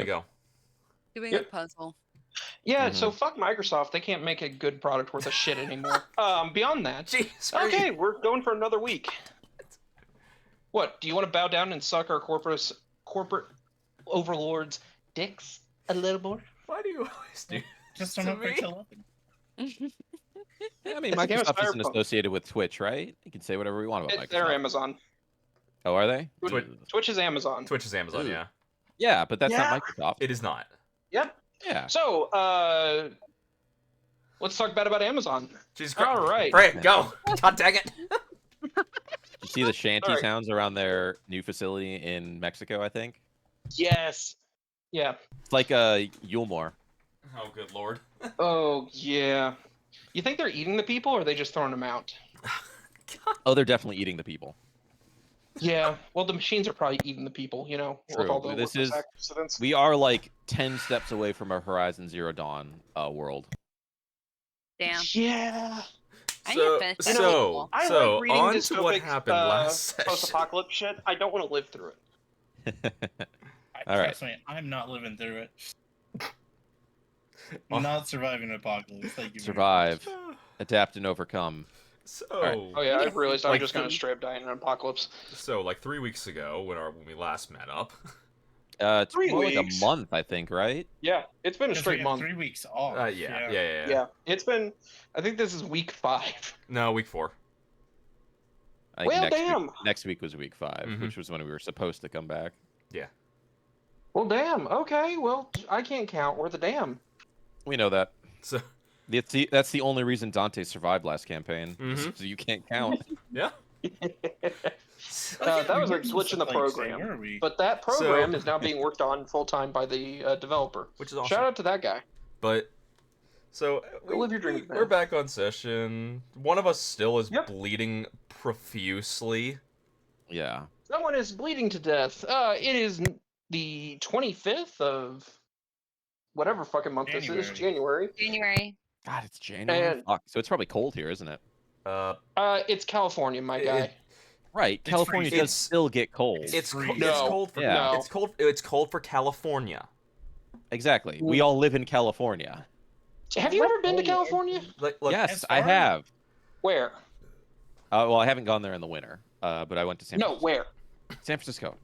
you go. Doing Yep. a puzzle. Yeah, so fuck Microsoft. They can't make a good product worth of shit anymore. Beyond that, Jeez, okay, we're going for another week. What, do you want to bow down and suck our corporate overlords' dicks a little more? Why do you always do Just this don't to know me? 11. Yeah, I mean, It's a game of Microsoft isn't Cyberpunk. associated with Twitch, right? You can say whatever we want about Microsoft. They're Amazon. Oh, are they? Twitch is Amazon. Twitch is Amazon, Ooh. yeah. Yeah, but that's Yeah. not Microsoft. It is not. Yep. Yeah. So, let's talk about Amazon. Jesus Christ. All right. Frank, go. God dang it. You see the shanty Alright. sounds around their new facility in Mexico, I think? Yes. Yeah. It's like a Yulmore. Oh, good lord. Oh, yeah. You think they're eating the people, or are they just throwing them out? Oh, they're definitely eating the people. Yeah. Well, the machines are probably eating the people, you know, with True. all the This worthless is- accidents. We are like 10 steps away from a Horizon Zero Dawn world. Damn. Yeah. I need to finish that sequel. I like reading on to dystopic, what happened last session. post-apocalypse shit. I don't want to live through it. All right. Trust me, I'm not living through it. I'm not surviving an apocalypse. Thank you. very Survive, much. adapt, and overcome. So, Oh yeah, I've realized I'm Like just gonna the- straight up die in an apocalypse. so like 3 weeks ago, when we last met up, It's 3 more like a weeks. month, I think, right? Yeah, it's been a 'Cause we straight had month. 3 weeks off. yeah. Yeah, it's been. I think this is week 5. No, week 4. I think Well, next damn. Week, next week was week 5, Mhm. which was when we were supposed to come back. Well, damn. Okay, well, I can't count. We're the damn. We know that. So, That's the only reason Dante survived last campaign. Mhm. So you can't count. yeah. That was a We glitch in the supposed to, like, say, program. where are we? But that program is now being worked on full time by the developer. Which is awesome. Shout out to that guy. But, so, Go live your dreams, man. we're back on session. One of us still is Yep. bleeding profusely. Yeah. Someone is bleeding to death. It is the 25th of whatever fucking month this is, January. January. God, it's January. And- Fuck. So it's probably cold here, isn't it? It's California, my guy. Right. California freezing. does still get cold. It's freezing. No. cold for Yeah. it's cold for California. Exactly. We all live in California. Have you ever been to California? Like Yes, as I far- have. Where? Well, I haven't gone there in the winter, but I went to San No, Francisco. where? San Francisco.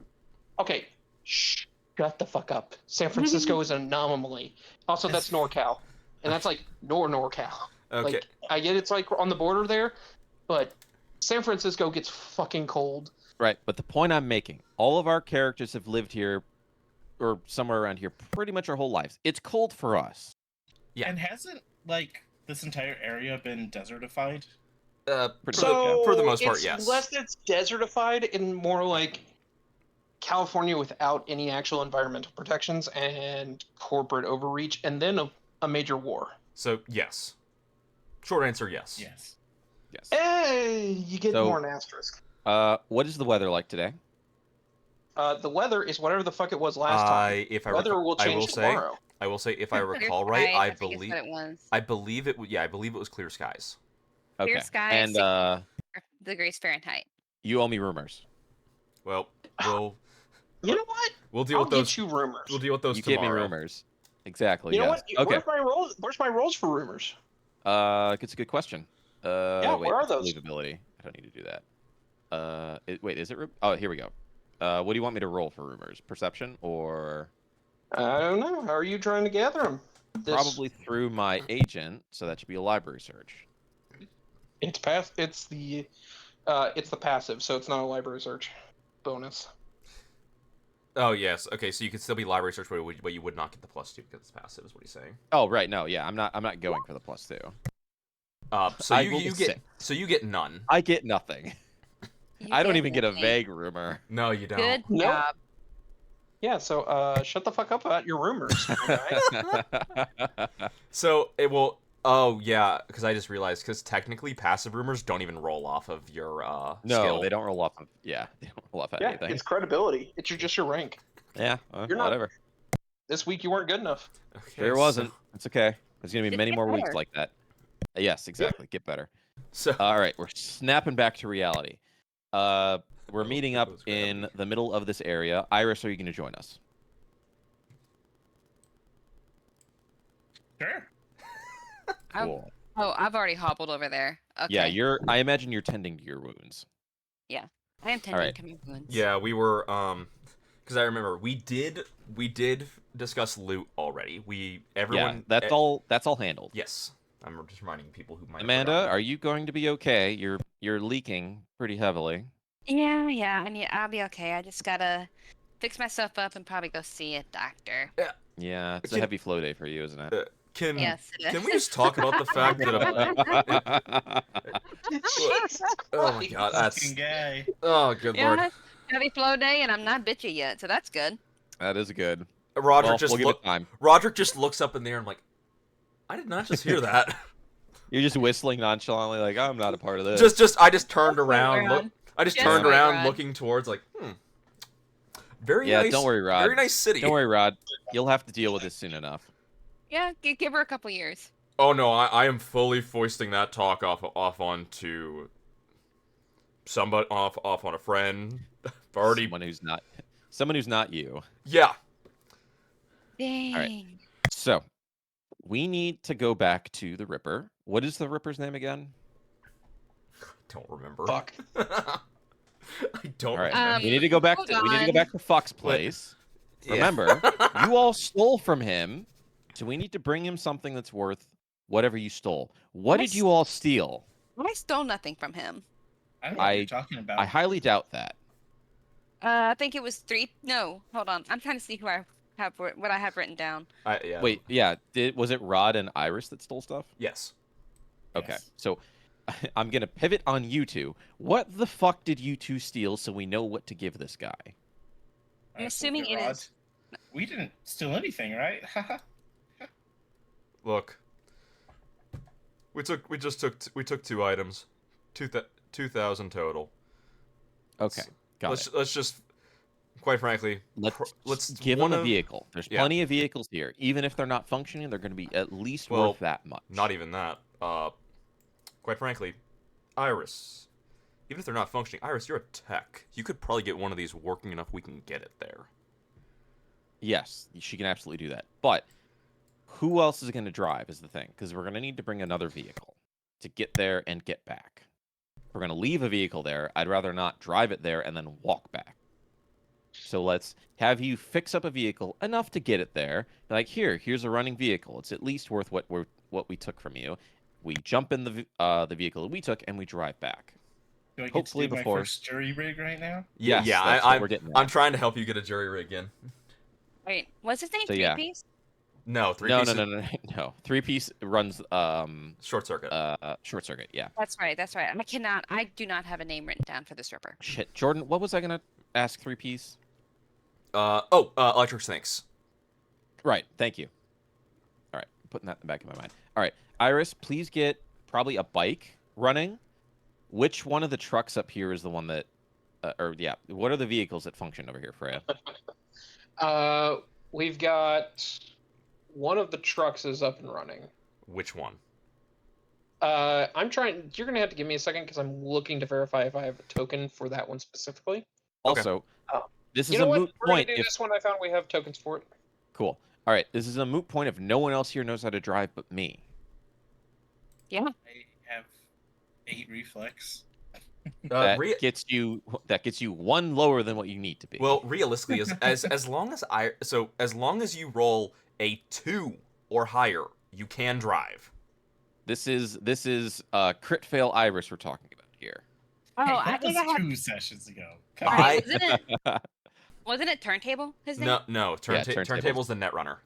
Okay. Shh. Shut the fuck up. San Francisco is an anomaly. Also, that's NorCal. And that's like NorCal. Okay. Like, I get it's like on the border there, but San Francisco gets fucking cold. Right, but the point I'm making, all of our characters have lived here, or somewhere around here, pretty much our whole lives. It's cold for us. Yeah. And hasn't, like, this entire area been desertified? Pretty So, for the most part, it's yes. less it's desertified and more like California without any actual environmental protections and corporate overreach, and then a major war. So yes. Short answer, yes. Yes. Yes. Hey, you get So- more an asterisk. What is the weather like today? The weather is whatever the fuck it was last time. If I Weather recall, will change tomorrow. I will say, if I Clear recall right, skies, I think is believe what it was. I believe it. Yeah, I believe it was clear skies. Okay. Clear skies, And 6 degrees Fahrenheit. you owe me rumors. Well, we'll You know what? we'll deal I'll with those. get you rumors. We'll deal with those You gave me tomorrow. rumors. Exactly. You know yes. what? Okay. Where's my rolls for rumors? It's a good question. Wait, where are it's those? believability. I don't need to do that. Wait, is it? Oh, here we go. What do you want me to roll for rumors? Perception or I don't know. How are you trying to gather them? probably through my agent? So that should be a library search. It's the passive, so it's not a library search bonus. Oh yes. Okay, so you could still be library search, but you would not get the +2 because it's passive. Is what he's saying. Oh, right. No, yeah, I'm not going for the +2. So I you rolled a get 6. so you get none. I get nothing. You I don't even get a nothing. vague rumor. No, you don't. Good Nope. job. Yeah, so shut the fuck up about your rumors. my guy. So it will. Oh yeah, because I just realized because technically passive rumors don't even roll off of your No, skill. they don't roll off of. Yeah, they don't roll off of Yeah, anything. it's credibility. It's just your rank. Yeah, You're not- whatever. This week you weren't good enough. Okay, There wasn't. It's okay. There's gonna be Just many get more weeks better. like that. Yes, exactly. Get better. So All right, we're snapping back to reality. We're meeting up that was gravity. in the middle of this area. Iris, are you going to join us? Sure. Cool. Oh, I've already hobbled over there. Okay. Yeah, I imagine you're tending to your wounds. I am tending right. to my wounds. Yeah, we were because I remember we did discuss loot already. Everyone Yeah, that's all handled. yes. I'm just reminding people who might have Amanda, forgotten. are you going to be okay? You're leaking pretty heavily. Yeah. I'll be okay. I just gotta fix myself up and probably go see a doctor. Yeah, it's a Can- heavy flow day for you, isn't it? Yes, it Can we is. just talk about the fact that Jesus oh my Christ. god, that's Fucking guy. oh good lord. Yeah, heavy flow day, and I'm not bitchy yet, so that's good. That is good. Roderick Well, just we'll give it time. Roderick just looks up in the air and I'm like, I did not just hear that. You're just whistling nonchalantly, like I'm not a part of this. I just turned That's right, around, Rod. I just Yes, turned right, around Rod. looking towards like, very Yeah, nice. don't worry, Rod. Very nice city. Don't worry, Rod. You'll have to deal with this soon enough. Yeah, give her a couple years. Oh no, I am fully foisting that talk off onto somebody off on a friend. I've already Someone who's not you. yeah. Dang. So, we need to go back to the Ripper. What is the Ripper's name again? Don't remember. Fuck. I don't All right. remember. We need to go back hold to we need to go on. back to Fox Place. Yeah. Remember, you all stole from him, so we need to bring him something that's worth whatever you stole. What did you all steal? I stole nothing from him. I don't know what you're talking about. I highly doubt that. I think it was 3. No, hold on. I'm trying to see what I have written down. Yeah. Wait, yeah, was it Rod and Iris that stole stuff? Yes. Okay, Yes. so I'm gonna pivot on you two. What the fuck did you two steal so we know what to give this guy? I'm assuming it Rod. is- We didn't steal anything, right? Look. We took 2 items. 2,000 total. Okay, got it. Let's just quite frankly Let's give one him a of- vehicle. There's yeah. plenty of vehicles here. Even if they're not functioning, they're going to be at least Well, worth that much. Not even that. Quite frankly, Iris. Even if they're not functioning, Iris, you're a tech. You could probably get one of these working enough we can get it there. Yes, she can absolutely do that. But who else is going to drive is the thing, because we're going to need to bring another vehicle to get there and get back. If we're going to leave a vehicle there, I'd rather not drive it there and then walk back. So let's have you fix up a vehicle enough to get it there. Like, here's a running vehicle. It's at least worth what we took from you. We jump in the vehicle that we took and we drive back. Do I get Hopefully to do before- my first jury rig right now? Yeah, Yes, yeah. that's what I'm we're getting at. I'm trying to help you get a jury rig in. Wait, what's his name? So, 3 yeah. piece? No, 3 No, pieces. no. 3-piece runs Short circuit. short circuit. Yeah. That's right. I do not have a name written down for this Ripper. Shit, Jordan. What was I gonna ask? 3-piece. Electric snakes. Right. Thank you. All right, putting that in the back of my mind. All right, Iris, please get probably a bike running. Which one of the trucks up here is the one that, what are the vehicles that function over here, Freya? We've got one of the trucks is up and running. Which one? I'm trying. You're gonna have to give me a second because I'm looking to verify if I have a token for that one specifically. Okay. Also, Oh. this is You know a what? moot We're gonna point. do If this one. I found we have tokens for it. cool. All right, this is a moot point if no one else here knows how to drive but me. Yeah. I have 8 reflex. That gets you 1 lower than what you need to be. Well, realistically, as long as you roll a 2 or higher, you can drive. This is crit fail Iris we're talking about here. Oh, Hey, I that think was I have. 2 sessions ago. Come I- on. Wasn't it Turntable? His name? No. Turntables. Turntable's the Netrunner,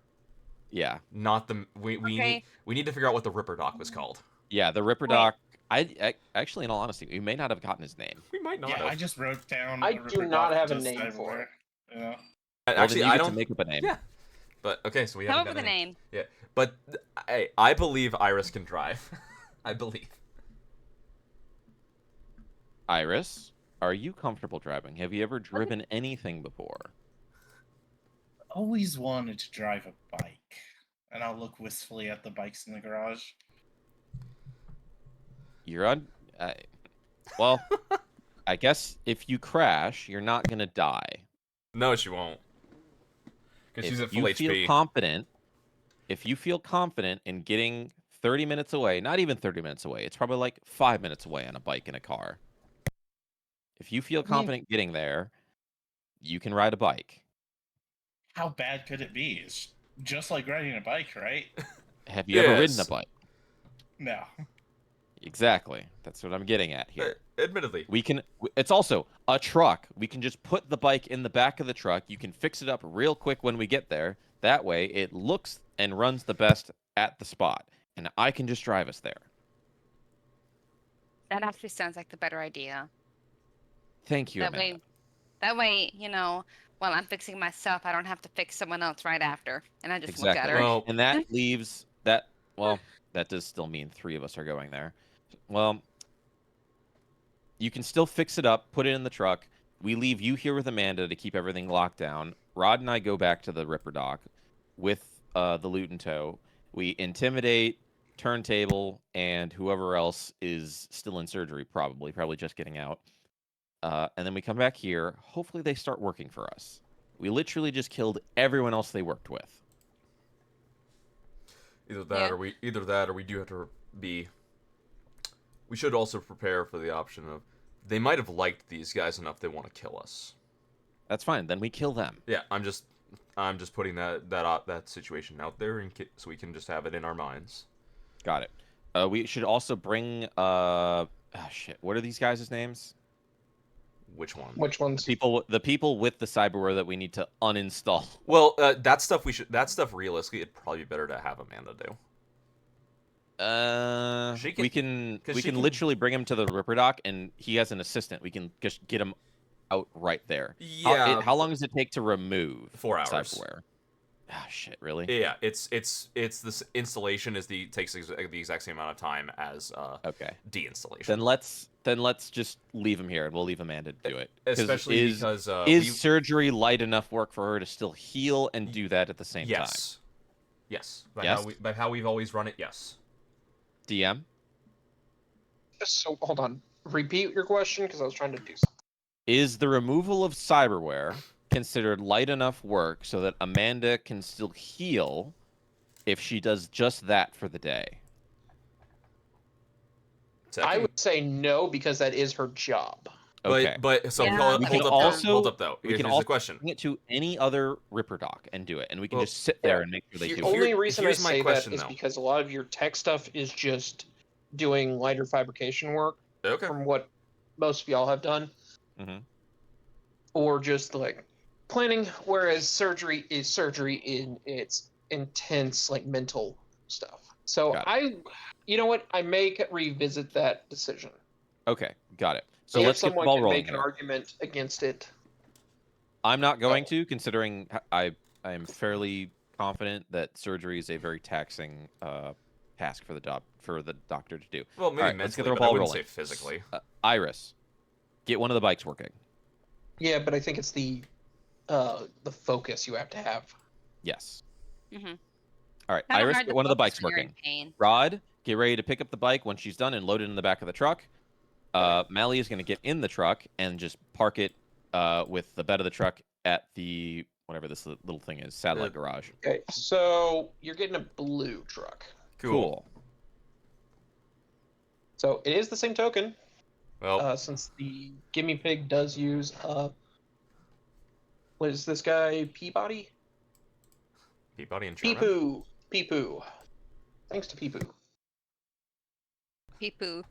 Yeah, not the we Okay. need to figure out what the Ripper Doc was called. yeah. The Ripper Wait. Doc. I actually, in all honesty, we may not have gotten his name. We might not Yeah, have. I just wrote down. I a do Ripper not Doc have a just name for everywhere. Yeah. Well, Actually, then you I get to don't. make up a name. Yeah. But okay, so we Come haven't up with got a any. name. Yeah, but I believe Iris can drive. I believe. Iris, are you comfortable driving? Have you ever driven anything before? Always wanted to drive a bike, and I'll look wistfully at the bikes in the garage. You're on. Well, I guess if you crash, you're not gonna die. No, she won't. Because If she's at you full feel HP. confident, if you feel confident in getting 30 minutes away, not even 30 minutes away, it's probably like 5 minutes away on a bike in a car. If you feel I mean- confident getting there, you can ride a bike. How bad could it be? It's just like riding a bike, right? Have you ever ridden a Yes. bike? No. Exactly. That's what I'm getting at here. Admittedly. It's also a truck. We can just put the bike in the back of the truck. You can fix it up real quick when we get there. That way it looks and runs the best at the spot. And I can just drive us there. That actually sounds like the better idea. Thank you, That Amanda. way, while I'm fixing myself, I don't have to fix someone else right after, and I just look at Exactly. her. Well, And that leaves that, well, that does still mean 3 of us are going there. Well, you can still fix it up, put it in the truck. We leave you here with Amanda to keep everything locked down. Rod and I go back to the Ripper Dock with the loot in tow. We intimidate Turntable and whoever else is still in surgery, probably just getting out. And then we come back here. Hopefully they start working for us. We literally just killed everyone else they worked with. either that or we do have to be. We should also prepare for the option of they might have liked these guys enough they want to kill us. That's fine. Then we kill them. Yeah, I'm just putting that situation out there so we can just have it in our minds. Got it. We should also bring shit. What are these guys' names? Which one? Which ones? The people with the cyberware that we need to uninstall. Well, that stuff realistically, it'd probably be better to have Amanda do. She can- We can 'cause we she can can- literally bring him to the Ripper Dock, and he has an assistant. We can just get him out right there. Yeah. How long does it take to remove 4 hours. cyberware? Ah, shit, really? Yeah, it's this installation takes the exact same amount of time as Okay. deinstallation. Then let's just leave him here, and we'll leave Amanda to do it. 'Cause Especially is, because is surgery light enough work for her to still heal and do that at the same time? yes, yes, Yes? by how we've always run it, yes. DM? So hold on. Repeat your question because I was trying to do something. Is the removal of cyberware considered light enough work so that Amanda can still heal if she does just that for the day? I would say no because that is her job. Okay. But so Yeah, hold We can up though. also- Hold up though. we Here's can the also question. bring it to any other Ripper Dock and do it, and we can Well, just sit there yeah. and make sure they Here- do The it. only reason I here's my say question, that is though. because a lot of your tech stuff is just doing lighter fabrication work Okay. from what most of y'all have done. Mhm. Or just like planning, whereas surgery is surgery in its intense like mental stuff. So Got you know what, I may revisit that decision. Okay, got it. So If let's get the someone ball can rolling make an here. argument against it. I'm not going to, considering I am fairly confident that surgery is a very taxing task for the doctor to do. Well, maybe All right, let's get mentally, the but I ball wouldn't rolling. say physically. Iris, get one of the bikes working. Yeah, but I think it's the focus you have to have. Yes. Mm-hmm. All right, Kinda Iris, hard get to one of the focus bikes when you're in working. pain. Rod, get ready to pick up the bike when she's done and load it in the back of the truck. Mally is going to get in the truck and just park it with the bed of the truck at the whatever this little thing is, satellite garage. Okay, so you're getting a blue truck. Cool. So it is the same token, Well, since the Gimme Pig does use what is this guy? Peabody? Peabody and German. Peepoo. Peepoo. Thanks to Peepoo. Pee-poo.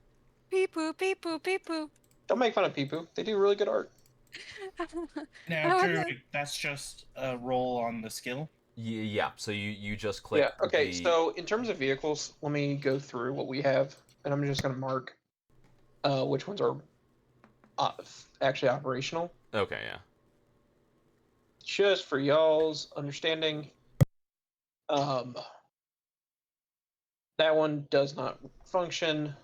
Pee-poo, pee-poo, pee-poo. Don't make fun of Peepoo. They do really good art. Now, Oh, Drew, no. that's just a roll on the skill. Yeah. So you just click. Yeah, okay, the- so in terms of vehicles, let me go through what we have, and I'm just going to mark which ones are actually operational. Okay. Yeah. Just for y'all's understanding, that one does not function.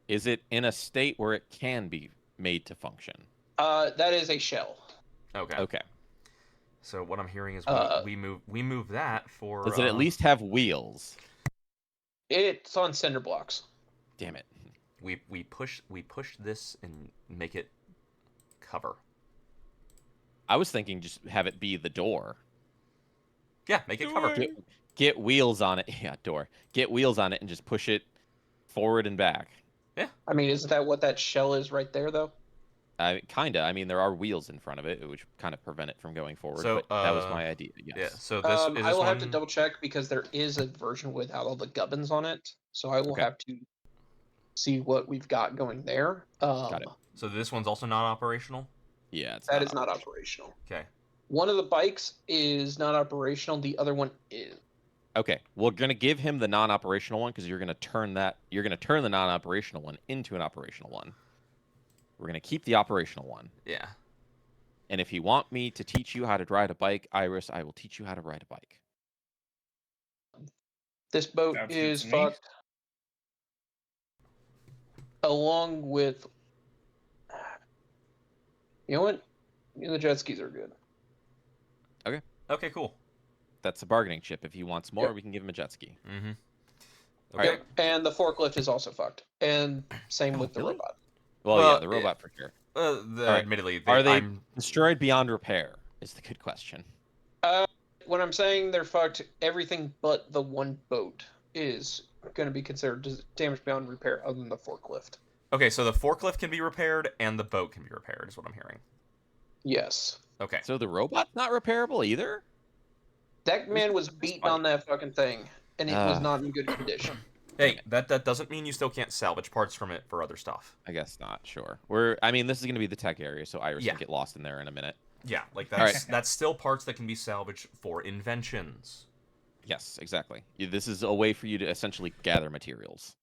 Is it in a state where it can be made to function? That is a shell. Okay. Okay. So what I'm hearing is Uh, we move that for. Does it at least have wheels? It's on cinder blocks. Damn it. we push this and make it cover. I was thinking just have it be the door. Yeah, make it cover. Get wheels on it. Yeah, door. Get wheels on it and just push it forward and back. I mean, isn't that what that shell is right there, though? Kinda. I mean, there are wheels in front of it, which kind of prevent it from going forward. So, but that was my idea. Yeah. Yes. So this is this I will have to one- double check because there is a version without all the gubbins on it. So I will Okay. have to see what we've got going there. Got it. So this one's also not operational. Yeah, it's That is not operational. Okay. One of the bikes is not operational. The other one is. Okay, we're gonna give him the non-operational one because you're gonna turn the non-operational one into an operational one. We're gonna keep the operational one. Yeah. And if you want me to teach you how to ride a bike, Iris, I will teach you how to ride a bike. This boat Sounds good is to me. fucked. Along with. You know what? The jet skis are good. Okay. Cool. That's a bargaining chip. If he wants more, Yep. we can give him a jet ski. Mm-hmm. Alright. Yep. And the forklift is also fucked. And same Oh, with the really? robot. Well, Well, yeah, the robot for sure. Alright. Admittedly, Are they I'm destroyed beyond repair? Is the good question. When I'm saying they're fucked, everything but the one boat is going to be considered damage beyond repair, other than the forklift. okay. So the forklift can be repaired and the boat can be repaired, is what I'm hearing. Yes. Okay. So the robot's not repairable either? That man was beaten on that fucking thing, and it was not in good condition. Hey, that doesn't mean you still can't salvage parts from it for other stuff. I guess not. Sure. I mean, this is going to be the tech area, so Iris Yeah. can get lost in there in a minute. Yeah, like Alright. that's still parts that can be salvaged for inventions. Yes, exactly. This is a way for you to essentially gather materials.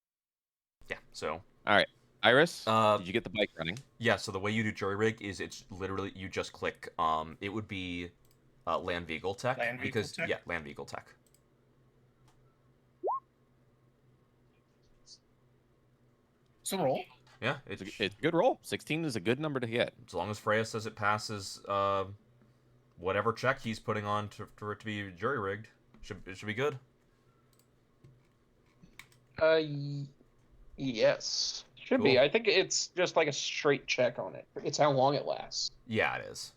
Yeah. So Iris, Uh, did you get the bike running? yeah. So the way you do jury rig is it's literally you just click. It would be land vehicle tech Land vehicle because tech? yeah, land vehicle tech. It's a roll. Yeah. It's a good roll. 16 is a good number to get. As long as Freya says it passes whatever check he's putting on for it to be jury rigged, it should be good. Yes. Should be. Cool. I think it's just like a straight check on it. It's how long it lasts. Yeah, it is.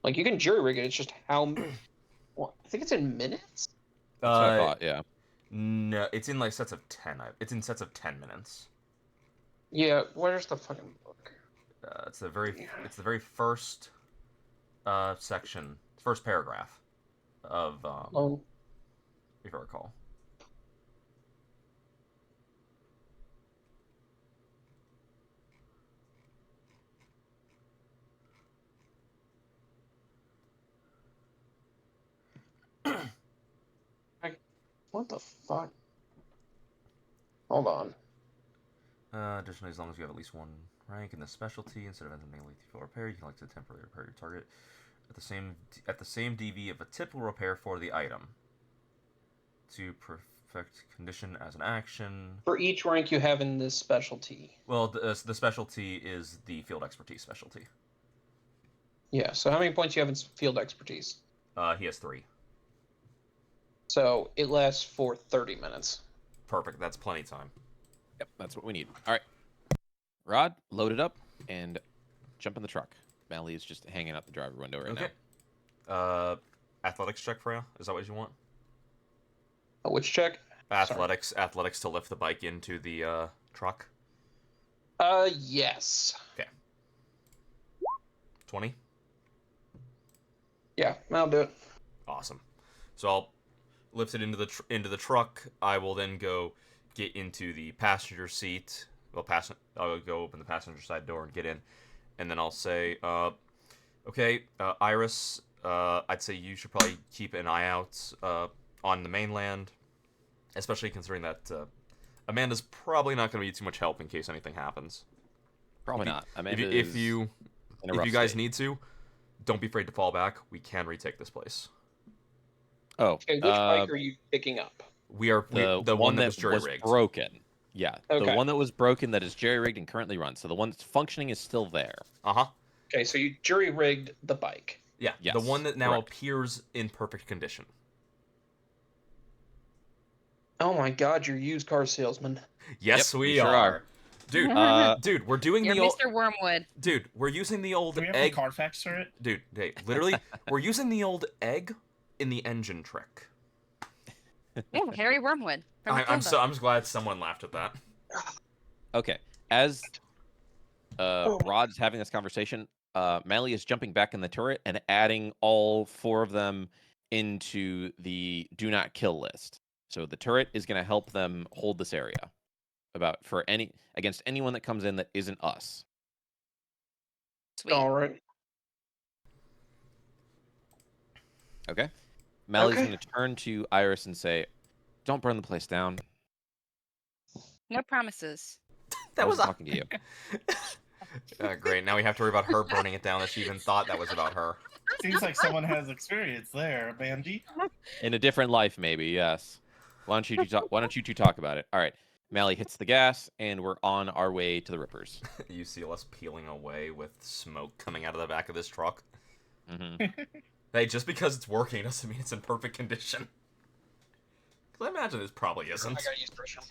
Like, you can jury rig it, it's just how. Well, I think it's in minutes? That's what I thought, yeah. No, it's in like sets of 10. It's in sets of 10 minutes. Yeah, where's the fucking book? It's the very first section, first paragraph of Oh, if I recall. what the fuck? Hold on. Additionally, as long as you have at least one rank in the specialty, instead of entering lethal repair, you can elect to temporarily repair your target at the same DV of a typical repair for the item. To perfect condition as an action. For each rank you have in this specialty. Well, the specialty is the field expertise specialty. Yeah, so how many points you have in field expertise? He has 3. So it lasts for 30 minutes. Perfect. That's plenty of time. Yep, that's what we need. All right. Rod, load it up and jump in the truck. Mally is just hanging out the driver window right now. Athletics check, Freya? Is that what you want? Which check? Athletics to lift the bike into the truck. Yes. 20. Yeah, I'll do it. Awesome. So I'll lift it into the truck. I will then go get into the passenger seat. I'll go open the passenger side door and get in, and then I'll say, "Okay, Iris, I'd say you should probably keep an eye out on the mainland, especially considering that Amanda's probably not going to be too much help in case anything happens. Probably not. If you in a rough guys state. need to, don't be afraid to fall back. We can retake this place. Oh, Okay, which bike are you picking up? The one that was jury rigged. broken. Yeah, Okay. the one that was broken that is jerry rigged and currently runs. So the one that's functioning is still there. Uh-huh. Okay, so you jury rigged the bike. Yeah, Yes, the one that now correct. appears in perfect condition. Oh my god, you're used car salesman. Yes, Yep, we we sure are. Dude, Uh, dude, we're doing You're the old Mr. Wormwood. Dude, we're using the old Do we have egg. the Carfax for it? Dude, hey, literally, we're using the old egg in the engine trick. Yeah, Harry Wormwood. From I'm Matilda. I'm just glad someone laughed at that. Okay. As Oh. Rod's having this conversation, Mally is jumping back in the turret and adding all 4 of them into the do not kill list. So the turret is going to help them hold this area against anyone that comes in that isn't us. Sweet. All right. Okay? Mally's Okay. going to turn to Iris and say, "Don't burn the place down." No promises. I was talking to you. Great. Now we have to worry about her burning it down. That she even thought that was about her. Seems like someone has experience there, Mandy. In a different life, maybe, yes. Why don't you two talk about it? All right. Mally hits the gas, and we're on our way to the Rippers. You see us peeling away with smoke coming out of the back of this truck. Hmm. Hey, just because it's working doesn't mean it's in perfect condition. Because I imagine it probably I isn't. gotta use pressure.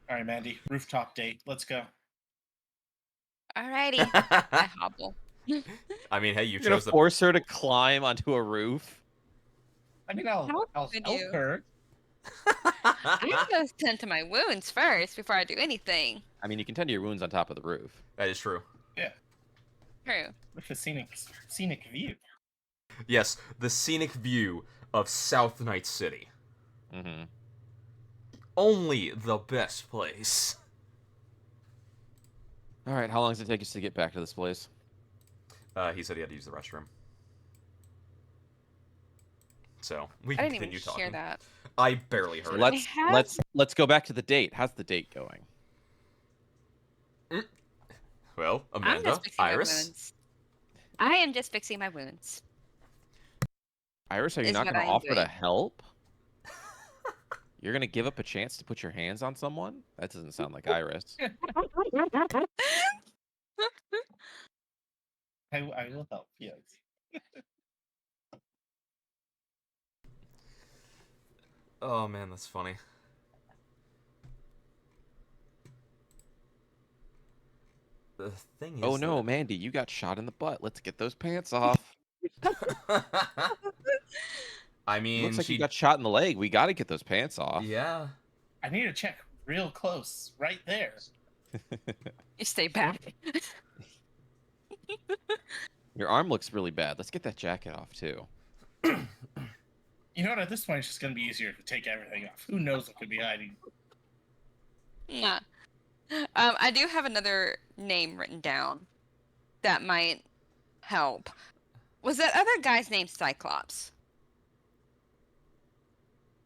All right, Mandy. Rooftop date. Let's go. Alrighty. I hobble. I mean, hey, you You're gonna chose the. force her to climb onto a roof? I mean, How I'll could help you? her. I'm gonna tend to my wounds first before I do anything. I mean, you can tend to your wounds on top of the roof. That is true. True. With a scenic view. Yes, the scenic view of South Night City. Hmm. Only the best place. All right, how long does it take us to get back to this place? He said he had to use the restroom. So we I can didn't even continue talking. hear that. I barely heard it. Let's go back to the date. How's the date going? Well, I'm Amanda, just fixing my Iris. wounds. I am just fixing my wounds. Iris, are you Is not what going to I am offer to doing. help? You're going to give up a chance to put your hands on someone? That doesn't sound like Iris. I will help. Yes. Oh man, that's funny. The thing is. Oh no, Mandy, you got shot in the butt. Let's get those pants off. I mean, Looks like you got shot in the leg. We got to get those pants off. Yeah. I need to check real close, right there. You stay back. Your arm looks really bad. Let's get that jacket off too. You know what? At this point, it's just gonna be easier to take everything off. Who knows what could be hiding? Yeah. I do have another name written down that might help. Was that other guy's name Cyclops?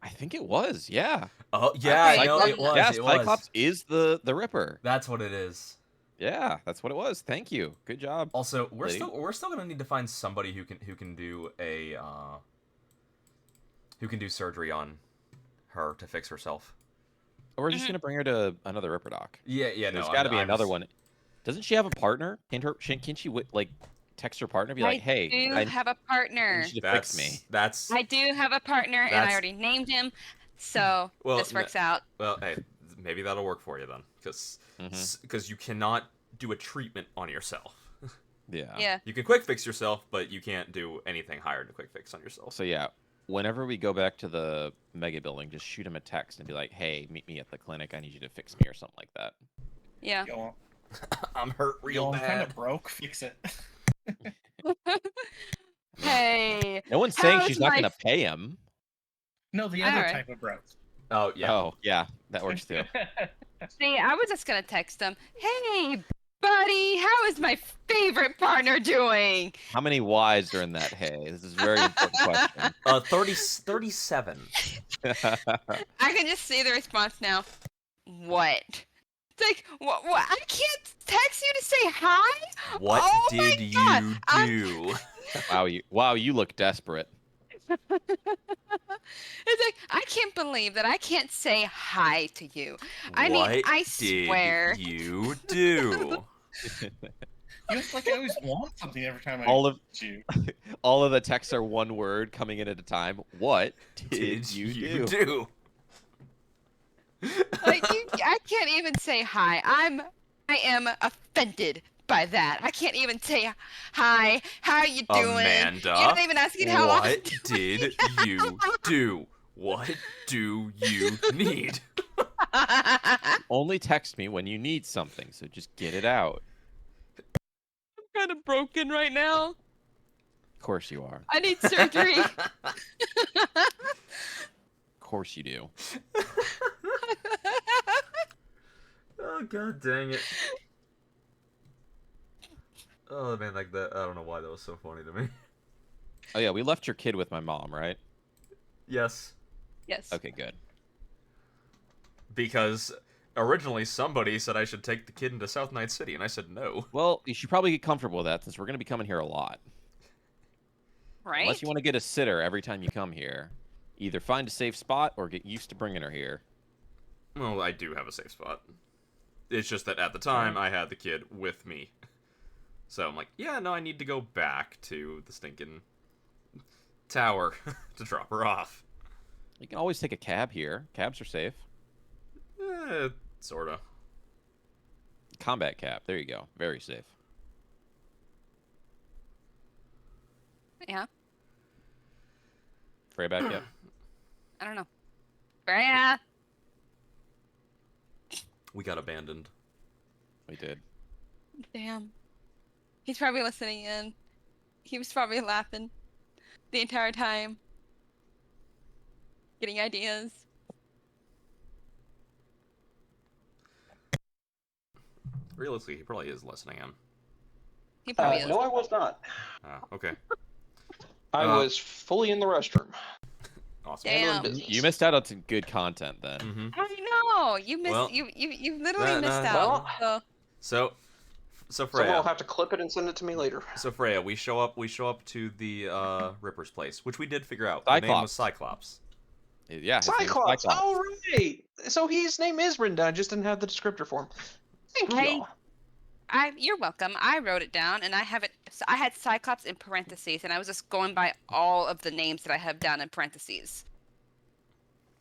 I think it was, yeah. Oh yeah, Okay, no, well, it was. Yeah, it Cyclops was. is the Ripper. That's what it is. Yeah, that's what it was. Thank you. Good job. Also, we're Lady. still gonna need to find somebody who can do a who can do surgery on her to fix herself. Or we're just gonna bring her to another Ripper doc. Yeah, There's no. got to be I another was- one. Doesn't she have a partner? Can she like text her partner, be like, "Hey, I do I have a need partner. you to fix me." That's I do have a partner, and I That's- already named him, so Well, this works out. well. Hey, maybe that'll work for you then, because Mhm. you cannot do a treatment on yourself. Yeah. Yeah. You can quick fix yourself, but you can't do anything higher than a quick fix on yourself. So yeah, whenever we go back to the mega building, just shoot him a text and be like, "Hey, meet me at the clinic. I need you to fix me," or something like that. Yeah. Yo, I'm hurt real I'm kind bad. of broke. Fix it. Hey. No one's saying How's she's not my- gonna pay him. No, the other Alright. type of broke. Oh yeah. Oh yeah, that works too. See, I was just gonna text him. Hey, buddy, how is my favorite partner doing? How many Y's are in that? Hey, this is a very important question. 37. I can just see the response now. What? It's like, what? I can't text you to say hi? What Oh my did God, you I'm- do? Wow, you look desperate. It's like, I can't believe that I can't say hi to you. I mean, what I did swear. you do? You act like I always want something every time I All of meet you. all of the texts are one word coming in at a time. What did you do? Like, I can't even say hi. I am offended by that. I can't even say hi. How are you doing? Amanda, You're not even asking how I'm what doing. did you do? What do you need? Only text me when you need something, so just get it out. I'm kind of broken right now. Of course you are. I need surgery. Of course you do. Oh god dang it. Oh man, like that. I don't know why that was so funny to me. Oh yeah, we left your kid with my mom, right? Yes, Yes. Okay, good. because originally somebody said I should take the kid into South Night City, and I said no. Well, you should probably get comfortable with that since we're going to be coming here a lot. Right? Unless you want to get a sitter every time you come here. Either find a safe spot or get used to bringing her here. Well, I do have a safe spot. It's just that at the time I had the kid with me. So I'm like, yeah, no, I need to go back to the stinking tower to drop her off. You can always take a cab here. Cabs are safe. Sorta. Combat cab. There you go. Very safe. Yeah. Freya back yet? I don't know. Freya! We got abandoned. We did. Damn. He's probably listening in. He was probably laughing the entire time. Getting ideas. Realistically, he probably is listening in. He probably is. No, I was not. Okay. I was fully in the restroom. Awesome. Damn. business. You missed out on some good content then. Mm-hmm. I know. You missed. Well, you literally missed nah. out. Well, So, So Someone will Freya. have to clip it and send it to me later. So Freya, we show up to the Ripper's place, which we did figure out. The name was Cyclops. Yeah. his name's Cyclops. Oh, right. So his name is written down. I just didn't have the descriptor for him. Thank you. you're welcome. I wrote it down, and I have it. I had Cyclops in parentheses, and I was just going by all of the names that I have down in parentheses.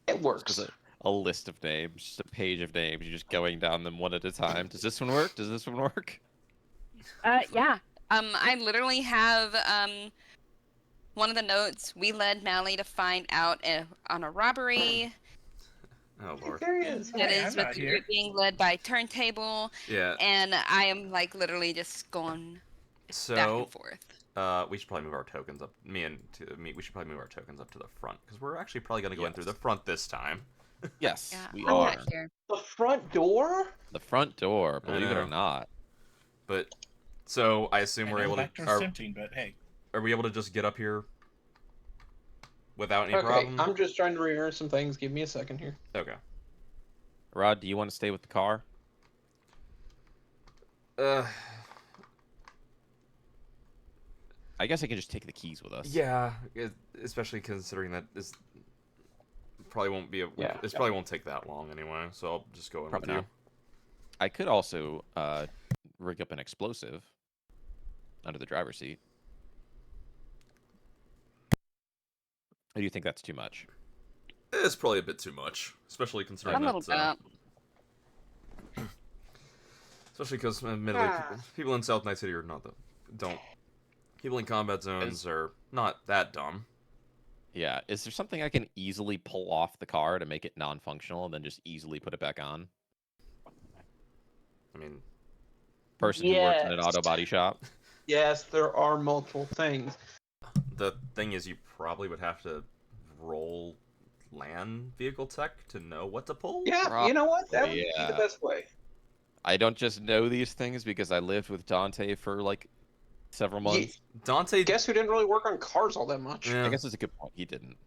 It works. Just a list of names, just a page of names. You're just going down them one at a time. Does this one work? Does this one work? Yeah. I literally have one of the notes. We led Mally to find out on a robbery. Oh lord. There he is. That Hey, is I'm with not the here. group being led by Turntable, Yeah. and I am like literally just going back So and forth. we should probably move our tokens up. We should probably move our tokens up to the front because we're actually probably gonna go in through the front this time. Yes, Yeah, we I'm are. not here. The front door? The front door, believe it or know. not. But so I assume we're able Back to. door's tempting, but hey. Are we able to just get up here without any Okay, problem? I'm just trying to rehearse some things. Give me a second here. Okay. Rod, do you want to stay with the car? I guess I can just take the keys with us. Yeah, especially considering that this probably won't be. Yeah. This probably won't take that long anyway. So I'll just go in Probably with you. not. I could also rig up an explosive under the driver's seat. Or do you think that's too much? It's probably a bit too much, especially considering A little that. bit. Especially because, admittedly, people in South Night City are not don't. People in combat zones are not that dumb. Yeah. Is there something I can easily pull off the car to make it non-functional and then just easily put it back on? I mean, Person who works in an Yes. auto body shop. Yes, there are multiple things. the thing is, you probably would have to roll land vehicle tech to know what to pull. Yeah, you know what? That would be Yeah. the best way. I don't just know these things because I lived with Dante for like several months. Dante. Guess who didn't really work on cars all that much? Yeah. I guess it's a good point. He didn't.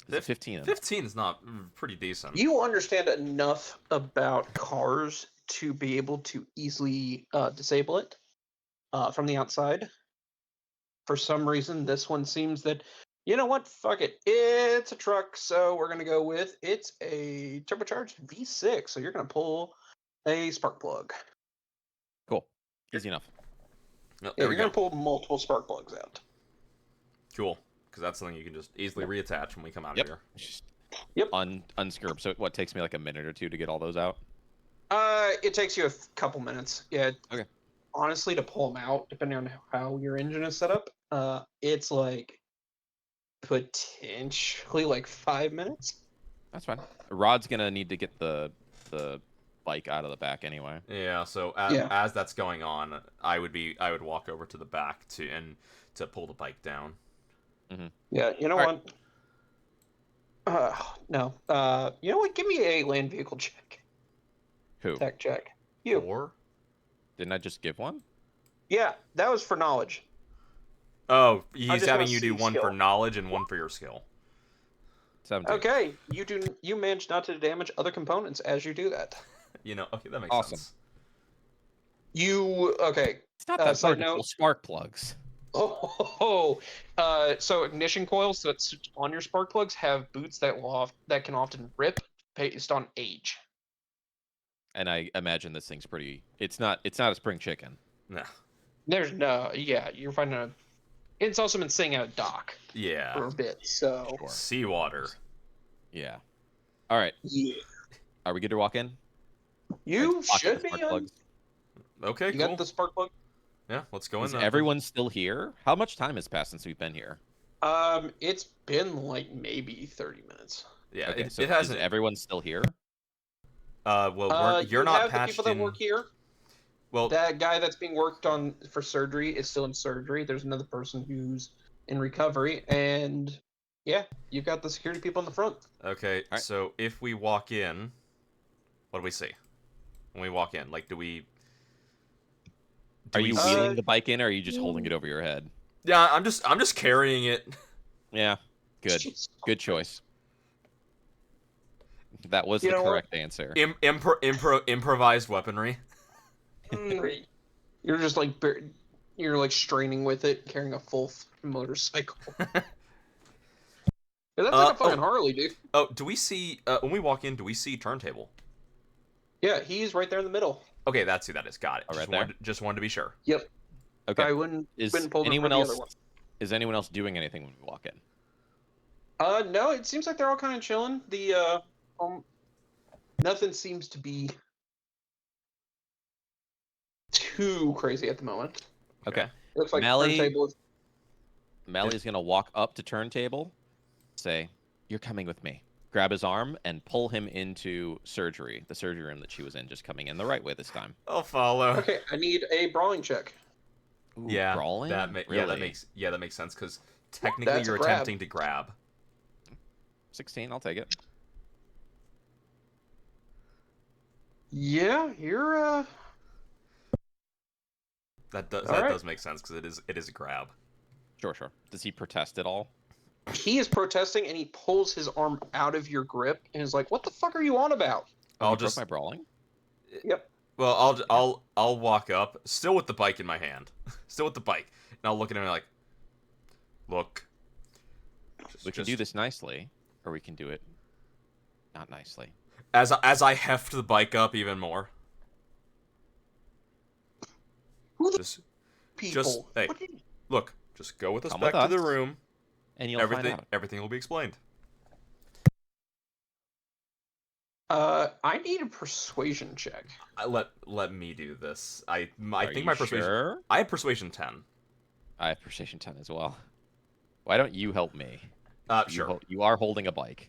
Is it 15 of them? 15 is not pretty decent. You understand enough about cars to be able to easily disable it from the outside. For some reason, this one seems that, you know what, fuck it. It's a truck, so we're going to go with, it's a turbocharged V6, so you're going to pull a spark plug. Cool. Easy enough. No, Yeah, there you're we going go. to pull multiple spark plugs out. Cool. Because that's something you can just easily reattach when we come out Yep. of here. Just Yep. unscrew 'em. So what takes me like a minute or two to get all those out? It takes you a couple minutes. Yeah. Okay. Honestly, to pull them out, depending on how your engine is set up, it's like potentially like 5 minutes. That's fine. Rod's gonna need to get the bike out of the back anyway. Yeah. So Yeah. as that's going on, I would walk over to the back to pull the bike down. Yeah. You know All what? No. You know what? Give me a land vehicle check. Who? Tech check. You. Or Didn't I just give one? Yeah, that was for knowledge. oh, I he's just having wanna you do see one for skill. knowledge and one for your skill. 17. Okay, you manage not to damage other components as you do that. You know. Okay, that makes Awesome. sense. You okay? It's not that side hard to note- pull spark plugs. So ignition coils that's on your spark plugs have boots that can often rip based on age. And I imagine this thing's pretty. It's not a spring chicken. Nah. There's you're finding a. It's also been sitting at a dock for Yeah. a bit, so Sure. Seawater. Yeah. All right. yeah. Are we good to walk in? You Like, pocket should the be. spark plugs? Okay. You Cool. got the spark plug. Yeah. Let's go in. Is then. everyone still here? How much time has passed since we've been here? It's been like maybe 30 minutes. Yeah. Okay, it so hasn't. is everyone still here? Well, you're you not have the patched people that in. work here. Well, That guy that's being worked on for surgery is still in surgery. There's another person who's in recovery, and yeah, you've got the security people in the front. okay. Alright. So if we walk in, what do we see? When we walk in, like, do we? Are you see- wheeling the bike in, or are you just holding it over your head? Yeah, I'm just carrying it. Yeah. Good. Jeez. Good choice. That was You the know what? correct answer. Improvised weapery. You're just like you're like straining with it, carrying a full motorcycle. Yeah, that's like a fucking Harley, dude. Oh, do we see when we walk in? Do we see turntable? Yeah, he's right there in the middle. Okay, that's who that is. Got it. Oh, right Just wanted to be sure. Yep. Okay. I wouldn't Is pull them anyone from the else? other one. Is anyone else doing anything when we walk in? No, it seems like they're all kind of chilling. The nothing seems to be too crazy at the moment. Okay. It looks like Mally- turntable is. Mally's gonna walk up to turntable, say, "You're coming with me." Grab his arm and pull him into surgery, the surgery room that she was in, just coming in the right way this time. I'll follow. Okay, I need a brawling check. Ooh, Yeah, brawling? yeah, that Really? makes sense because technically That's a you're grab. attempting to grab. 16. I'll take it. Yeah, you're That does Alright. make sense because it is a grab. Sure, sure. Does he protest at all? He is protesting and he pulls his arm out of your grip and is like, "What the fuck are you on about?" Oh, I'll he broke just my brawling. well I'll walk up still with the bike in my hand, still with the bike, and I'll look at him like, look. We can do this nicely, or we can do it not nicely. as I heft the bike up even more. Who the Just people? hey. What did- look, just go with us Come back with to the us. room. And you'll find out. Everything will be explained. I need a persuasion check. Let me do this. I Are think you my persuasion. sure? I have persuasion 10. I have persuasion 10 as well. Why don't you help me? Sure. You are holding a bike.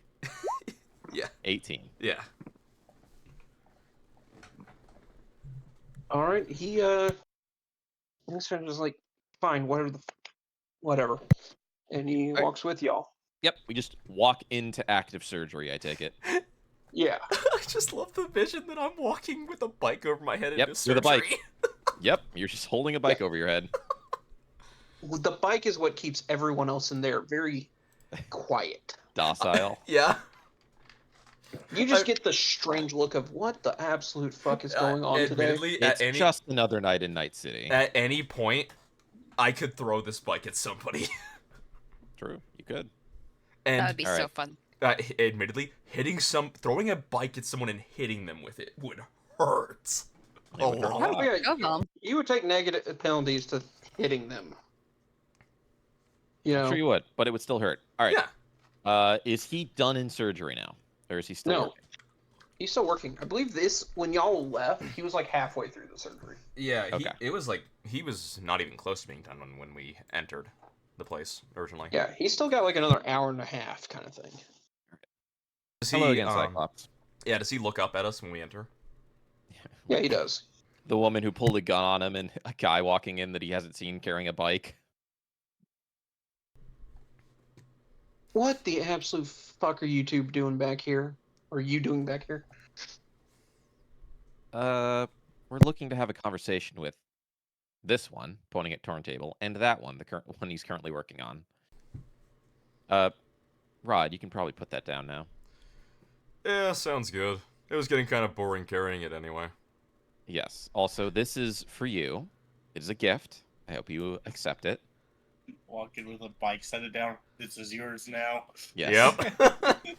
Yeah. 18. Yeah. All right, he's just like, fine, whatever, and he Alright. walks with y'all. Yep, we just walk into active surgery, I take it. Yeah, I just love the vision that I'm walking with a bike over my head Yep, into with a bike. surgery. Yep, you're just holding a bike over your head. the bike is what keeps everyone else in there very quiet. Docile. Yeah. You just get the strange look of what the absolute fuck is going on today. Admittedly, It's just another night in Night City. at any point, I could throw this bike at somebody. True, you could. And That would be so Alright. fun. admittedly, throwing a bike at someone and hitting them with it would hurt. It would hurt a lot. lot. Yeah, Go home. you would take negative penalties to hitting them. You know, Sure you would, but it would still hurt. All right. Yeah. Is he done in surgery now, or is he still No. working? He's still working. I believe this when y'all left, he was like halfway through the surgery. Yeah, Okay. it was like he was not even close to being done when we entered the place originally. Yeah, he's still got like another hour and a half kind of thing. Does Hello he, again, Cyclops. Yeah, does he look up at us when we enter? Yeah, he does. The woman who pulled a gun on him and a guy walking in that he hasn't seen carrying a bike. What the absolute fuck are you two doing back here? Or you doing back here? We're looking to have a conversation with this one, pointing at Turntable, and that one, the current one he's currently working on. Rod, you can probably put that down now. Yeah, sounds good. It was getting kind of boring carrying it anyway. Yes. Also, this is for you. It is a gift. I hope you accept it. Walk in with a bike, set it down. This is yours now. Yes. Yep.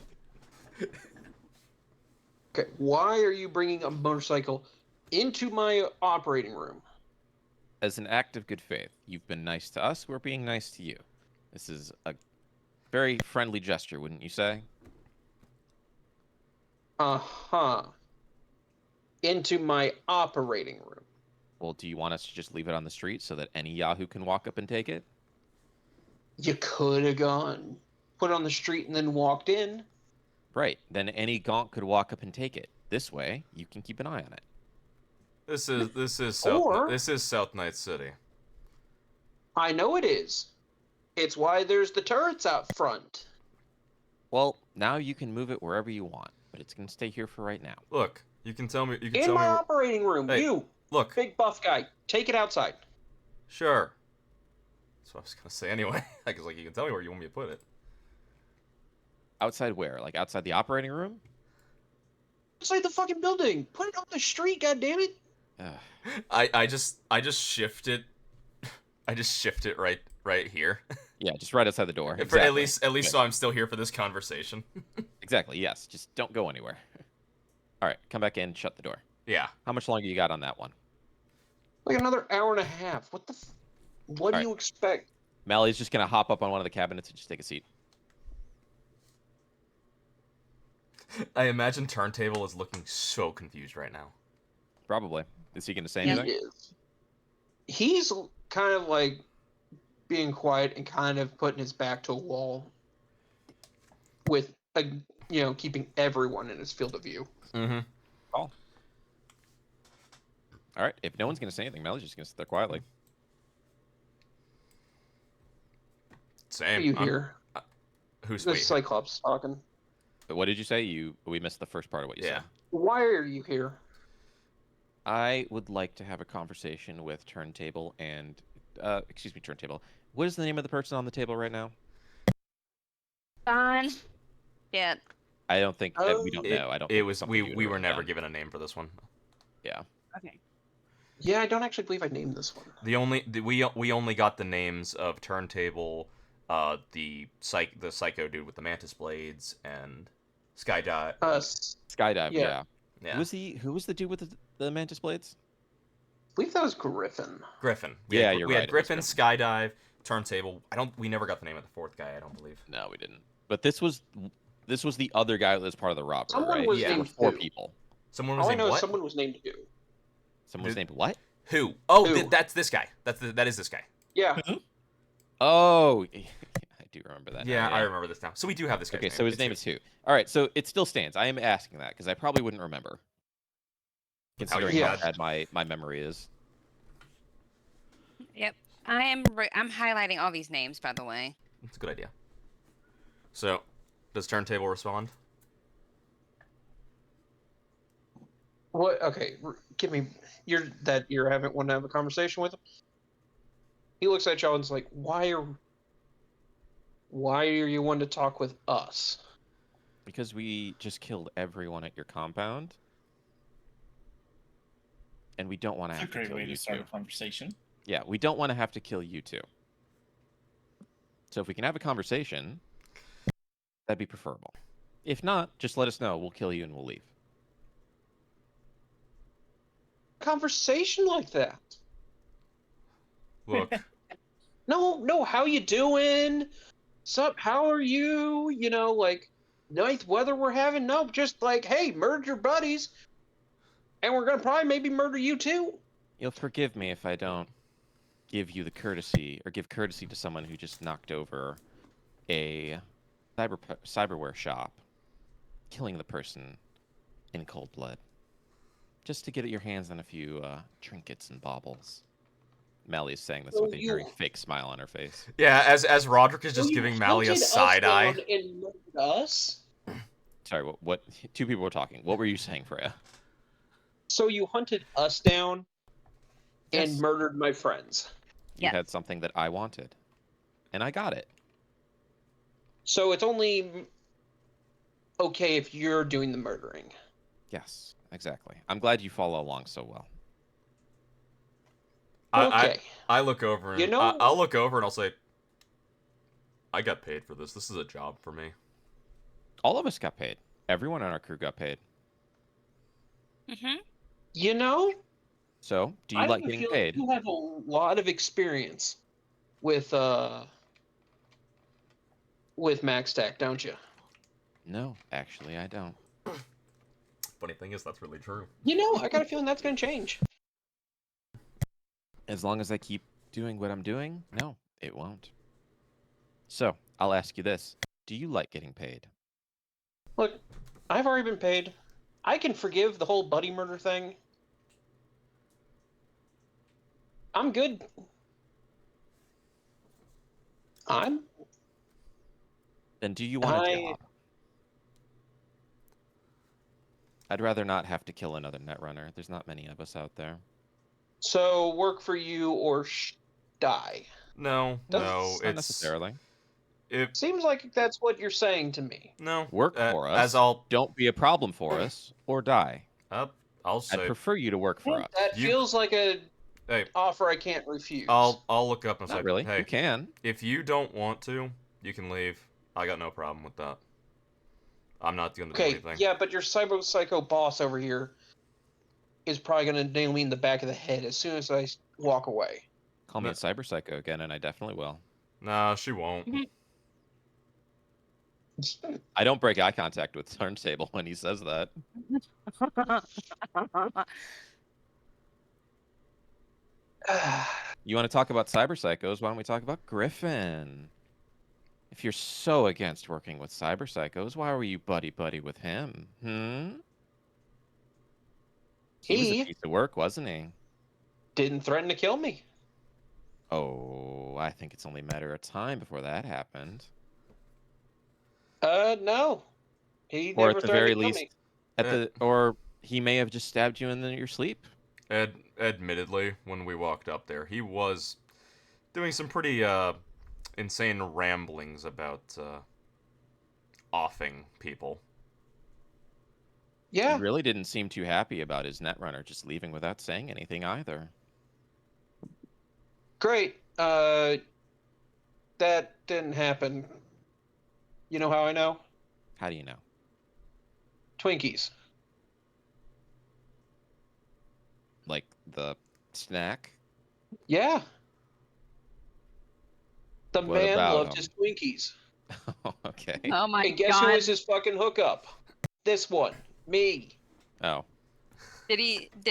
Okay, why are you bringing a motorcycle into my operating room? As an act of good faith, you've been nice to us. We're being nice to you. This is a very friendly gesture, wouldn't you say? Uh-huh. Into my operating room. Well, do you want us to just leave it on the street so that any Yahoo can walk up and take it? You could have gone, put it on the street, and then walked in. Right. Then any gonk could walk up and take it. This way, you can keep an eye on it. This is South Night City. I know it is. It's why there's the turrets out front. Well, now you can move it wherever you want, but it's going to stay here for right now. Look, you can tell me. You can In tell my me. operating room, Hey. you, Look, big buff guy, take it outside. sure. That's what I was gonna say anyway. Like, you can tell me where you want me to put it. Outside where? Like outside the operating room? Outside the fucking building. Put it on the street, goddammit. Ugh. I just shift it. I just shift it right here. Yeah, just right outside the door. At Exactly. least Good. so I'm still here for this conversation. Exactly, yes. Just don't go anywhere. All right, come back in, shut the door. Yeah. How much longer you got on that one? Like another hour and a half. What the what do Alright. you expect? Mally's just going to hop up on one of the cabinets and just take a seat. I imagine Turntable is looking so confused right now. Probably. Is he going to say Yeah. anything? He is. He's kind of like being quiet and kind of putting his back to a wall with keeping everyone in his field of view. Mm-hmm. All right, if no one's going to say anything, Mally's just going to sit there quietly. Same. What do you hear? Who's The wait? Cyclops talking. But what did you say? We missed the first part of what you Yeah. said. Why are you here? I would like to have a conversation with Turntable and... excuse me, Turntable. What is the name of the person on the table right now? Fine. Yeah. I don't think... we don't know. I don't It think was it's we something you we would were write never down. given a name for this one. Yeah. Okay. Yeah, I don't actually believe I named this one. We only got the names of Turntable, the psycho dude with the mantis blades, and Skydive. Skydive, Yeah. yeah. Yeah. Who was the dude with the mantis blades? I believe that was Griffin. Griffin. Yeah, had, you're we right, had it was Griffin, Skydive, Turntable. We never got the name of the fourth guy. I don't believe. No, we didn't. But this was the other guy that was part of the robbery, Someone right? was Yeah. There were named 4 Stu. people. Someone was All I named know what? is someone was named Stu. Someone was Dude. named what? Who? Oh, Who? that's this guy. That is this guy. Yeah. Oh, I do remember that. Yeah, now, I remember this now. So we do have this guy. Okay, so his name is who? All right, so it still stands. I am asking that because I probably wouldn't remember, considering yeah. how bad my memory is. Yep. I'm highlighting all these names, by the way. That's a good idea. So, does Turntable respond? What? Okay, give me. You're having want to have a conversation with him. He looks at y'all and's like, why are you wanting to talk with us? Because we just killed everyone at your compound, and we don't want to That's a have to great kill way you to start two. a conversation. Yeah, we don't want to have to kill you two. So if we can have a conversation, that'd be preferable. If not, just let us know. We'll kill you and we'll leave. Conversation like that. Look, No. How you doing? Sup? How are you? Like nice weather we're having. No, just like, hey, murder your buddies, and we're gonna probably maybe murder you too. You'll forgive me if I don't give you the courtesy, or give courtesy to someone who just knocked over a cyberware shop, killing the person in cold blood, just to get your hands on a few trinkets and baubles. Mally is saying this So with a very fake smile on her face. Yeah, as Roderick is So just you giving Mally a hunted us side eye. down and murdered us. Sorry, what? Two people were talking. What were you saying, Freya? So you hunted us down and Yes. murdered my friends. You Yes. had something that I wanted, and I got it. So it's only okay if you're doing the murdering. Yes, exactly. I'm glad you follow along so well. Okay. I look over and You know- I'll look over and I'll say, I got paid for this. This is a job for me. All of us got paid. Everyone on our crew got paid. Mm-hmm. You know, So, do you I like have a getting feeling paid? You have a lot of experience with MaxTac, don't you? No, actually, I don't. Funny thing is, that's really true. You know, I got a feeling that's gonna change. As long as I keep doing what I'm doing, no, it won't. So, I'll ask you this. Do you like getting paid? Look, I've already been paid. I can forgive the whole buddy murder thing. I'm good. Then do you want a I- job? I'd rather not have to kill another netrunner. There's not many of us out there. So work for you or die. No, no, Doesn't- Not it's necessarily. it. Seems like that's what you're saying to me. No, Work for us. As I'll Don't be a problem for us, or die. I'll I'd say, prefer you to work for us. That You- feels like a hey, offer I can't refuse. I'll look up and say, Not really. hey, You can. if you don't want to, you can leave. I got no problem with that. I'm not doing Okay, anything. yeah, but your cyber psycho boss over here is probably gonna nail me in the back of the head as soon as I walk away. Call me No. a cyber psycho again, and I definitely will. Nah, she won't. I don't break eye contact with Turntable when he says that. You want to talk about cyber psychos? Why don't we talk about Griffin? If you're so against working with cyber psychos, why were you buddy with him? He was He- a piece of work, wasn't he? Didn't threaten to kill me. Oh, I think it's only a matter of time before that happened. No. He Or never at the threatened very to kill least, me. or he may have just stabbed you in your sleep. Admittedly, when we walked up there, he was doing some pretty insane ramblings about offing people. Yeah, He really didn't seem too happy about his netrunner just leaving without saying anything either. great. That didn't happen. You know how I know? How do you know? Twinkies. Like the snack? Yeah. The What man about loved him? his Twinkies. Okay. Oh my And guess who god! was his fucking hookup? This one. Me. Oh. Did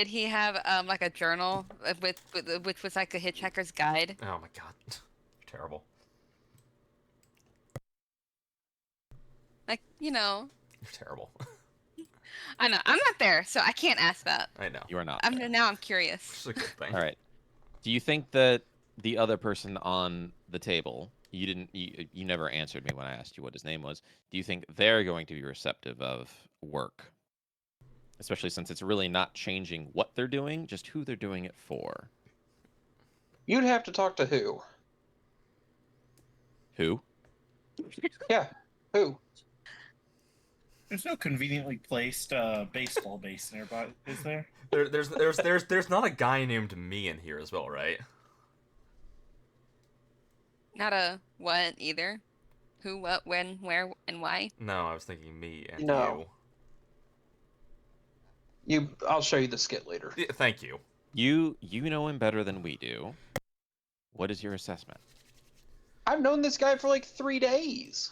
he have like a journal which was like a hitchhiker's guide? Oh my god, terrible. Like, you know, You're terrible. I know I'm not there, so I can't ask that. I know. You are not. I'm there. now I'm curious. It's a good thing. All right. Do you think that the other person on the table, you never answered me when I asked you what his name was. Do you think they're going to be receptive of work? Especially since it's really not changing what they're doing, just who they're doing it for. You'd have to talk to who? Who? Yeah, who? There's no conveniently placed baseball base nearby, is there? There's not a guy named me in here as well, right? Not a what either. Who, what, when, where, and why. No, I was thinking me and No. I'll show you the skit later. you. Yeah, thank you. You know him better than we do. What is your assessment? I've known this guy for like 3 days.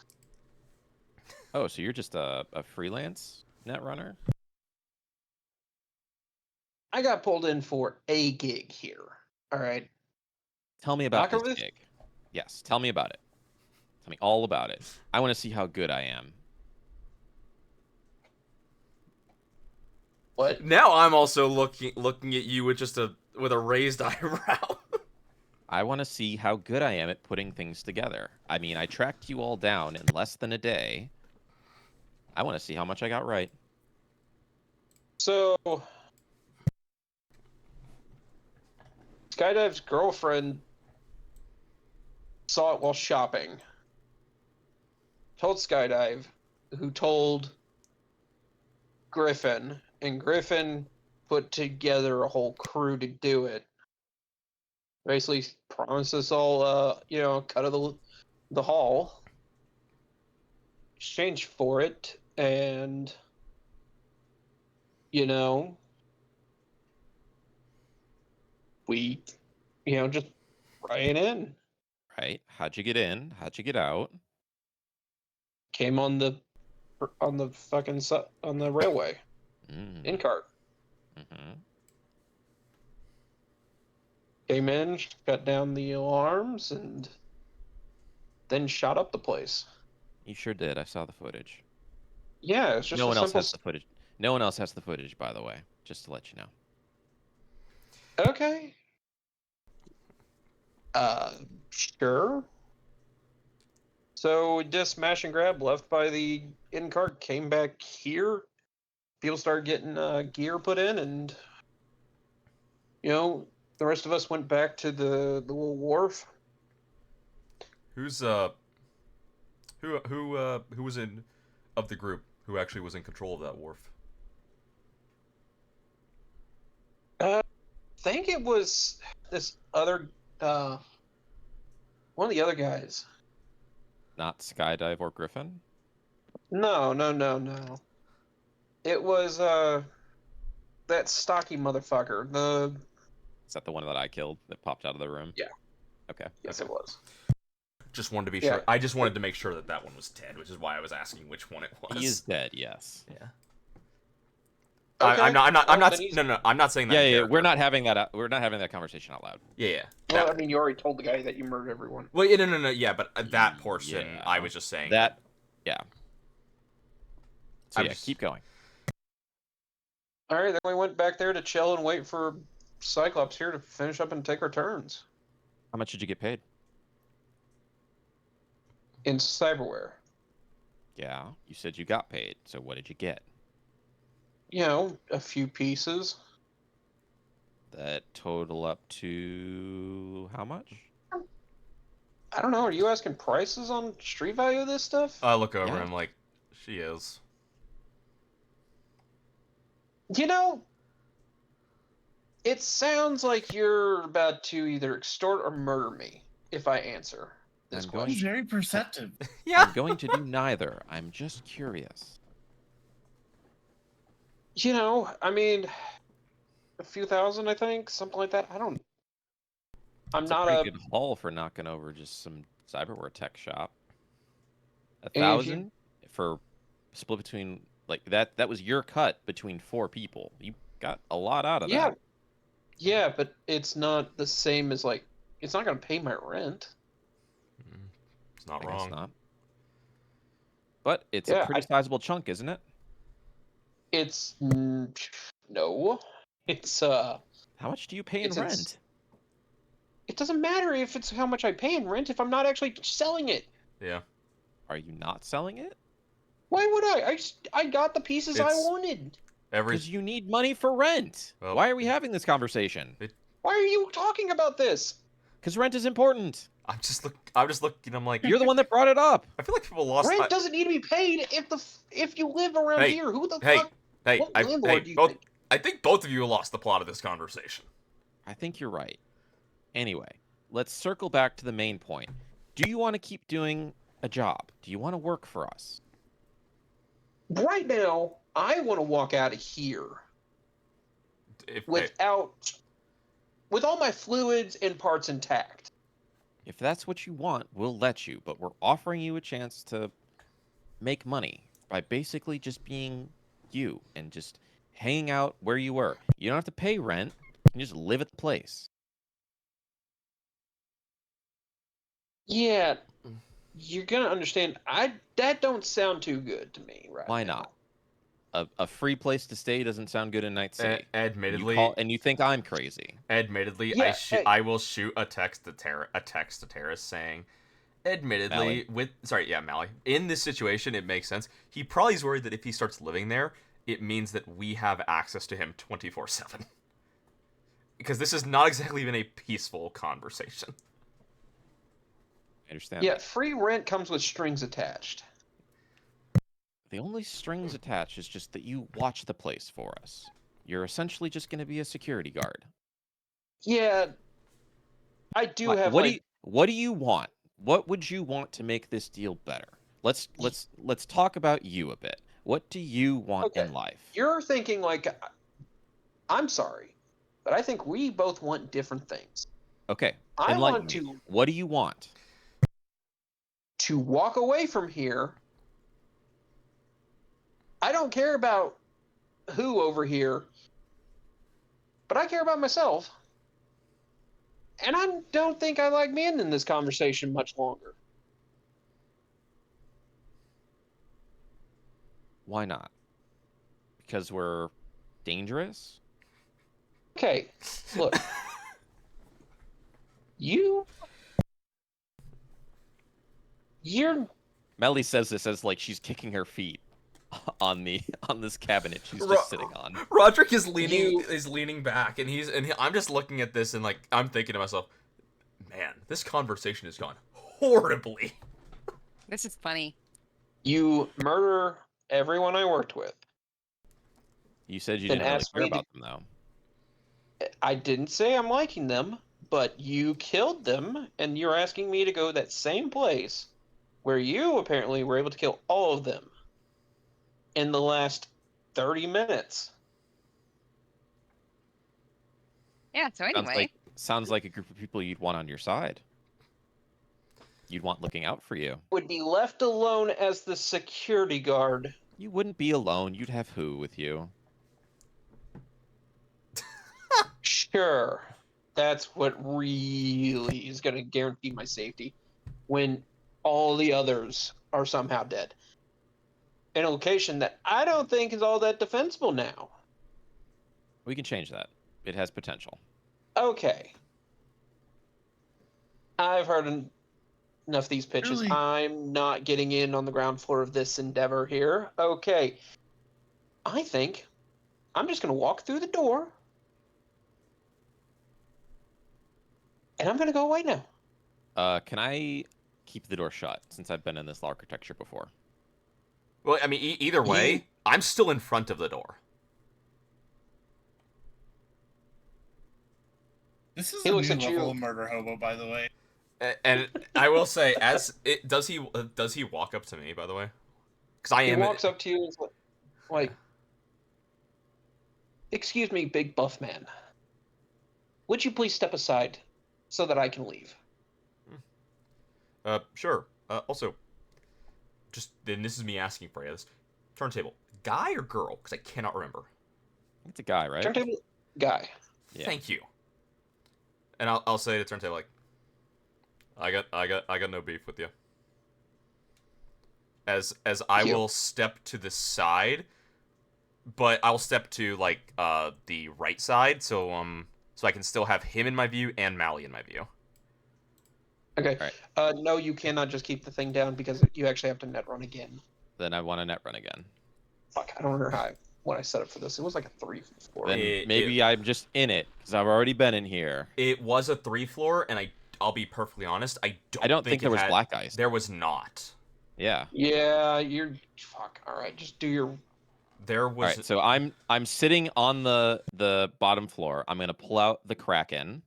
Oh, so you're just a freelance net runner? I got pulled in for a gig here. All right. Tell me about Knock this over this. gig. Yes, tell me about it. Tell me all about it. I want to see how good I am. What? Now I'm also looking at you with with a raised eyebrow. I want to see how good I am at putting things together. I mean, I tracked you all down in less than a day. I want to see how much I got right. So, Skydive's girlfriend saw it while shopping. Told Skydive, who told Griffin, and Griffin put together a whole crew to do it. Basically, promised us all, cut of the haul, exchange for it, and we, just ran in. Right? How'd you get in? How'd you get out? Came on the fucking on the railway in cart. Mm-hmm. Came in, shut down the alarms, and then shot up the place. You sure did. I saw the footage. Yeah, it's just No a one else simple. has the footage. No one else has the footage, by the way. Just to let you know. Okay. Sure. So we just smash and grab, left by the in cart, came back here. People started getting gear put in, and the rest of us went back to the little wharf. Who's who was in of the group who actually was in control of that wharf? I think it was this other one of the other guys. Not Skydive or Griffin? No. It was that stocky motherfucker. Is that the one that I killed that popped out of the room? Yeah. Okay. Yes, okay. it was. Just wanted to be Yeah. sure. I just wanted to make sure that one was Ted, which is why I was asking which one it was. He is dead, yes. Yeah. Okay. I'm not. Well, then he's- No. I'm not saying that. Yeah, in yeah, character. we're not having that conversation out loud. Yeah. Well, That- I mean, you already told the guy that you murdered everyone. well, yeah, no. Yeah, but that portion, Yeah. I was just saying That, yeah. So I'm yeah, just- keep going. All right, then we went back there to chill and wait for Cyclops here to finish up and take our turns How much did you get paid? in cyberware. Yeah, you said you got paid. So what did you get? A few pieces. That total up to how much? I don't know. Are you asking prices on street value of this stuff? I look over Yeah. and I'm like, she is. It sounds like you're about to either extort or murder me if I answer this I'm going He's question. very perceptive. Yeah. I'm going to do neither. I'm just curious. I mean, a few thousand, I think, something like that. I'm It's not a pretty good haul for knocking over just some cyberware tech shop. if you- 1,000 for split between like that. That was your cut between 4 people. You got a lot out of Yeah. that. Yeah, but it's not the same as it's not going to pay my rent. It's not I guess wrong. not. But it's Yeah, a pretty sizable chunk, isn't it? It's no. It's How much do you pay in It's rent? it doesn't matter if it's how much I pay in rent if I'm not actually selling it. Yeah. Are you not selling it? Why would I? I got the pieces I It's- wanted. Every Because you need money for rent. Well- Why are we having this conversation? Why are you talking about this? Because rent is important. I'm just looking. I'm like, You're the one that brought it up. I feel like people lost. Rent doesn't need to be paid if you live around Hey, here. Who the hey, fuck? hey, What I, landlord hey, do you both. think? I think both of you lost the plot of this conversation. I think you're right. Anyway, let's circle back to the main point. Do you want to keep doing a job? Do you want to work for us? Right now, I want to walk out of here If, with all my fluids and parts intact. If that's what you want, we'll let you, but we're offering you a chance to make money by basically just being you and just hanging out where you were. You don't have to pay rent. You can just live at the place. Yeah, you're gonna understand. That don't sound too good to me right Why now. not? A free place to stay doesn't sound good in Night City. Admittedly, And you think I'm crazy. Yeah, I will shoot a text to Terrace saying, admittedly, Mally? Mally. In this situation, it makes sense. He probably is worried that if he starts living there, it means that we have access to him 24/7. Because this has not exactly been a peaceful conversation. I understand. yeah. Free rent comes with strings attached. The only strings attached is just that you watch the place for us. You're essentially just going to be a security guard. Yeah, I do have What like. what do you want? What would you want to make this deal better? Let's talk about you a bit. What do you want Okay, in life? you're thinking like, I'm sorry, but I think we both want different things. Okay, I enlighten want me. What do you want? to walk away from here. I don't care about who over here, but I care about myself. And I don't think I like being in this conversation much longer. Why not? Because we're dangerous? Okay, look, you're Melly says this as like she's kicking her feet on this cabinet she's just sitting on. Roderick is leaning back, and I'm just looking at this and like I'm thinking to myself, man, this conversation has gone horribly. This is funny. you murder everyone I worked with. You said you Then didn't really ask care me to- about them though. I didn't say I'm liking them, but you killed them, and you're asking me to go to that same place where you apparently were able to kill all of them in the last 30 minutes. Yeah, so anyway. Sounds like a group of people you'd want on your side. You'd want looking out for you. Would be left alone as the security guard. You wouldn't be alone. You'd have who with you? Sure. That's what really is going to guarantee my safety when all the others are somehow dead. In a location that I don't think is all that defensible now. We can change that. It has potential. Okay. I've heard enough of these pitches. Really? I'm not getting in on the ground floor of this endeavor here. Okay. I think I'm just going to walk through the door. And I'm going to go away now. Can I keep the door shut since I've been in this architecture before? Well, I mean, either way, I'm still in front of the door. This is He a looks new at level you. of murder hobo, by the way. And I will say, does he walk up to me? By the way, because I He am. walks up to you and is like, excuse me, big buff man. Would you please step aside so that I can leave? Sure. Also, just then this is me asking for you. This turntable, guy or girl? Because I cannot remember. It's a guy, right? Turntable guy. Yeah. Thank you. And I'll say to turntable like, I got no beef with you. As I will step to the side, but I'll step to like the right side, so I can still have him in my view and Mally in my view. Okay. All No, you cannot just keep the thing down because you actually have to net run again. Then I want to net run again. Fuck, I don't remember what I set up for this. It was like a 3-4. Then maybe I'm just in it because I've already been in here. It was a 3-floor, and I'll be perfectly honest, I don't think there was black ice. There was not. Yeah. Yeah, you're fuck. All right, just do your. There was. All right, so I'm sitting on the bottom floor. I'm gonna pull out the Kraken,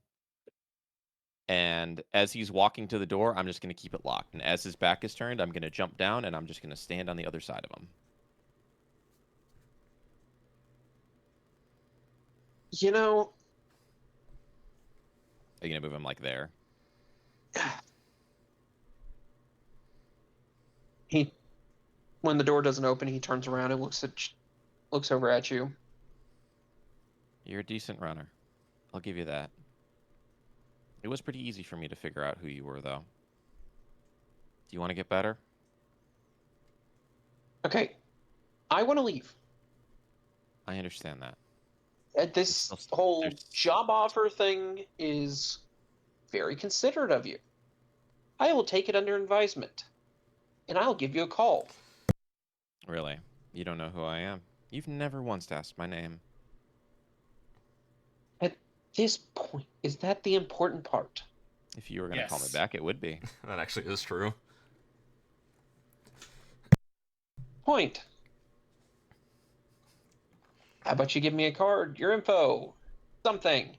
and as he's walking to the door, I'm just gonna keep it locked. And as his back is turned, I'm gonna jump down, and I'm just gonna stand on the other side of him. You know, Are you gonna move him like there? when the door doesn't open, he turns around and looks over at you. You're a decent runner. I'll give you that. It was pretty easy for me to figure out who you were, though. Do you want to get better? Okay, I want to leave. I understand that. This There's- whole there's- job offer thing is very considerate of you. I will take it under advisement, and I'll give you a call. Really? You don't know who I am? You've never once asked my name. At this point, is that the important part? If you were going to call me Yes. back, it would be. That actually is true. Point. How about you give me a card, your info, something?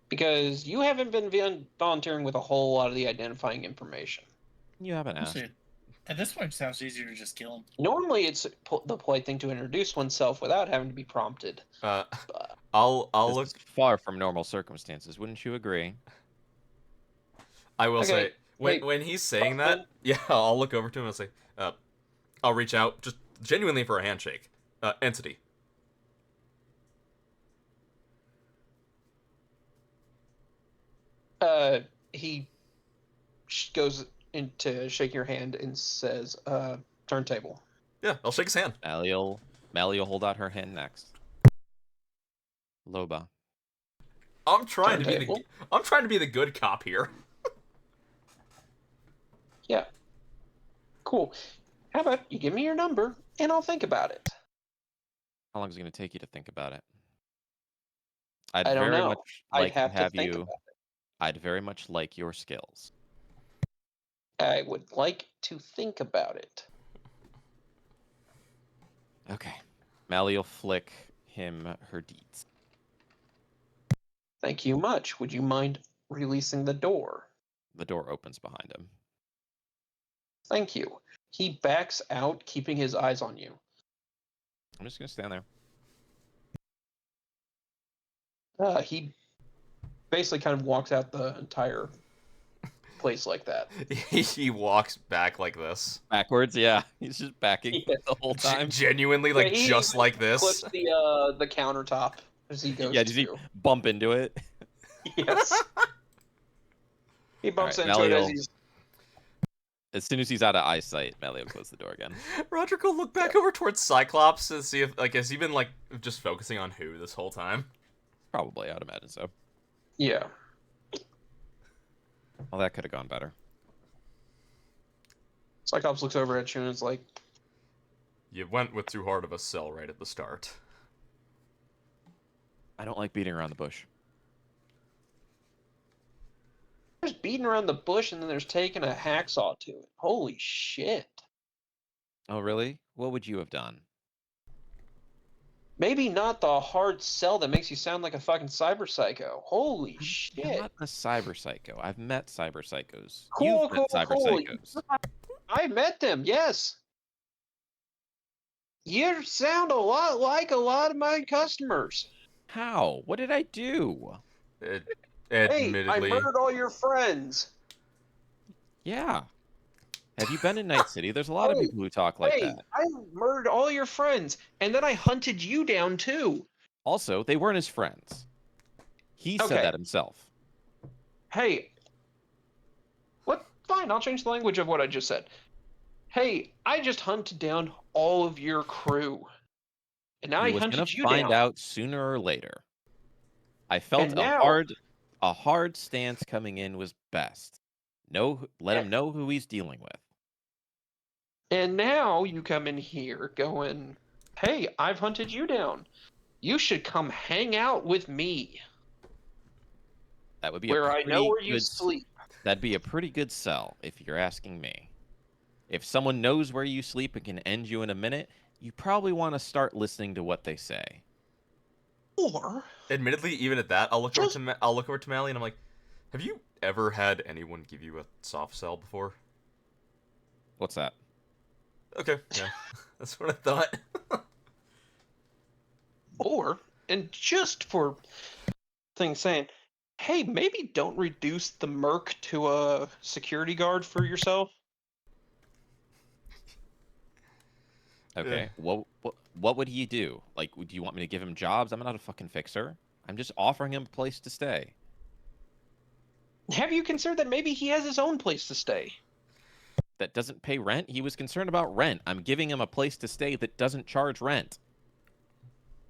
Because you haven't been volunteering with a whole lot of the identifying information. You haven't asked. Honestly, at this point, it sounds easier to just kill him. Normally, it's the polite thing to introduce oneself without having to be prompted. I'll This look. is far from normal circumstances, wouldn't you agree? I will Okay, say wait, when he's saying that, Buffman? yeah, I'll look over to him and say, I'll reach out just genuinely for a handshake. Entity. He goes in to shake your hand and says, turntable. Yeah, I'll shake his hand. Mally will hold out her hand next. Loba. I'm trying to be Turntable? the good cop here. Yeah. Cool. How about you give me your number and I'll think about it? How long is it going to take you to think about it? I don't very know. much I'd like have to have to think you. about I'd very much like your skills. I would like to think about it. Okay. Mally will flick him her deeds. Thank you much. Would you mind releasing the door? The door opens behind him. Thank you. He backs out, keeping his eyes on you. I'm just going to stand there. He basically kind of walks out the entire place like that. He walks back like this. Backwards, yeah. He's just backing Yeah. the whole time. Genuinely, Yeah, like, he just even like this. Clips the countertop as he goes Yeah, does he to. bump into it? Yes. He bumps Alright, into it as Malleol. he's. As soon as he's out of eyesight, Mally will close the door again. Roderick will look back over towards Cyclops to see if, like, has he been, like, just focusing on who this whole time? Probably, I'd imagine so. Yeah. Well, that could have gone better. Cyclops looks over at you and is like, You went with too hard of a sell right at the start. I don't like beating around the bush. there's beating around the bush and then there's taking a hacksaw to it. Holy shit. Oh, really? What would you have done? Maybe not the hard sell that makes you sound like a fucking cyber psycho. Holy I'm shit. not a cyber psycho. I've met cyber psychos. Cool, You've met cool, cyber cool. psychos. I met them, yes. You sound a lot like a lot of my customers. How? What did I do? Hey, I Admittedly, murdered all your friends. Yeah. Have you been in Night City? There's a lot of Hey, people who talk like Hey, that. I murdered all your friends, and then I hunted you down too. Also, they weren't his friends. He said Okay. that himself. Hey, what? Fine, I'll change the language of what I just said. Hey, I just hunted down all of your crew, and now I He was gonna hunted you find down. out sooner or later. I felt And now- a hard stance coming in was best. Let him know who he's dealing with. And now you come in here going, hey, I've hunted you down. You should come hang out with me, That would be where a I pretty know where you good sleep. That'd be a pretty good sell if you're asking me. If someone knows where you sleep and can end you in a minute, you probably want to start listening to what they say. Or admittedly, even at that, I'll look over to Mally and I'm like, have you ever had anyone give you a soft sell before? What's that? Okay, yeah, that's what I thought. and just for things saying, hey, maybe don't reduce the merc to a security guard for yourself. Okay. What would he do? Like, do you want me to give him jobs? I'm not a fucking fixer. I'm just offering him a place to stay. Have you considered that maybe he has his own place to stay? That doesn't pay rent. He was concerned about rent. I'm giving him a place to stay that doesn't charge rent.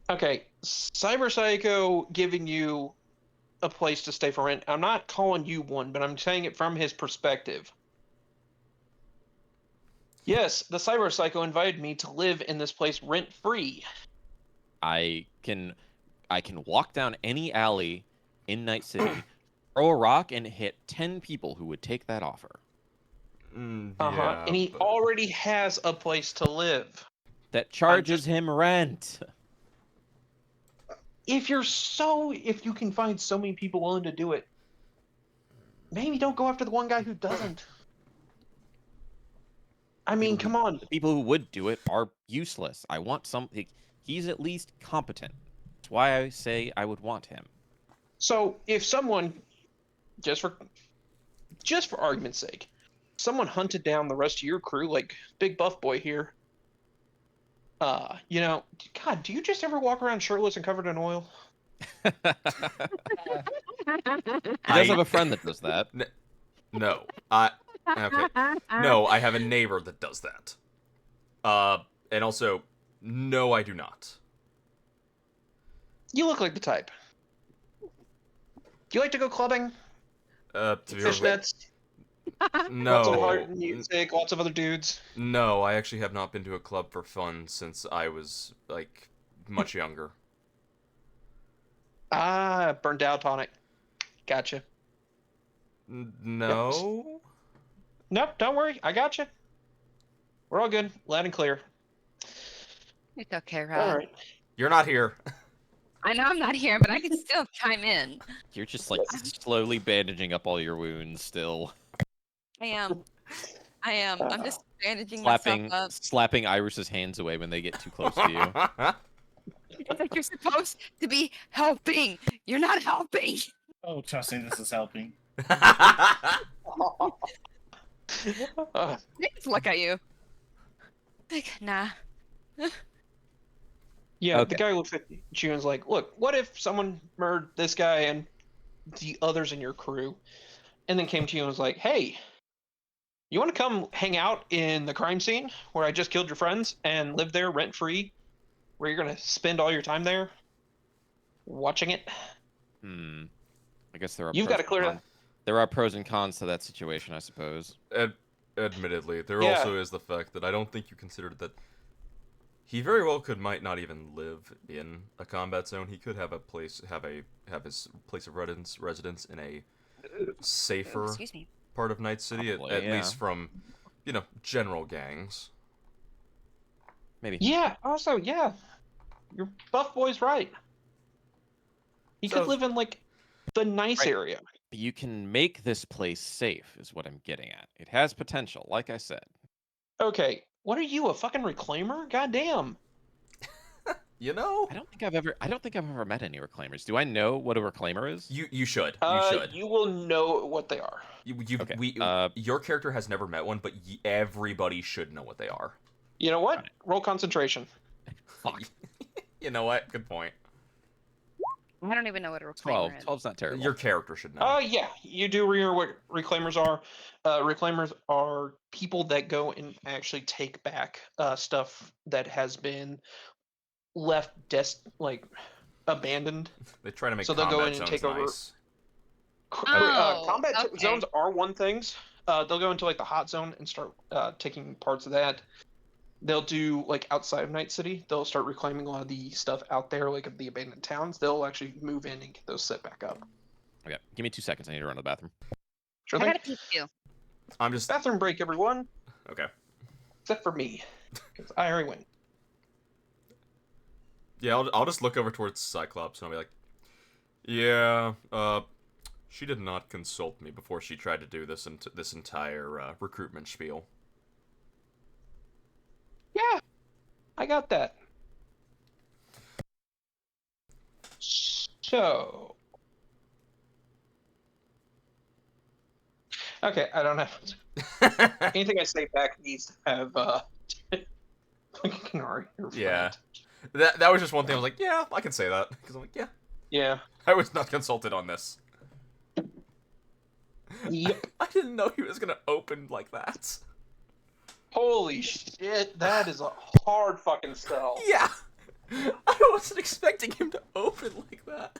Okay, Cyber Psycho giving you a place to stay for rent. I'm not calling you one, but I'm saying it from his perspective. Yes, the Cyber Psycho invited me to live in this place rent free. I can walk down any alley in Night City, throw a rock, and hit 10 people who would take that offer. Yeah, And he but- already has a place to live. That charges him rent. If you can find so many people willing to do it, maybe don't go after the one guy who doesn't. I mean, come on. The people who would do it are useless. I want something. He's at least competent. That's why I say I would want him. So if someone, just for argument's sake, someone hunted down the rest of your crew, like Big Buff Boy here, God, do you just ever walk around shirtless and covered in oil? He does have a friend that does that. No. Okay. No, I have a neighbor that does that. And also, no, I do not. You look like the type. Do you like to go clubbing? To be perfectly- Fishnets? Lots of hard No. music, lots of other dudes. No, I actually have not been to a club for fun since I was, like, much younger. Ah, burned out on it. Gotcha. No? Nope, don't worry. I got you. We're all good. Loud and clear. It's okay, Rob. All right. You're not here. I know I'm not here, but I can still chime in. You're just like slowly bandaging up all your wounds still. I am. I'm just bandaging Slapping myself up. slapping Iris's hands away when they get too close to you. It's like you're supposed to be helping. You're not helping. Oh, trust me, this is helping. Uh, They just look at you. Like, nah. yeah, Okay. the guy looks at you and is like, look, what if someone murdered this guy and the others in your crew and then came to you and was like, hey, you want to come hang out in the crime scene where I just killed your friends and live there rent free, where you're going to spend all your time there watching it? I guess there are. You've pros got to and clear cons. that. There are pros and cons to that situation, I suppose. Admittedly, there Yeah. also is the fact that I don't think you considered that he very well might not even live in a combat zone. He could have have his place of residence in a safer Excuse me. part of Night City, Probably, at yeah. least from, general gangs. Maybe. Yeah, also, yeah. Your buff boy's right. He So- could live in, like, the nice Right. area. You can make this place safe, is what I'm getting at. It has potential, like I said. Okay, what are you, a fucking reclaimer? Goddamn. You know, I don't think I've ever met any reclaimers. Do I know what a reclaimer is? you should. You should. You will know what they are. Okay, Your character has never met one, but everybody should know what they are. You know what? Roll concentration. Fuck. You know what? Good point. I don't even know what a reclaimer 12. is. 12's not terrible. Your character should know. Yeah, you do remember what reclaimers are. Reclaimers are people that go and actually take back stuff that has been left abandoned. They try to make so they'll go combat in and zones take over- nice. Combat okay. zones are one things. They'll go into like the hot zone and start taking parts of that. They'll do like outside of Night City. They'll start reclaiming a lot of the stuff out there, like of the abandoned towns. They'll actually move in and get those set back up. Okay, give me 2 seconds. I need to run to the bathroom. Sure I thing. gotta pee too. I'm just Bathroom break, everyone, okay. except for me, because I already went. Yeah, I'll just look over towards Cyclops and I'll be like, yeah, she did not consult me before she tried to do this entire recruitment spiel. Yeah, I got that. So, Okay, I don't have anything I say back needs to have Canary, your Yeah. friend. That was just one thing I was like, yeah, I can say that. Because I'm like, yeah, Yeah. I was not consulted on this. Yep. I didn't know he was gonna open like that. Holy shit, that is a hard fucking sell. Yeah. I wasn't expecting him to open like that.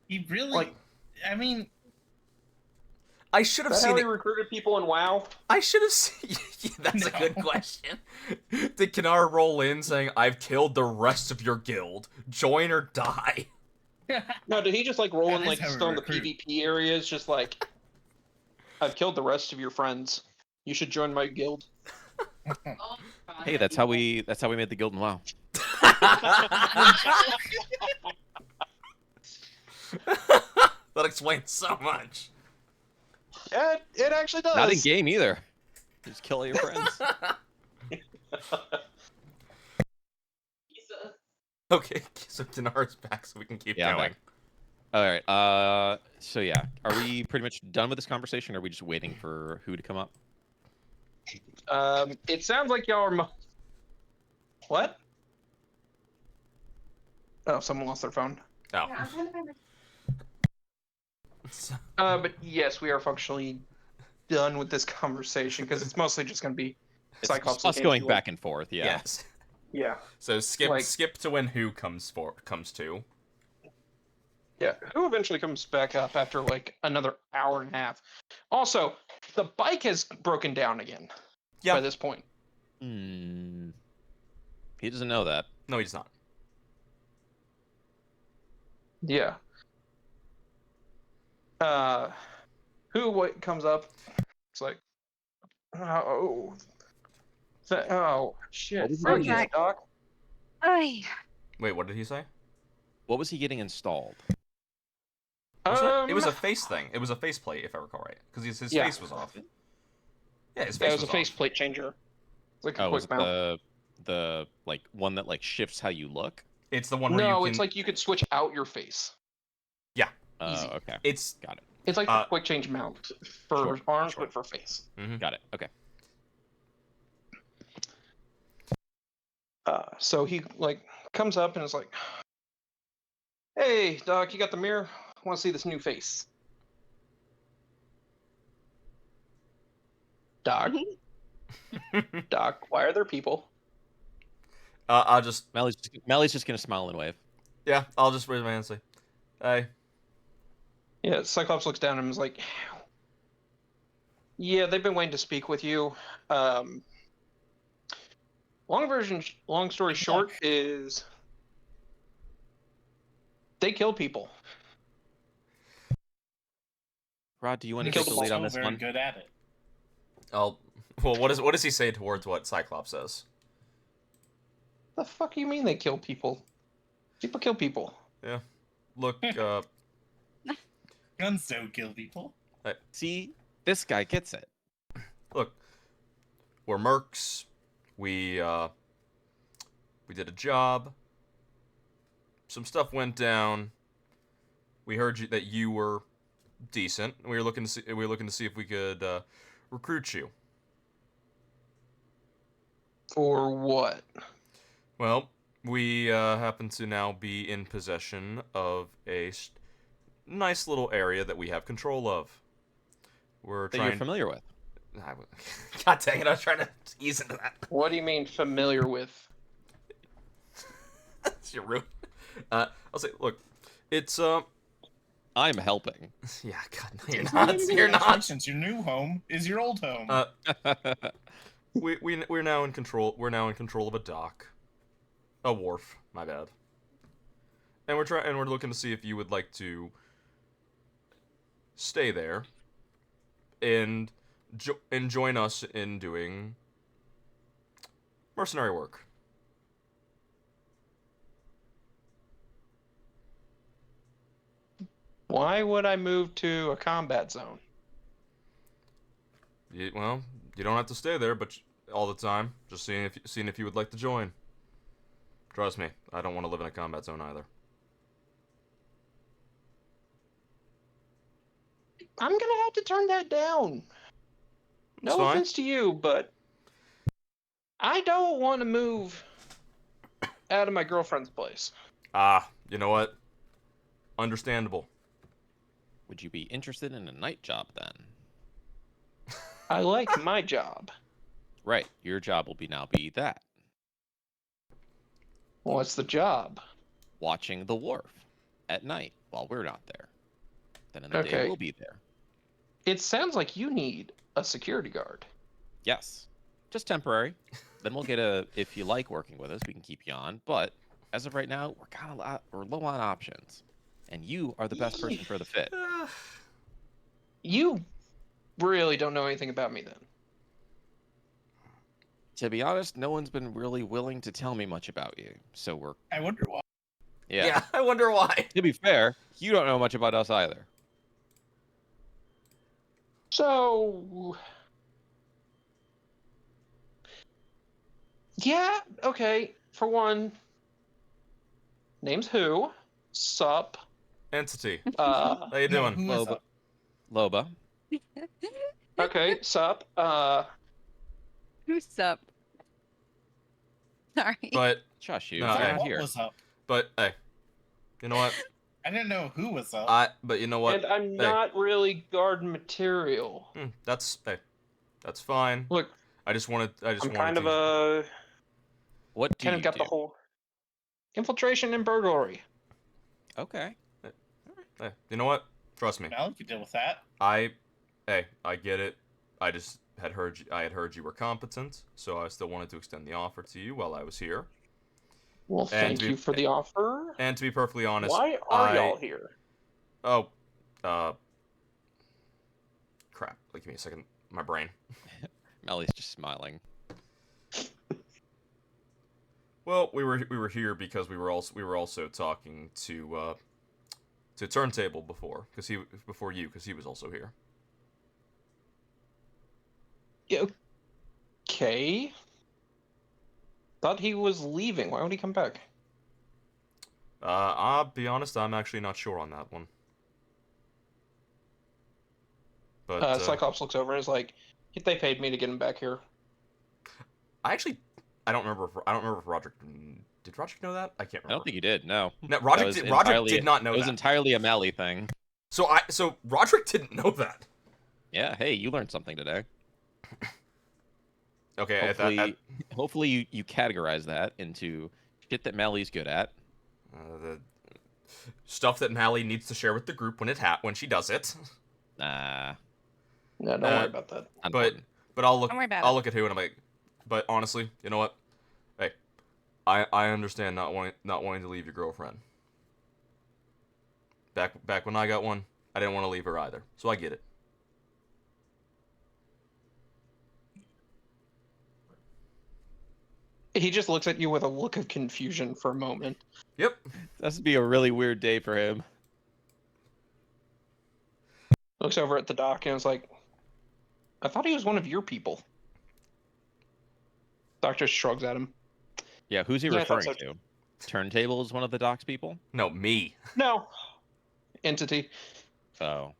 He really. Like- I mean, I should have Is that how seen he it. recruited people in WoW? I should have seen. Yeah, that's a good No. question. Did Kinar roll in saying, "I've killed the rest of your guild. Join or die"? No, did he just like roll That in is like how we still in the recruit. PvP areas, just like I've killed the rest of your friends. You should join my guild. Hey, that's how we made the guild in WoW. That explains so much. Yeah, it actually does. Not in game either. Just kill all your friends. Okay, so Dinar's back, so we can keep Yeah, I'm going. back. All right. So yeah, are we pretty much done with this conversation? Or are we just waiting for who to come up? It sounds like y'all are. What? Oh, someone lost their phone. Oh. But yes, we are functionally done with this conversation because it's mostly just going to be It's Cyclops just us and going Angela. back and forth. Yeah. Yes. Yeah. So skip Like- skip to when who comes to. Yeah. Who eventually comes back up after like another hour and a half. Also, the bike has broken down again Yeah. by this point. Hmm. He doesn't know that. No, he does not. Yeah. What comes up? It's like, oh, oh shit. What was he Fuck doing? yeah, Doc. Ay. Wait, what did he say? What was he getting installed? It was a face thing. It was a face plate, if I recall right, because his Yeah. face was off. Yeah, his Yeah, face it was a off. faceplate changer. It's like a Oh, was quick it mount. the like one that like shifts how you look? It's the one where No, you can. it's like you could switch out your face. Oh, Easy. okay. It's Got it. It's like Uh, a quick change mount for Sure, arms, sure. but for face. Got it. Okay. So he like comes up and is like, "Hey, Doc, you got the mirror? I want to see this new face." Doc, Doc, why are there people? I'll just Melly's just gonna smile and wave. I'll just raise my hand and say, "Hey." Yeah, Cyclops looks down and is like, "Yeah, they've been waiting to speak with you. Um, long story short is they kill people. Rod, do you want to Killed take the them lead all. on this very one? good at it. Well, what does he say towards what Cyclops says? The fuck you mean they kill people? People kill people. Look, Guns don't kill people. See, this guy gets it. look, we're mercs. We did a job. Some stuff went down. We heard that you were decent. We were looking to see if we could recruit you. For what? Well, we happen to now be in possession of a nice little area that we have control of. We're That you're trying. familiar with. God dang it! I was trying to ease into that. What do you mean familiar with? That's your room. I'll say, look, it's I'm helping. yeah. God, no, you're not. You're not. Congratulations, your new home is your old home. We're now in control. We're now in control of a dock, a wharf. My bad. And we're looking to see if you would like to stay there and join us in doing mercenary work. Why would I move to a combat zone? Well, you don't have to stay there, but all the time. Just seeing if you would like to join. Trust me, I don't want to live in a combat zone either. I'm gonna have to turn that down. It's No fine. offense to you, but I don't want to move out of my girlfriend's place. You know what? Understandable. Would you be interested in a night job then? I like my job. Right, your job will now be that. What's the job? Watching the wharf at night while we're not there. Then in the day Okay. we'll be there. It sounds like you need a security guard. Yes. Just temporary. Then we'll get if you like working with us, we can keep you on. But as of right now, we're low on options. And you are the best person for the fit. You really don't know anything about me then. To be honest, no one's been really willing to tell me much about you. So we're I wonder why. yeah. I wonder why. To be fair, you don't know much about us either. So, yeah, okay. For one, name's who? Sup? Entity. Uh, How you No, doing? who is Loba. up? Loba. okay, sup? Who's up? Sorry. But Shush you. No, They're hey. not What here. was up? hey, you know what? I didn't know who was up. But you know what? And I'm Hey. not really garden material. That's fine. Look, I just wanted I'm kind to, of a What do kind you of got do? the whole infiltration and burglary. Okay. Hey, you know what? Trust me. Mel, you could deal with that. I get it. I just had heard you were competent, so I still wanted to extend the offer to you while I was here. Well, And thank to be- you for the offer. And to be perfectly honest, Why are y'all here? Oh, crap. Like, give me a second. My brain. Melly's just smiling. Well, we were here because we were also talking to Turntable before because he was also here. Yeah, okay. Thought he was leaving. Why would he come back? I'll be honest, I'm actually not sure on that one. But Cyclops looks over and is like, "They paid me to get him back here." I don't remember if Roderick did Roderick know that? I can't remember. I don't think you did. No. No, That Roderick was Roderick did not know It was that. entirely a Mally thing. So Roderick didn't know that. Yeah. Hey, you learned something today. Okay, Hopefully you categorize that into shit that Mally's good at. the stuff that Mally needs to share with the group when she does it. Nah. No, don't worry about that. But I'll Don't worry about I'll it. look at who and I'm like, but honestly, you know what? Hey, I understand not wanting to leave your girlfriend. Back when I got one, I didn't want to leave her either, so I get it. He just looks at you with a look of confusion for a moment. Yep. This would be a really weird day for him. Looks over at the doc and is like, "I thought he was one of your people." Doctor shrugs at him. Yeah, who's he Yeah, I thought referring to? Turntable is one of the doc's people? No, me. No. Entity. Oh.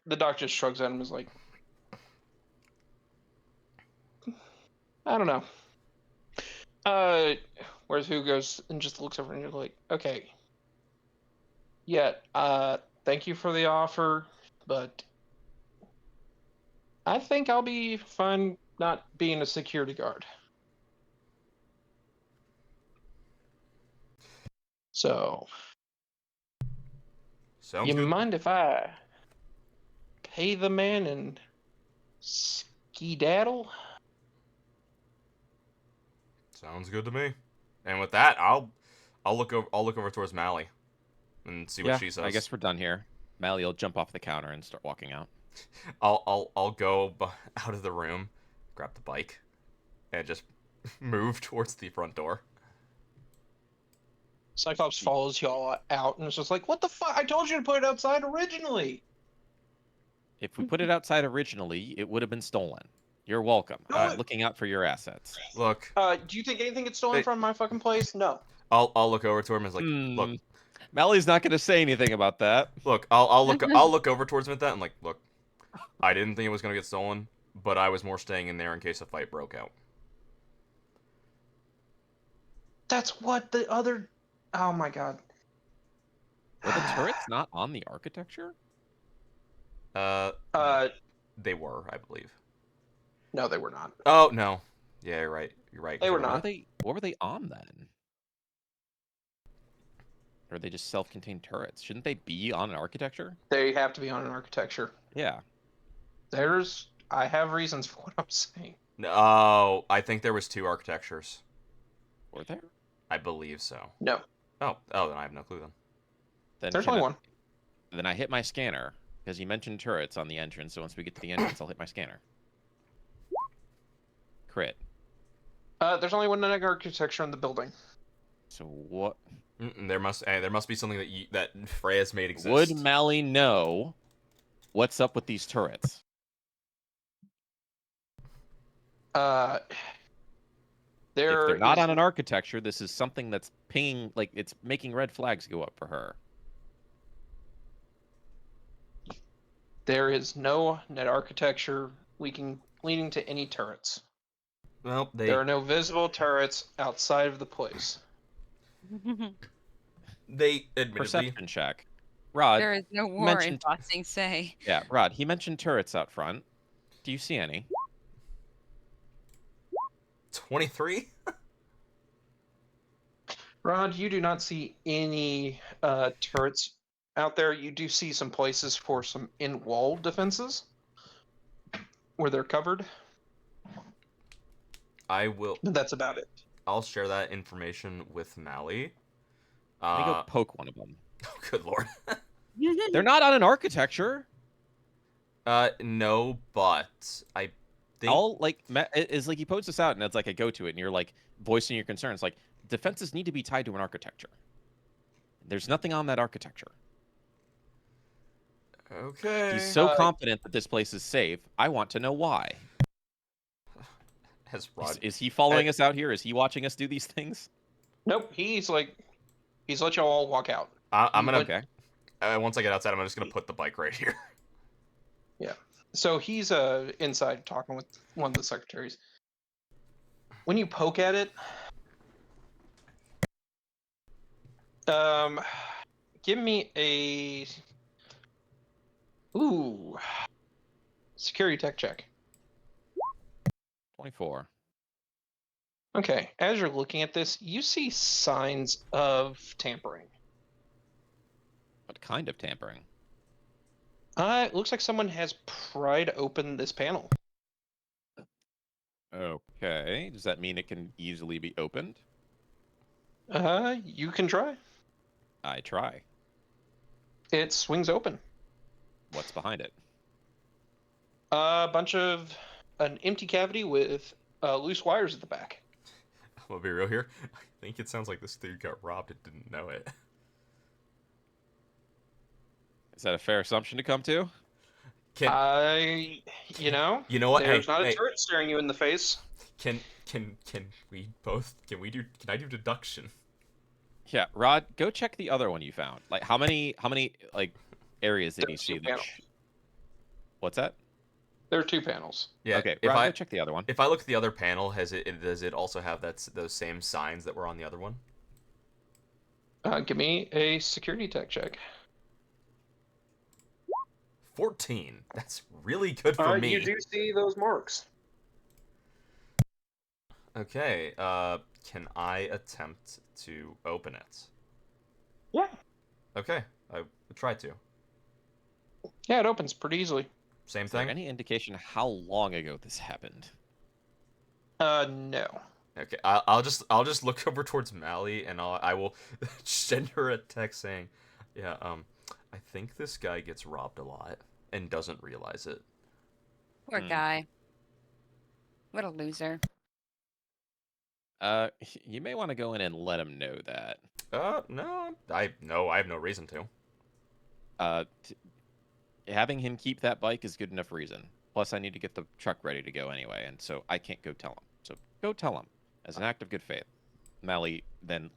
The doc just shrugs at him and is like, "I don't know." Whereas who goes and just looks over and you're like, "Okay. Yeah, thank you for the offer, but I think I'll be fine not being a security guard." So, Sounds you good. mind if I pay the man and skedaddle? Sounds good to me. And with that, I'll look over towards Mally and see what she says. I guess we're done here. Mally will jump off the counter and start walking out. I'll go out of the room, grab the bike, and just move towards the front door. Cyclops follows y'all out and is just like, "What the fuck? I told you to put it outside originally." If we put it outside originally, it would have been stolen. You're welcome. No, I'm looking out for your assets. Look, Do you think anything gets stolen Hey. from my fucking place? No. I'll look over to him and is like, Hmm. look, Mally's not going to say anything about that. Look, I'll look over towards Vinta and like, look, I didn't think it was gonna get stolen, but I was more staying in there in case a fight broke out. That's what the other. Oh my god. Were the turrets not on the architecture? Uh, Uh, they were, I believe. no, they were not. Oh no, yeah, you're right. You're right. They were What not. were they? What were they on then? Or are they just self-contained turrets? Shouldn't they be on an architecture? They have to be on an architecture. Yeah. I have reasons for what I'm saying. No, I think there was 2 architectures. Were there? I believe so. No, Oh, then I have no clue then. Then there's can only I- one. Then I hit my scanner because you mentioned turrets on the entrance. So once we get to the entrance, I'll hit my scanner. Crit. There's only one architecture in the building. So what? There must be something that Freya's made exist. Would Mally know what's up with these turrets? Uh, If there they're not is- on an architecture, this is something that's pinging, like it's making red flags go up for her. There is no net architecture leading to any turrets. Well, There are no visible turrets outside of the place. they admittedly Perception check. Rod, There is no war in mentioned- Bossing Say. yeah, Rod, he mentioned turrets out front. Do you see any? 23. Rod, you do not see any turrets out there. You do see some places for some in-wall defenses where they're covered, I will. but that's about it. I'll share that information with Mally. Let me go poke one of them. Oh, good lord. They're not on an architecture. No, but I think All like it's like he posts this out, and it's like I go to it, and you're like voicing your concerns. Like defenses need to be tied to an architecture. There's nothing on that architecture. Okay. He's so confident that this place is safe. I want to know why. Has Rod Is he following us out here? Is he watching us do these things? Nope, he's let you all walk out. I'm gonna Okay. once I get outside, I'm just gonna put the bike right here. So he's inside talking with one of the secretaries. When you poke at it, give me a security tech check. 24. Okay, as you're looking at this, you see signs of tampering. What kind of tampering? It looks like someone has pried open this panel. Okay. Does that mean it can easily be opened? You can try. I try. It swings open. What's behind it? An empty cavity with loose wires at the back. I'm gonna be real here. I think it sounds like this dude got robbed and didn't know it. Is that a fair assumption to come to? Can You know what? there's not a hey, turret staring you in the face. Can we both? Can I do deduction? Yeah, Rod, go check the other one you found. Like, how many like areas did you There's see? two panels. What's that? There are 2 panels. Yeah. Okay, If Rod, I go check the other one. if I look at the other panel, does it also have those same signs that were on the other one? Give me a security tech check. 14. That's really good for me. You do see those marks. Okay. Can I attempt to open it? Yeah. Okay. I would try to. Yeah, it opens pretty easily. Same Is there thing. any indication how long ago this happened? No. Okay. I'll just look over towards Mally and I will send her a text saying, yeah. I think this guy gets robbed a lot and doesn't realize it. Poor guy. What a loser. You may want to go in and let him know that. No. I have no reason to. Having him keep that bike is good enough reason. Plus, I need to get the truck ready to go anyway, and so I can't go tell him. So go tell him as an act of good faith. Mally then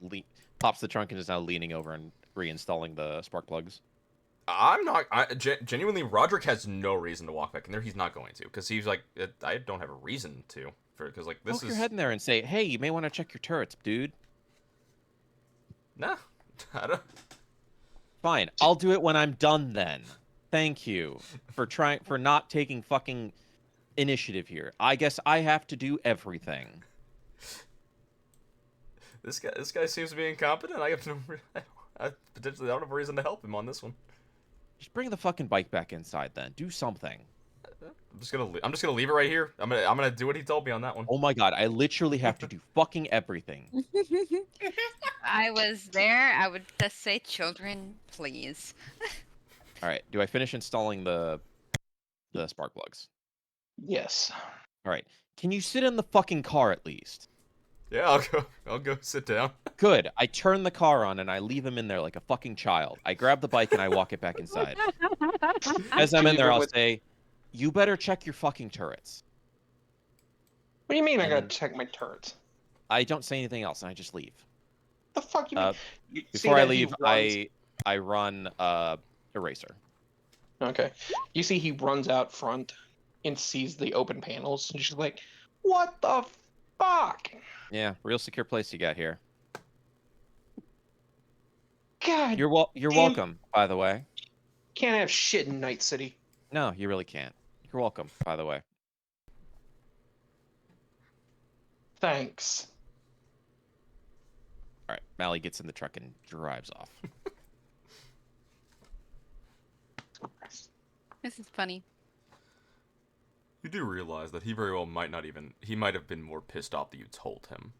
pops the trunk and is now leaning over and reinstalling the spark plugs? I'm not. Genuinely, Roderick has no reason to walk back in there. He's not going to, because he's like, I don't have a reason to, because like this Poke is your head in there and say, "Hey, you may want to check your turrets, dude." nah. I don't. Fine, I'll do it when I'm done then. Thank you for not taking fucking initiative here. I guess I have to do everything. This guy seems to be incompetent. I have no. I potentially don't have a reason to help him on this one. Just bring the fucking bike back inside then. Do something. I'm just gonna leave it right here. I'm gonna do what he told me on that one. Oh my god, I literally have to do fucking everything. I was there. I would just say, children, please. All right, do I finish installing the spark plugs? Yes. All right. Can you sit in the fucking car at least? Yeah, I'll go sit down. Good. I turn the car on and I leave him in there like a fucking child. I grab the bike and I walk it back inside. As I'm in there, I'll say, "You better check your fucking turrets." What do you mean I gotta And- check my turrets? I don't say anything else and I just leave. The fuck you mean? You see Before I that he leave, runs- I run eraser. Okay. You see he runs out front and sees the open panels, and she's like, "What the fuck? Yeah, real secure place you got here. God, You're damn. welcome, by the way. Can't have shit in Night City." No, you really can't. You're welcome, by the way. Thanks. All right, Mally gets in the truck and drives off. This is funny. You do realize that he very well might not even. He might have been more pissed off that you told him,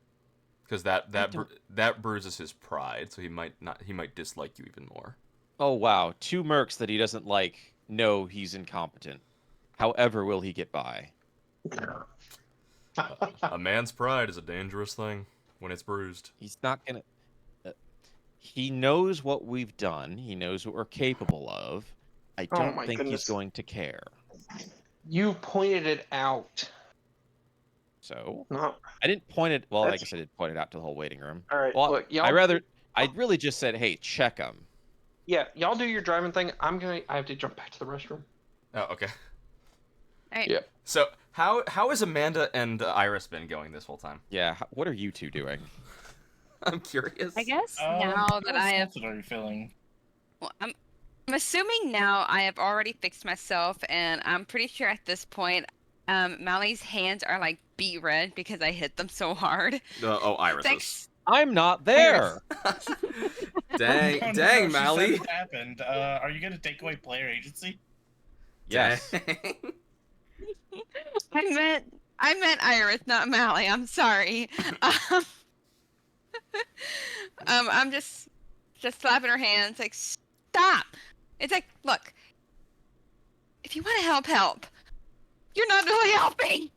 because that bruises his pride. So he might not. He might dislike you even more. Oh wow, 2 mercs that he doesn't like know he's incompetent. However, will he get by? A man's pride is a dangerous thing when it's bruised. He's not gonna. He knows what we've done. He knows what we're capable of. I Oh don't my think goodness. he's going to care. You pointed it out. So No. I didn't point it. Well, I That's- guess I did point it out to the whole waiting room. All right. Well, Look, y'all. I really just said, "Hey, check him." Yeah, y'all do your driving thing. I have to jump back to the restroom. Oh, okay. All right. Yeah. So how has Amanda and Iris been going this whole time? Yeah. What are you two doing? I'm curious. I guess now that I have, What are you feeling? well, I'm assuming now I have already fixed myself, and I'm pretty sure at this point, Mally's hands are like beet red because I hit them so hard. Iris. Thanks. I'm not there. Dang, No, no, dang, no, she said Mally. it happened. Are you gonna take away player agency? Yes. Dang. I meant Iris, not Mally. I'm sorry. I'm just slapping her hands like, stop. It's like, look, if you want to help. You're not really helping.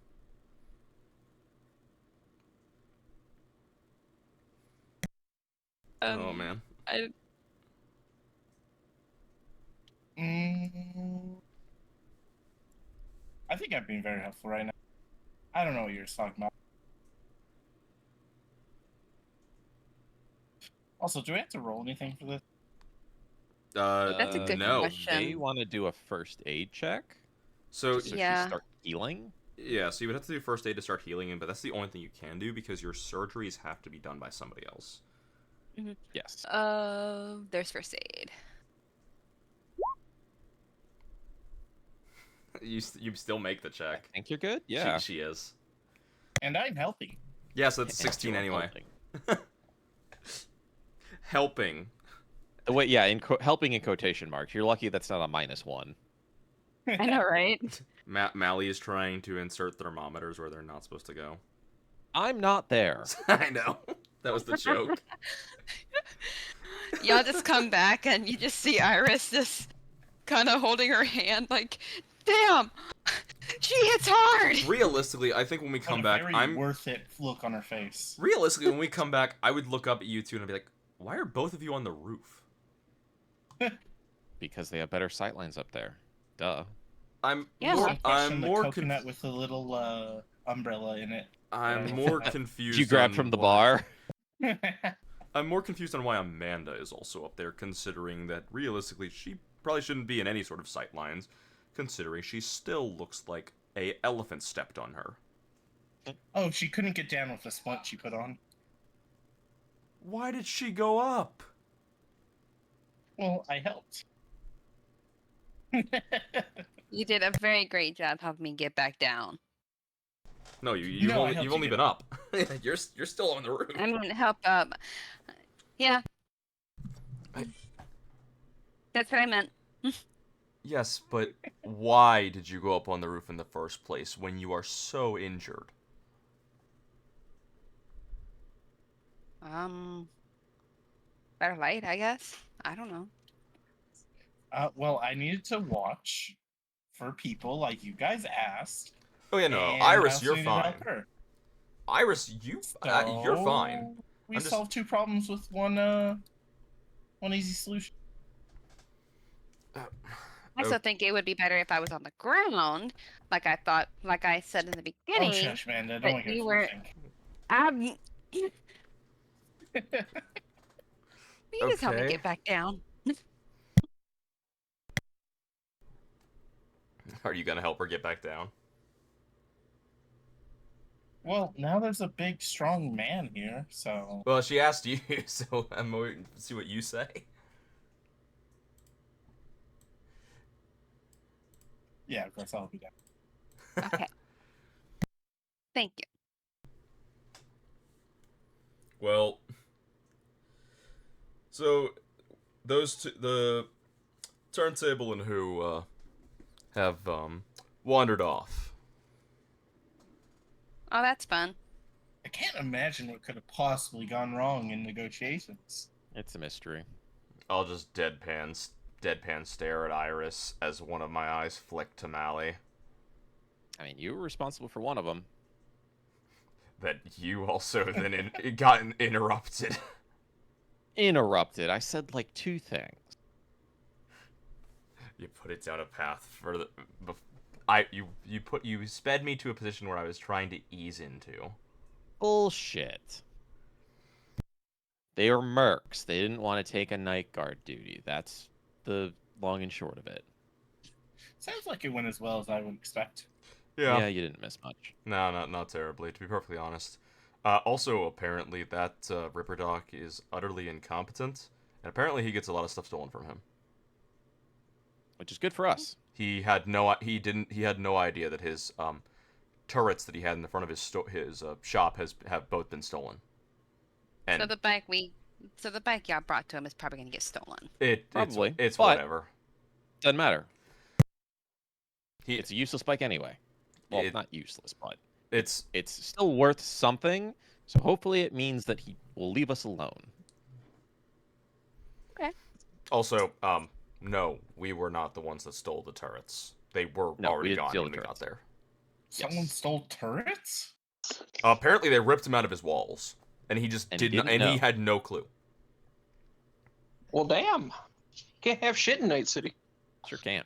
Oh man. I think I've been very helpful right now. I don't know what you're talking about. Also, do we have to roll anything for this? That's a good no. question. They want to do a first aid check. So So Yeah. she start healing. yeah, so you would have to do first aid to start healing him, but that's the only thing you can do because your surgeries have to be done by somebody else. Yes. There's first aid. You still make the check. Think you're good? Yeah. She is. And I'm healthy. Yeah, so that's And 16 you're anyway. helping. Helping. The way, yeah, helping in quotation marks. You're lucky that's not a -1. I know, right? Mally is trying to insert thermometers where they're not supposed to go. I'm not there. I know. That was the joke. Y'all just come back and you just see Iris just kind of holding her hand like, damn, she hits hard. Realistically, I think when we What come a back, very I'm worth it look on her face. realistically when we come back, I would look up at you two and I'd be like, "Why are both of you on the roof?" Because they have better sightlines up there. Duh. I'm Yeah. more, Some I'm question the more coconut with the little umbrella in it. I'm more confused. Did you grab on from the why- bar? I'm more confused on why Amanda is also up there, considering that realistically she probably shouldn't be in any sort of sight lines, considering she still looks like a elephant stepped on her. Oh, she couldn't get down with the splint she put on. Why did she go up? Well, I helped. You did a very great job helping me get back down. No, you've No, I only helped you've you only get been up. you're still on the roof. I'm gonna help up. Yeah. I- That's what I meant. Yes, but why did you go up on the roof in the first place when you are so injured? Better light, I guess. I don't know. Well, I needed to watch for people like you guys asked. Oh yeah, no, and I Iris, also you're needed to help fine. her. Iris, you're fine. So, we I'm just- solved 2 problems with one easy solution. I still think it would be better if I was on the ground, like I thought, like I said in the Oh, beginning. shush, Amanda. but Don't make you it were- think. You just help me Okay. get back down. Are you gonna help her get back down? Well, now there's a big, strong man here, so... Well, she asked you, so I'm waiting to see what you say. Yeah, of course I'll be down. Okay. Thank you. Well, so those two, the turntable and who have wandered off. Oh, that's fun. I can't imagine what could have possibly gone wrong in negotiations. It's a mystery. I'll just deadpan stare at Iris as one of my eyes flick to Mally. I mean, you were responsible for one of them. That you also then got interrupted. Interrupted. I said like 2 things. You put it down a path for the. You sped me to a position where I was trying to ease into. Bullshit. They are mercs. They didn't want to take a night guard duty. That's the long and short of it. Sounds like it went as well as I would expect. Yeah, you didn't miss much. No, not terribly, to be perfectly honest. Also, apparently, that Ripper Doc is utterly incompetent, and apparently he gets a lot of stuff stolen from him. Which is good for us. He had no idea that his turrets that he had in the front of his shop have both been stolen. And So the bike y'all brought to him is probably gonna get stolen. Probably, it's but- whatever. Doesn't matter. He It's a useless bike anyway. Well, It- not useless, but it's it's still worth something. So hopefully it means that he will leave us alone. also no, we were not the ones that stole the turrets. They were No, we already didn't gone steal when the we got turrets. there. Someone stole turrets? Apparently, they ripped him out of his walls, and he just And he didn't. didn't And he know. had no clue. Well, damn. Can't have shit in Night City. Sure can.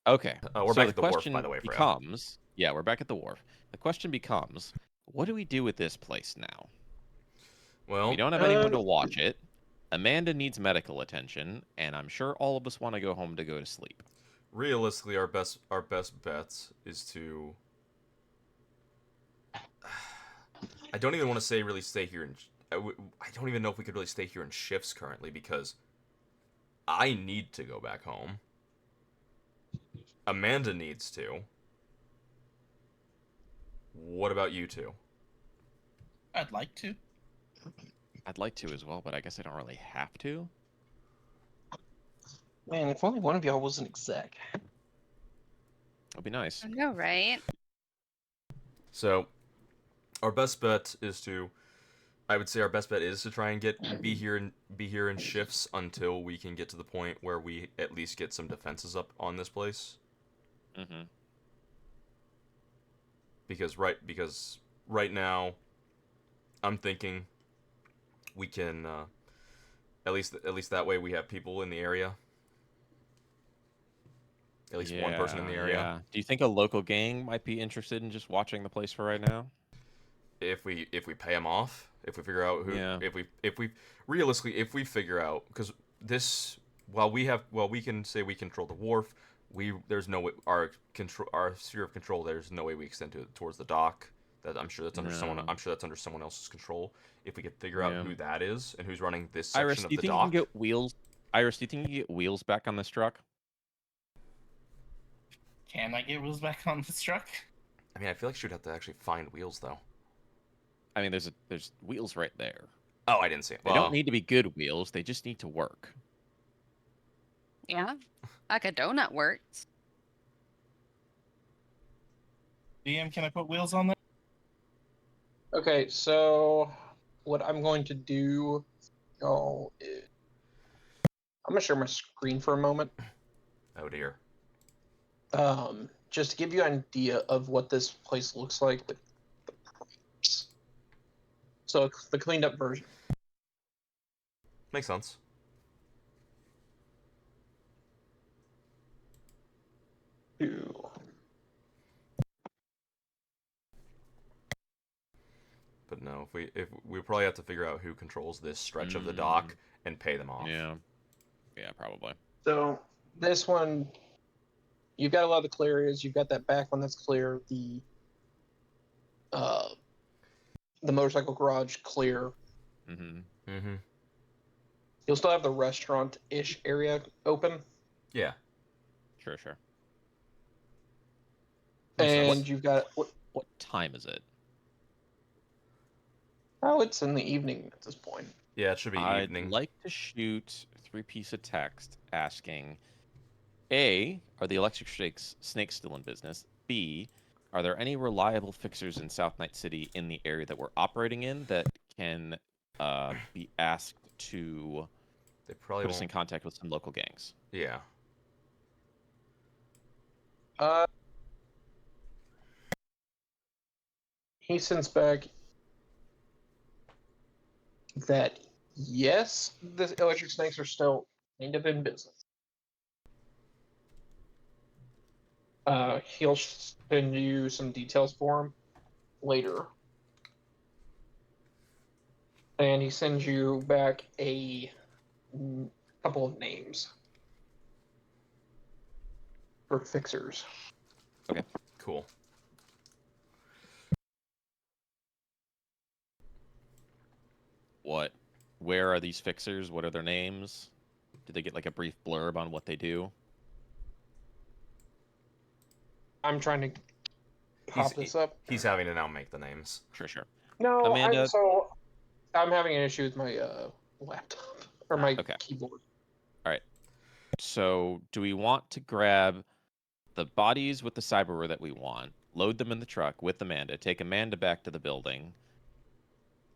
Okay. We're so back the at the wharf, question by the way, Freya. becomes, yeah, we're back at the wharf. The question becomes, what do we do with this place now? Well, We don't have anyone to watch it. Amanda needs medical attention, and I'm sure all of us want to go home to go to sleep. realistically, our best bet is to. I don't even want to say really stay here, I don't even know if we could really stay here in shifts currently because I need to go back home. Amanda needs to. What about you two? I'd like to. I'd like to as well, but I guess I don't really have to. Man, if only one of y'all was an exec. That'd be nice. I know, right? So, our best bet is to. I would say our best bet is to try and be here in shifts until we can get to the point where we at least get some defenses up on this place. Mm-hmm. Because right now, I'm thinking we can at least that way we have people in the area. At least one person in the area. Yeah. Do you think a local gang might be interested in just watching the place for right now? If we pay them off, If we figure out who, Yeah. if we realistically, if we figure out, because this, while we can say we control the wharf, there's no way our sphere of control. There's no way we extend to towards the dock. That I'm sure that's under someone. No. I'm sure that's under someone else's control. If we could figure out Yeah. who that is and who's running this Iris, section do of you the think you can dock, get wheels? Iris, do you think you can get wheels back on this truck? Can I get wheels back on this truck? I mean, I feel like she'd have to actually find wheels though. I mean, there's wheels right there. Oh, I didn't see it. They don't need to be good wheels. They just need to work. Yeah, like a donut works. DM, can I put wheels on there? Okay, so what I'm going to do is I'm gonna share my screen for a moment. Oh dear. Just to give you an idea of what this place looks like with the props. So the cleaned up version. Makes sense. But no, if we probably have to figure out who controls this stretch of the dock and pay them off. Yeah. Yeah, probably. So this one, you've got a lot of the clear areas. You've got that back one that's clear. The motorcycle garage clear. Mm-hmm. Mm-hmm. You'll still have the restaurant-ish area open, Yeah. Sure, sure. Makes sense. and you've got What time is it? oh, it's in the evening at this point. Yeah, it should be I'd evening. like to shoot 3-piece of text asking, A, are the electric snakes still in business? B, are there any reliable fixers in South Night City in the area that we're operating in that can be asked to They probably put us in won't. contact with some local gangs? Yeah. He sends back that yes, the electric snakes are still kind of in business. He'll send you some details for him later. And he sends you back a couple of names for fixers. Cool. Where are these fixers? What are their names? Do they get like a brief blurb on what they do? I'm trying to pop this up. He's having to now make the names. Sure, sure. No, Amanda- I'm having an issue with my laptop or my Okay. keyboard. So, do we want to grab the bodies with the cyberware that we want, load them in the truck with Amanda, take Amanda back to the building,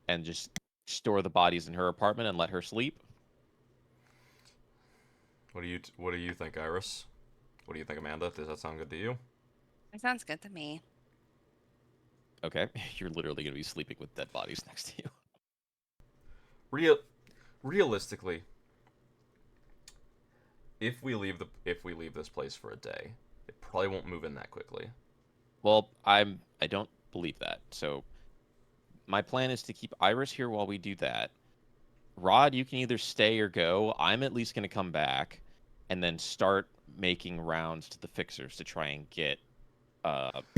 and just store the bodies in her apartment and let her sleep? What do you think, Iris? What do you think, Amanda? Does that sound good to you? It sounds good to me. Okay, you're literally going to be sleeping with dead bodies next to you. Realistically, if we leave this place for a day, it probably won't move in that quickly. Well, I don't believe that. So my plan is to keep Iris here while we do that. Rod, you can either stay or go. I'm at least going to come back and then start making rounds to the fixers to try and get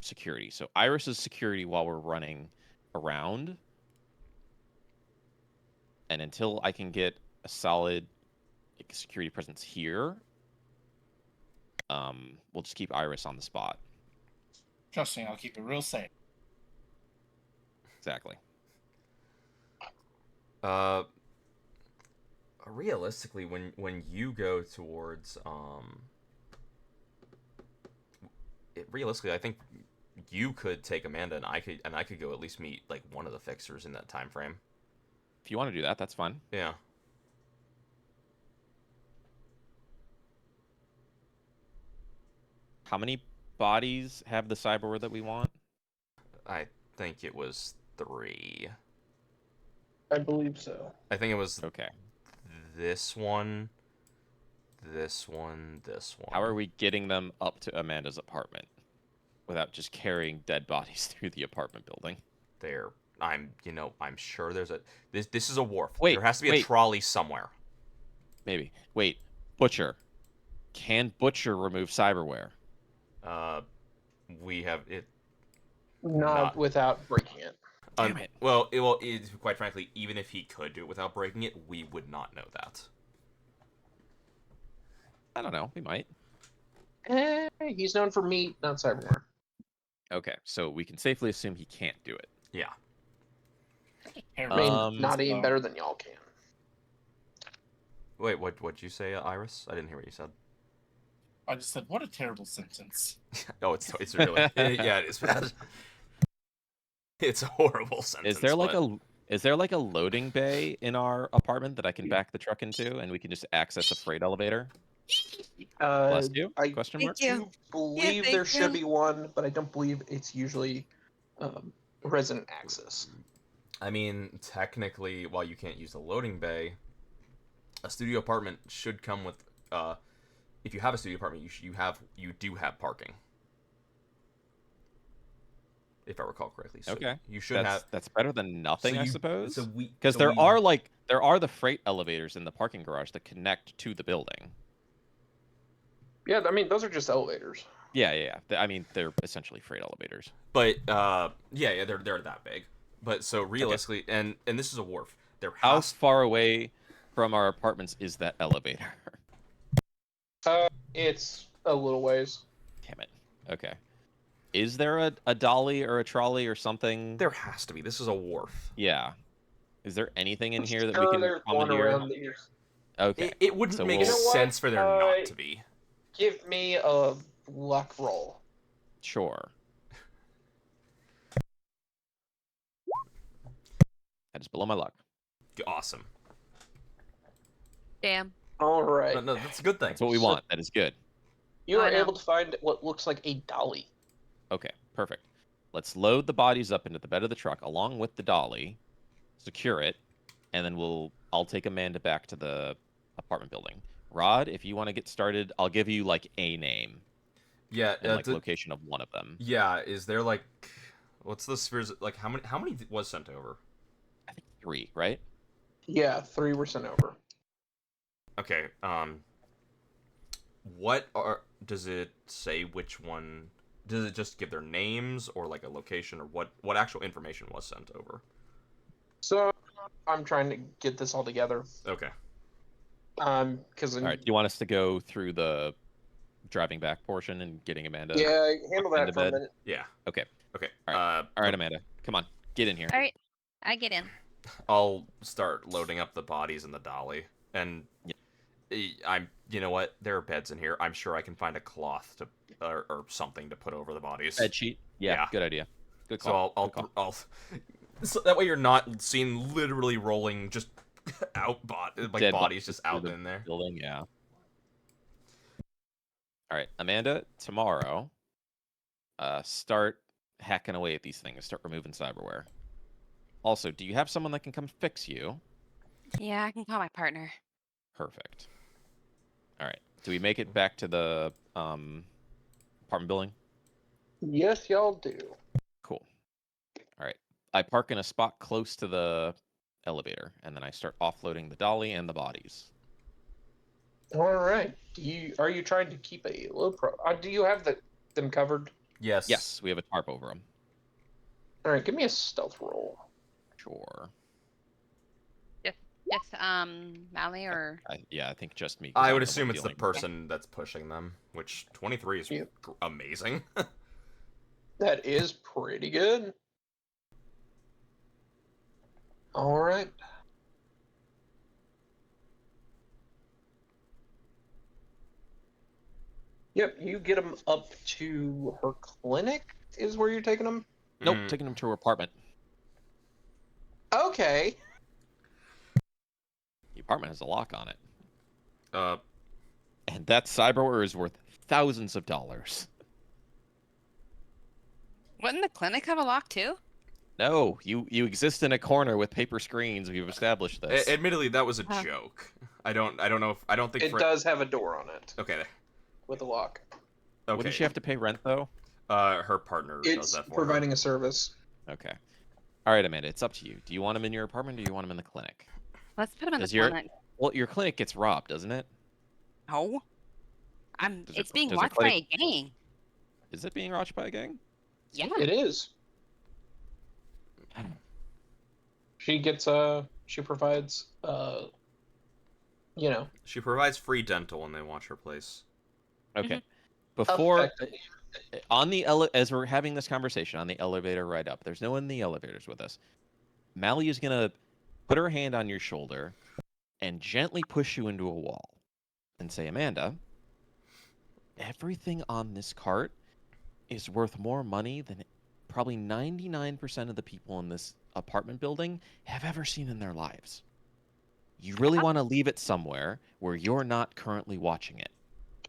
security. So Iris is security while we're running around. And until I can get a solid security presence here, we'll just keep Iris on the spot. Trust me, I'll keep it real safe. Exactly. Realistically, when you go towards realistically, I think you could take Amanda and I could go at least meet like one of the fixers in that time frame. If you want to do that, that's fine. Yeah. How many bodies have the cyberware that we want? I think it was 3. I believe so. I think it was Okay. this one, this one, this one. How are we getting them up to Amanda's apartment without just carrying dead bodies through the apartment building? They're I'm sure there's a this is a wharf. Wait, there has to be a wait. trolley somewhere. Maybe. Wait, Butcher. Can Butcher remove cyberware? We have it. Not without breaking it. Damn it. Well, quite frankly, even if he could do it without breaking it, we would not know that. I don't know. We might. He's known for meat, not cyberware. Okay, so we can safely assume he can't do it. Yeah. I mean, Um, not any better than y'all can. Wait, what'd you say, Iris? I didn't hear what you said. I just said, what a terrible sentence. Oh, it's really yeah, it is bad. It's a horrible sentence. Is there like a loading bay in our apartment that I can back the truck into, and we can just access a freight elevator? Bless you? I Question Thank mark. you. do believe thank there should you. be one, but I don't believe it's usually resident access. I mean, technically, while you can't use the loading bay, a studio apartment should come with. If you have a studio apartment, you do have parking. If I recall correctly. So Okay. You should have. That's better than nothing, I So suppose. we Because there are the freight elevators in the parking garage that connect to the building. Yeah, I mean, those are just elevators. Yeah. I mean, they're essentially freight elevators. But yeah, they're that big. But so realistically, and this is a wharf. How far away from our apartments is that elevator? It's a little ways. Damn it. Okay. Is there a dolly or a trolley or something? There has to be. This is a wharf. Yeah. Is there anything in here that Sure, we can there's one commandeer? around the ears. Okay. It wouldn't So make we'll- You know what? sense for there not to be. Give me a luck roll. Sure. That is below my luck. Awesome. Damn. All right. No, that's a good thing. That's what we want. That is good. You I are know. able to find what looks like a dolly. Okay, perfect. Let's load the bodies up into the bed of the truck along with the dolly, secure it, and then I'll take Amanda back to the apartment building. Rod, if you want to get started, I'll give you like a name Yeah, and like location of one of them. Yeah, is there like what's the spheres like how many was sent over? I think 3, right? Yeah, 3 were sent over. Okay, does it say which one? Does it just give their names or like a location or what actual information was sent over? So I'm trying to get this all together. Okay. Because All right. Do you want us to go through the driving back portion and getting Amanda? yeah, handle into that for a bed? minute. Yeah. Okay. Okay. All right, Amanda. Come on. Get in here. All right. I get in. I'll start loading up the bodies in the dolly, and you know what? There are beds in here. I'm sure I can find a cloth to or something to put over the bodies. Bed sheet. Yeah, Yeah. good idea. Good So call. Good call. I'll so that way you're not seen literally rolling just Dead bodies just through out the in there. building. Yeah. All right, Amanda. Tomorrow, start hacking away at these things. Start removing cyberware. Also, do you have someone that can come fix you? Yeah, I can call my partner. Perfect. All right. Do we make it back to the apartment building? Yes, y'all do. Cool. All right. I park in a spot close to the elevator, and then I start offloading the dolly and the bodies. All right. Are you trying to keep a low pro? Do you have them covered? Yes. Yes, we have a tarp over them. All right, give me a stealth roll. Sure. Yes, Mally or Yeah, I think just me. 'cause I I'm would the one assume it's the dealing with it. person that's pushing them, which 23 is Yeah. amazing. That is pretty good. All right. Yep, you get them up to her clinic. Is where you're taking them? Nope, Mm, taking them to her apartment. Okay. The apartment has a lock on it, uh, and that cyberware is worth thousands of dollars. wouldn't the clinic have a lock too? No, you exist in a corner with paper screens. We've established this. admittedly, that was a Huh. joke. I don't know if I don't think It does have a door on it Okay. with a lock. Okay. Wouldn't she have to pay rent though? Her partner does It's that for providing a service. Okay. All right, Amanda, it's up to you. Do you want him in your apartment or do you want him in the clinic? Let's put him in the Does your clinic. well, your clinic gets robbed, doesn't it? No, Does your it's being does your watched by clinic a gang. is it being watched by a gang? Yeah. It is. She gets she provides you know, She provides free dental when they watch her place. Okay. Mhm. Before effectively. on the as we're having this conversation on the elevator ride up, there's no one in the elevators with us. Mally is gonna put her hand on your shoulder and gently push you into a wall and say, Amanda, everything on this cart is worth more money than probably 99% of the people in this apartment building have ever seen in their lives. You really want to leave it somewhere where you're not currently watching it.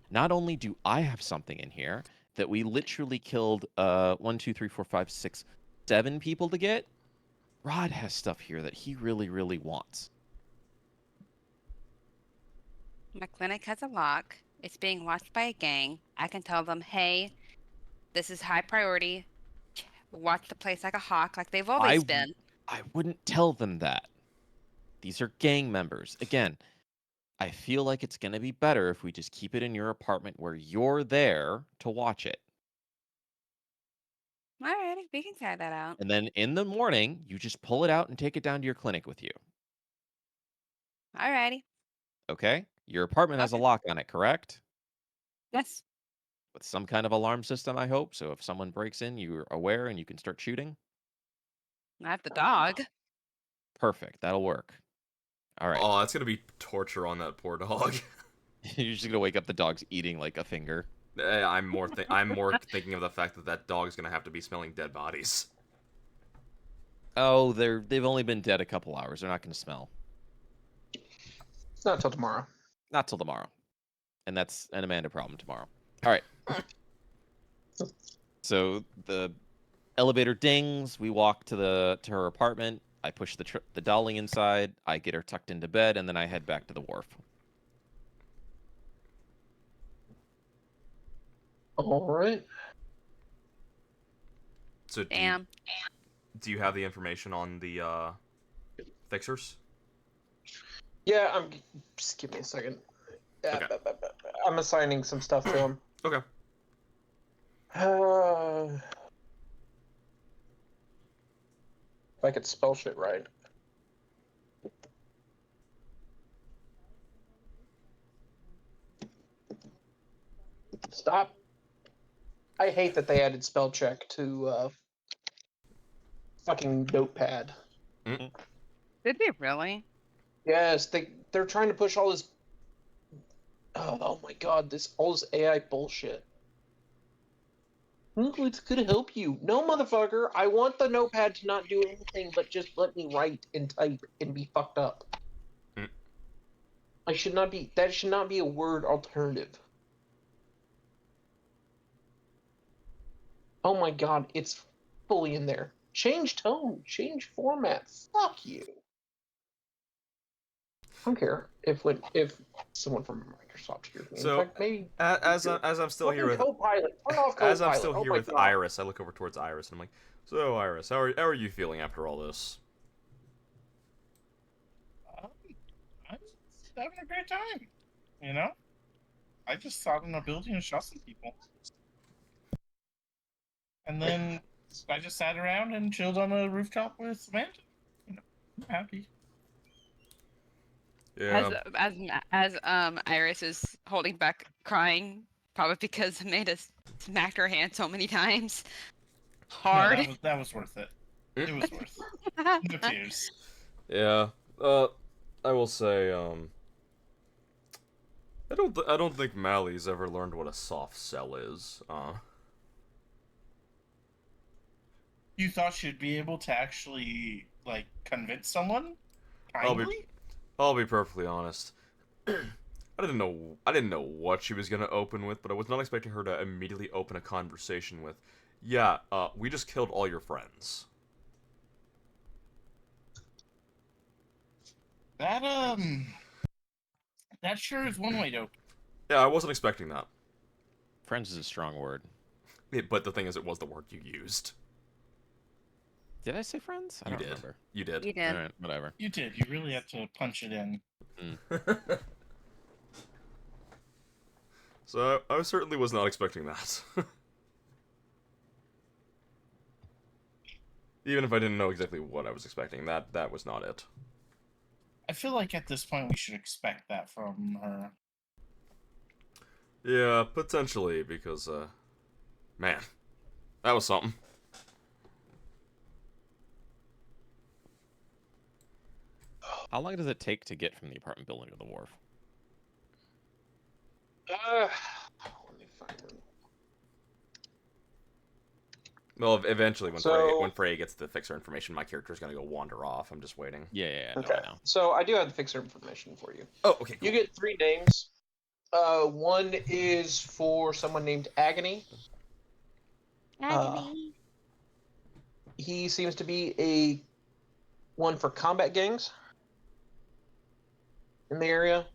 Not only do I have something in here that we literally killed 1, 2, 3, 4, 5, 6, 7 people to get, Rod has stuff here that he really, really wants. My clinic has a lock. It's being watched by a gang. I can tell them, hey, this is high priority. Watch the place like a hawk, like they've I always been. I wouldn't tell them that. These are gang members. Again, I feel like it's going to be better if we just keep it in your apartment where you're there to watch it. Alrighty, we can try that out. And then in the morning, you just pull it out and take it down to your clinic with you. Alrighty. Okay? Your apartment has a Okay. lock on it, correct? Yes. With some kind of alarm system, I hope. So if someone breaks in, you're aware and you can start shooting. I have the dog. Perfect. That'll work. All right. Oh, that's gonna be torture on that poor dog. You're just going to wake up the dog's eating like a finger. I'm more thinking of the fact that that dog's gonna have to be smelling dead bodies. Oh, they've only been dead a couple hours. They're not going to smell. It's not till tomorrow. Not till tomorrow. And that's an Amanda problem tomorrow. All right. So the elevator dings. We walk to her apartment. I push the dolly inside. I get her tucked into bed, and then I head back to the wharf. All right. So Damn. do you have the information on the fixers? Yeah, just give me a second. Okay. I'm assigning some stuff to him. Okay. If I could spell shit right. Stop. I hate that they added spell check to fucking notepad. Did they really? Yes, they're trying to push all this. Oh my god, all this AI bullshit. Look, it's gonna help you. No, motherfucker. I want the notepad to not do anything but just let me write and type and be fucked up. Mm. That should not be a word alternative. Oh my god, it's fully in there. Change tone, change format. Fuck you. I don't care if someone from Microsoft hears me. So, In fact, maybe As I'm still here with Copilot. Turn off Copilot. as I'm still Oh here my with God. Iris, I look over towards Iris and I'm like, "So, Iris, how are you feeling after all this?" I'm having a great time. You know, I just sat in a building and shot some people, and then I just sat around and chilled on a rooftop with Samantha. You know, I'm happy. Yeah. As Iris is holding back crying, probably because Amanda smacked her hand so many times. Hard. No, that was worth it. It was worth it. No tears. Yeah. I will say, I don't think Mally's ever learned what a soft sell is. You thought she'd be able to actually like convince someone I'll be kindly? I'll be perfectly honest. I didn't know what she was gonna open with, but I was not expecting her to immediately open a conversation with, "Yeah, we just killed all your friends." That that sure is one way to. Yeah, I wasn't expecting that. Friends is a strong word. But the thing is, it was the word you used. Did I say friends? I You don't did. remember. You did. You did. All right, whatever. You did. You really had to punch it in. So I certainly was not expecting that. Even if I didn't know exactly what I was expecting, that was not it. I feel like at this point we should expect that from her. Yeah, potentially, because, man, that was something. How long does it take to get from the apartment building to the wharf? Let me find it. Well, eventually, So- when Frey gets the fixer information, my character's gonna go wander off. I'm just waiting. Yeah, no, Okay. I know. So I do have the fixer information for you. Oh, okay, cool. You get 3 names. One is for someone named Agony. Agony. He seems to be a one for combat gangs in the area.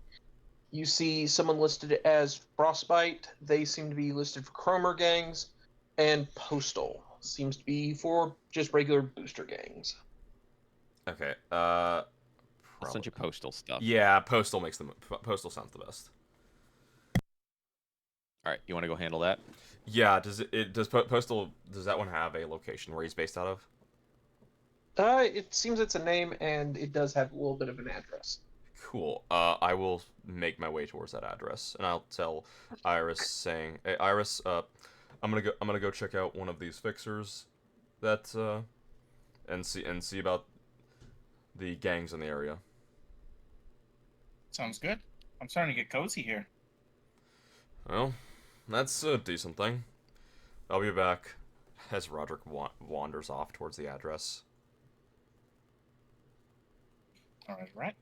You see someone listed as Frostbite. They seem to be listed for Chromer gangs. And Postal seems to be for just regular booster gangs. Okay, I'll probably. send you postal stuff. Yeah, Postal sounds the best. All right, you want to go handle that? Yeah, does Postal, does that one have a location where he's based out of? It seems it's a name, and it does have a little bit of an address. Cool. I will make my way towards that address, and I'll tell Iris saying, "Hey, Iris, I'm gonna go check out one of these fixers, that and see about the gangs in the area." Sounds good. I'm starting to get cozy here. Well, that's a decent thing. I'll be back as Roderick wanders off towards the address. All right, right.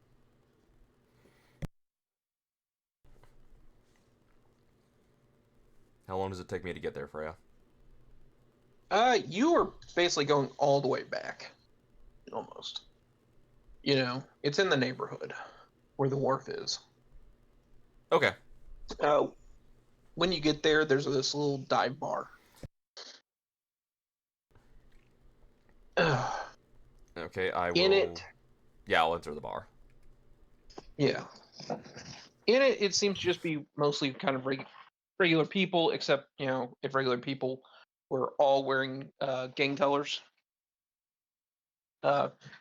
How long does it take me to get there, Freya? You are basically going all the way back. Almost. You know, it's in the neighborhood where the wharf is. Okay. When you get there, there's this little dive bar. Okay, I will. In it, Yeah, I'll enter the bar. yeah. In it, it seems to just be mostly kind of regular people, except, you know, if regular people were all wearing gang colors.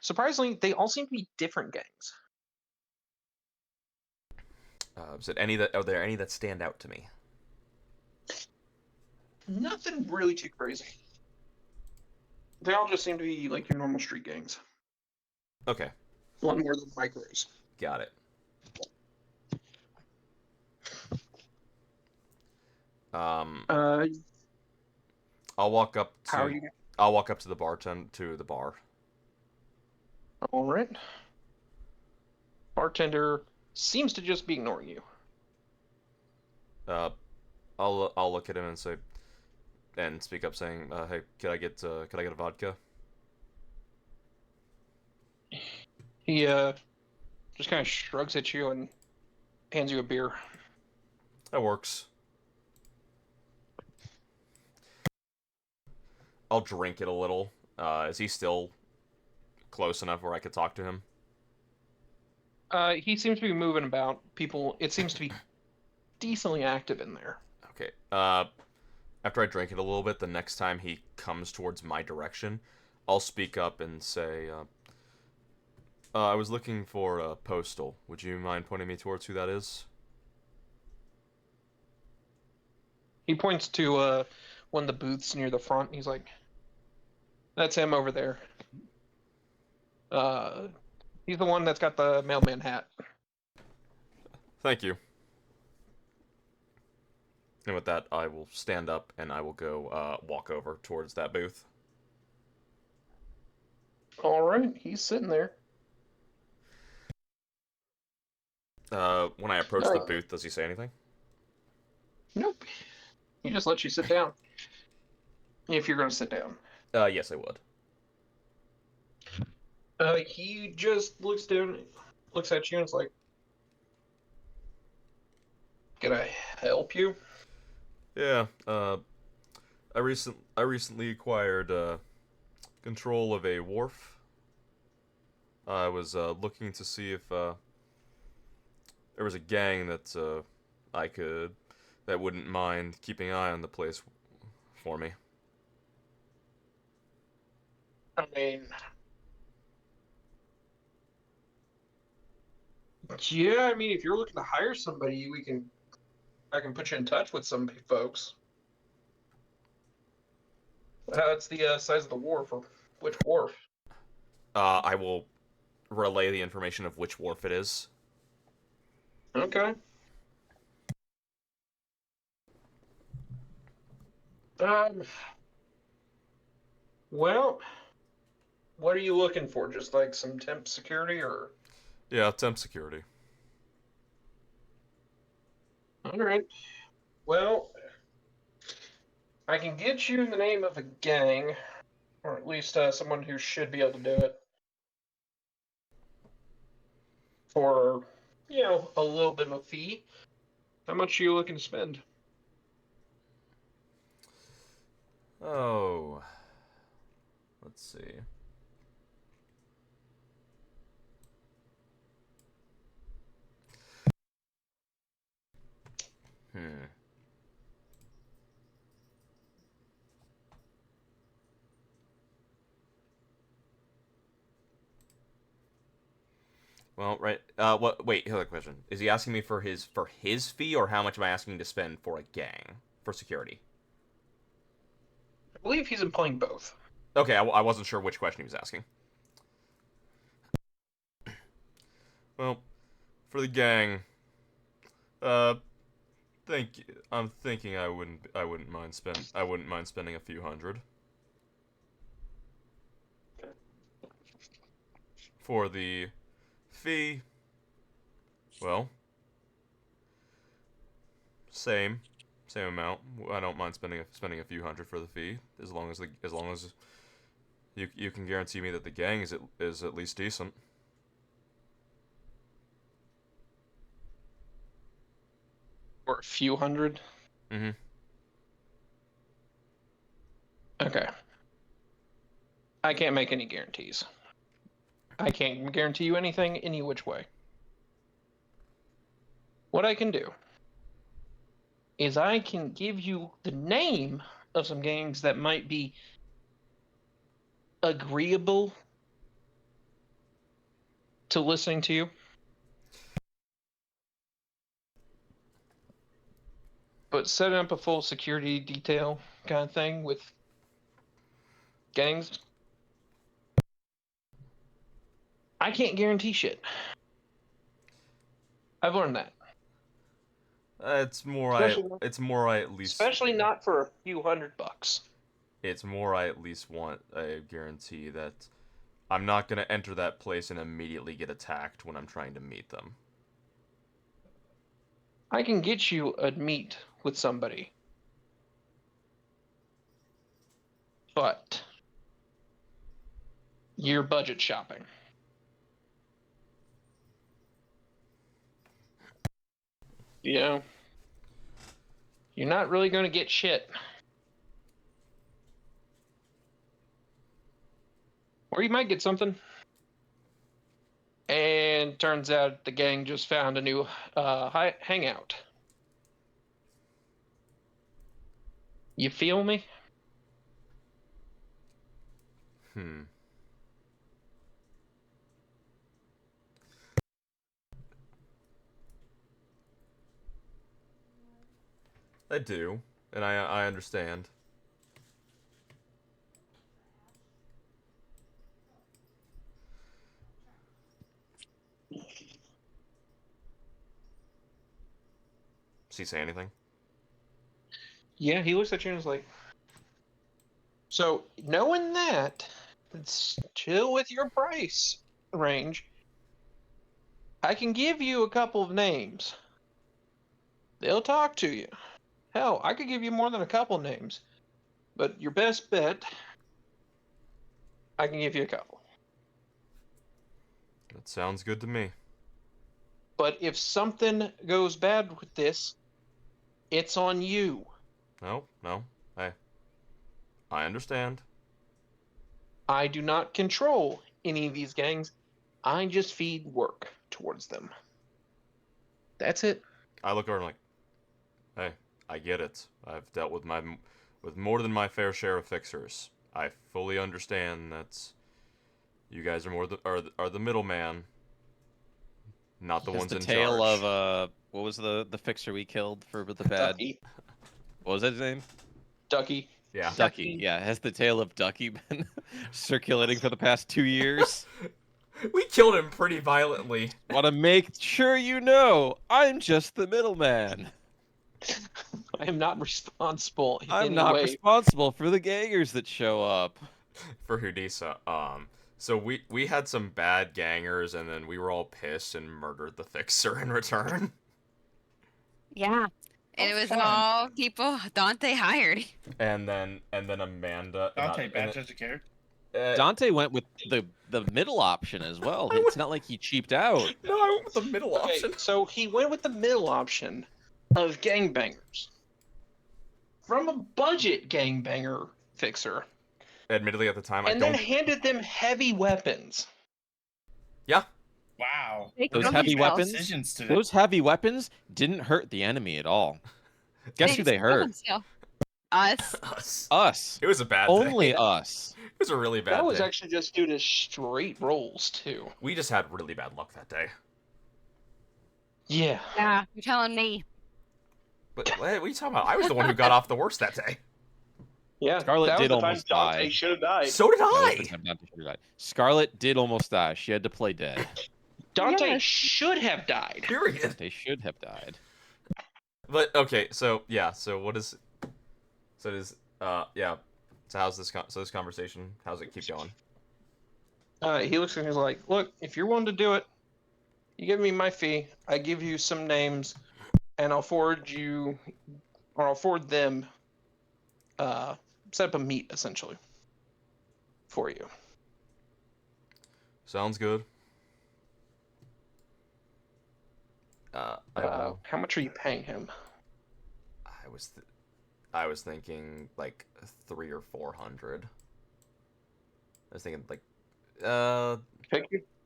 Surprisingly, they all seem to be different gangs. Are there any that stand out to me? Nothing really too crazy. They all just seem to be like your normal street gangs. Okay, One more than micros. got it. Uh, I'll walk up how are to you? the bar. All right. Bartender seems to just be ignoring you. I'll look at him and say, and speak up, saying, "Hey, could I get a vodka?" He just kind of shrugs at you and hands you a beer. That works. I'll drink it a little. Is he still close enough where I could talk to him? He seems to be moving about. It seems to be decently active in there. Okay. After I drink it a little bit, the next time he comes towards my direction, I'll speak up and say, I was looking for a Postal. Would you mind pointing me towards who that is? He points to one of the booths near the front. He's like, "That's him over there. He's the one that's got the mailman hat." Thank you. And with that, I will stand up and I will go walk over towards that booth. All right, he's sitting there. When I approach the booth, does he say anything? Nope. He just lets you sit down. If you're going to sit down. Yes, I would. He just looks down, looks at you, and is like, "Can I help you?" Yeah, I recently acquired control of a wharf. I was looking to see if there was a gang that that wouldn't mind keeping an eye on the place for me. I mean, yeah, I mean, if you're looking to hire somebody, I can put you in touch with some folks. It's the size of the wharf, or which wharf? I will relay the information of which wharf it is. Okay. Um. Well, what are you looking for? Just like some temp security, or? Yeah, temp security. All right. Well, I can get you the name of a gang, or at least someone who should be able to do it for, a little bit of a fee. How much are you looking to spend? Oh, let's see. Hmm. Well, right. What? Wait. Here's a question. Is he asking me for his fee, or how much am I asking to spend for a gang for security? I believe he's employing both. Okay, I wasn't sure which question he was asking. Well, for the gang, uh, I'm thinking I wouldn't mind spending a few hundred. For the fee, well, same amount. I don't mind spending a few hundred for the fee, as long as you can guarantee me that the gang is at least decent. Or a few hundred? Mm-hmm. Okay. I can't make any guarantees. I can't guarantee you anything any which way. What I can do is I can give you the name of some gangs that might be agreeable to listening to you. But setting up a full security detail kind of thing with gangs, I can't guarantee shit. I've learned that. It's more I at least Especially not for a few $100. it's more I at least want a guarantee that I'm not gonna enter that place and immediately get attacked when I'm trying to meet them. I can get you a meet with somebody. But you're budget shopping. You know, you're not really going to get shit. Or you might get something. And turns out the gang just found a new hangout. You feel me? Hmm. I do, and I understand. Does he say anything? Yeah, he looks at you and is like, so knowing that, it's chill with your price range. I can give you a couple of names. They'll talk to you. Hell, I could give you more than a couple names. But your best bet, I can give you a couple. That sounds good to me. But if something goes bad with this, it's on you. No, I understand. I do not control any of these gangs. I just feed work towards them. That's it. I look over and like, hey, I get it. I've dealt with more than my fair share of fixers. I fully understand that you guys are are the middleman, not the Has ones the in tale charge. of what was the fixer we killed for the bad? Ducky. What was that his name? Ducky. Yeah. Ducky. Yeah, has the tale of Ducky been circulating for the past 2 years? We killed him pretty violently. Want to make sure you know, I'm just the middleman. I am not responsible in I'm any not way. responsible for the gangers that show up. For Hudisa. So we had some bad gangers, and then we were all pissed and murdered the fixer in return. Yeah. And it Oh, was fun. all people Dante hired. And then Amanda. Dante, bad judge of character. Dante went with the middle option as well. It's not like he cheaped out. No, I went with the middle Okay, option. so he went with the middle option of gangbangers. From a budget gangbanger fixer. Admittedly, at the time, I And don't. then handed them heavy weapons. Yeah. Wow. They Those killed heavy themselves. weapons? Decisions today. Those heavy weapons didn't hurt the enemy at all. Guess who they killed hurt? themselves. Us. Us. Us. It was a bad Only day. us. It was a really bad That was day. actually just due to straight rolls, too. We just had really bad luck that day. Yeah. Yeah, you're telling me. But what are you talking about? I was the one who got off the worst that day. Yeah. Scarlet that was did the time almost Dante die. should have died. So did That was I. the time Dante should have died. Scarlet did almost die. She had to play dead. Dante Yes. should have died. Period. They should have died. But okay, so yeah, so what is? So it is. Yeah. So how's this? So this conversation? How's it keep going? He looks and he's like, look, if you're willing to do it, you give me my fee, I give you some names, and I'll forward you, or I'll forward them, set up a meet, essentially, for you. Sounds good. How much are you paying him? I was thinking like 300 or 400. I was thinking like,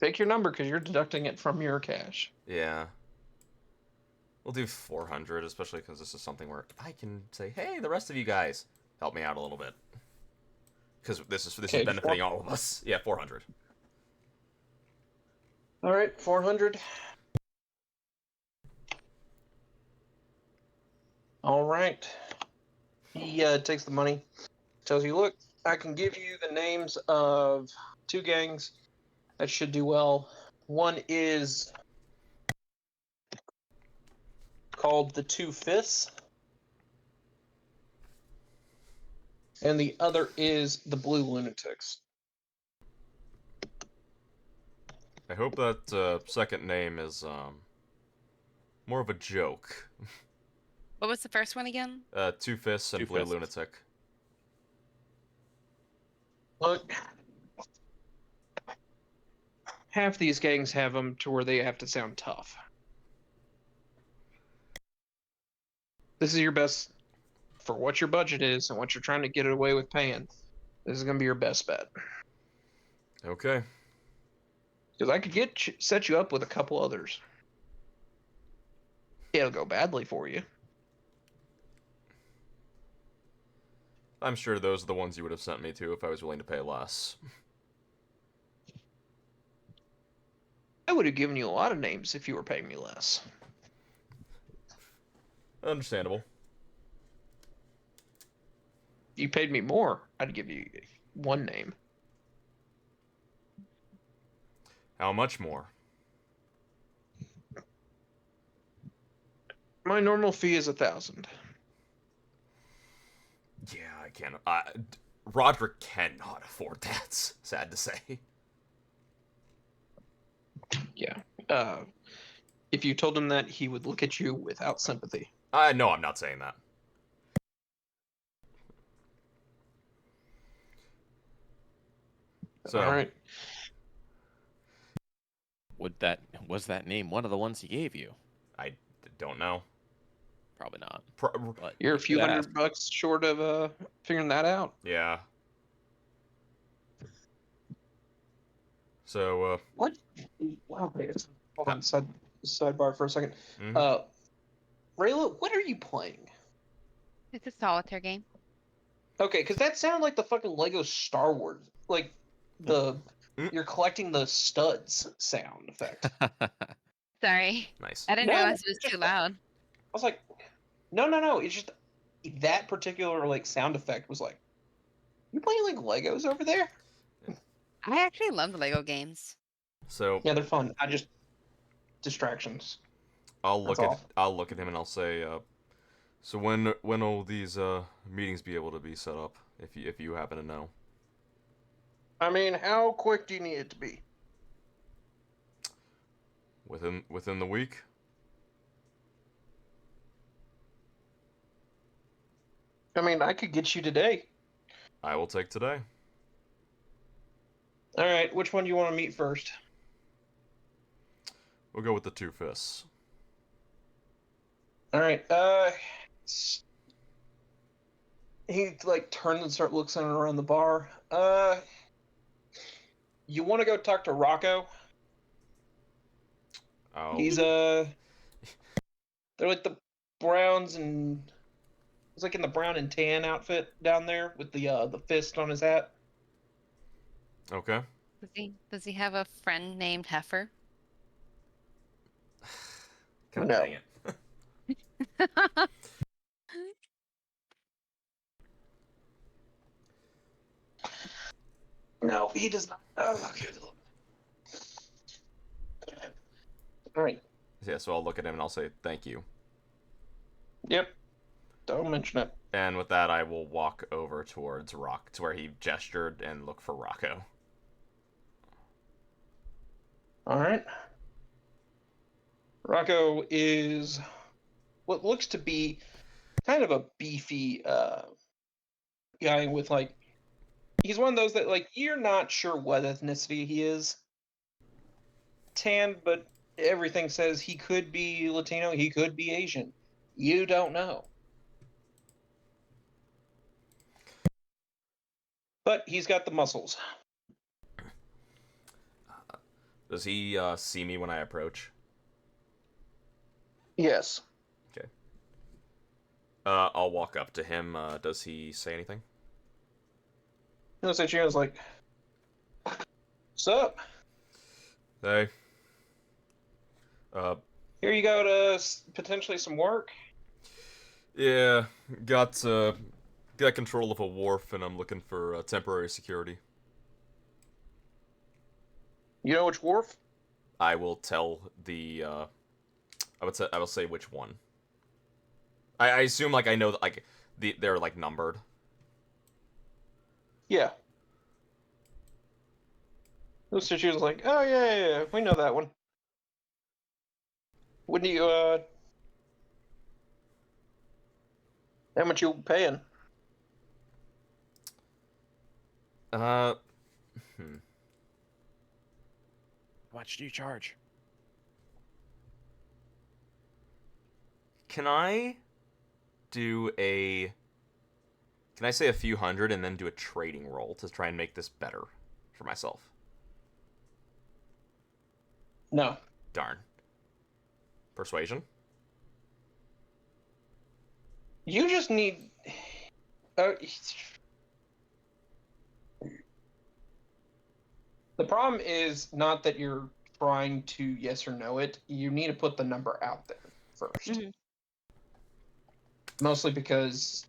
Pick your number, because you're deducting it from your cash. yeah. We'll do 400, especially because this is something where I can say, hey, the rest of you guys, help me out a little bit. Because this is Okay, benefiting all of us. Yeah, 400. All right, 400. All right. He takes the money, tells you, look, I can give you the names of 2 gangs that should do well. One is called the Two Fists, and the other is the Blue Lunatics. I hope that second name is more of a joke. What was the first one again? Two Fists and Two Blue Fists. Lunatic. Look, half these gangs have them to where they have to sound tough. This is your best for what your budget is and what you're trying to get away with paying. This is going to be your best bet. Okay. Because I could set you up with a couple others. It'll go badly for you. I'm sure those are the ones you would have sent me to if I was willing to pay less. I would have given you a lot of names if you were paying me less. Understandable. If you paid me more, I'd give you one name. How much more? My normal fee is 1,000. Yeah, I can't. Roderick cannot afford that. Sad to say. Yeah. If you told him that, he would look at you without sympathy. No, I'm not saying that. So, All right. Was that name one of the ones he gave you? I don't know. Probably not. But You're a you few could ask. $100 short of figuring that out. Yeah. So, What? Wow. Okay. Hold on. Sidebar for a second. mhm. Rayla, what are you playing? It's a solitaire game. Okay, because that sounded like the fucking Lego Star Wars, like the Mm. you're collecting the studs sound effect. I Sorry. Nice. I didn't No, realize it was just- too loud. was like, no. It's just that particular like sound effect was like, you playing like Legos over there? I actually love the Lego games. So Yeah, they're fun. I just distractions. I'll That's look at all. I'll look at him and I'll say, so when will these meetings be able to be set up? If you happen to know. I mean, how quick do you need it to be? Within the week. I mean, I could get you today. I will take today. All right, which one do you want to meet first? We'll go with the two fists. All right. He like turns and start looking around the bar. You want to go talk to Rocco? Oh, He's they're like the browns and he's like in the brown and tan outfit down there with the fist on his hat. okay. Does he have a friend named Heifer? God No. dang it. No, he does not. Oh, okay. All right. Yeah, so I'll look at him and I'll say thank you. Yep. Don't mention it. And with that, I will walk over towards Rock, to where he gestured, and look for Rocco. All right. Rocco is what looks to be kind of a beefy guy with like he's one of those that like you're not sure what ethnicity he is. Tan, but everything says he could be Latino, he could be Asian. You don't know. But he's got the muscles. Does he see me when I approach? Yes. I'll walk up to him. Does he say anything? He looks at you and is like, "What's up? Hey. Here you go to potentially some work." Yeah, got control of a wharf, and I'm looking for temporary security. You know which wharf? I will tell the. I will say which one. I assume like I know that like they're like numbered. Yeah. Looks at you and is like, "Oh yeah, we know that one." When do you how much you paying? Hmm. How much do you charge? Can I do a? Can I say a few hundred and then do a trading roll to try and make this better for myself? No. Darn. Persuasion? You just need uh, the problem is not that you're trying to yes or no it. You need to put the number out there first. Mhm. Mostly because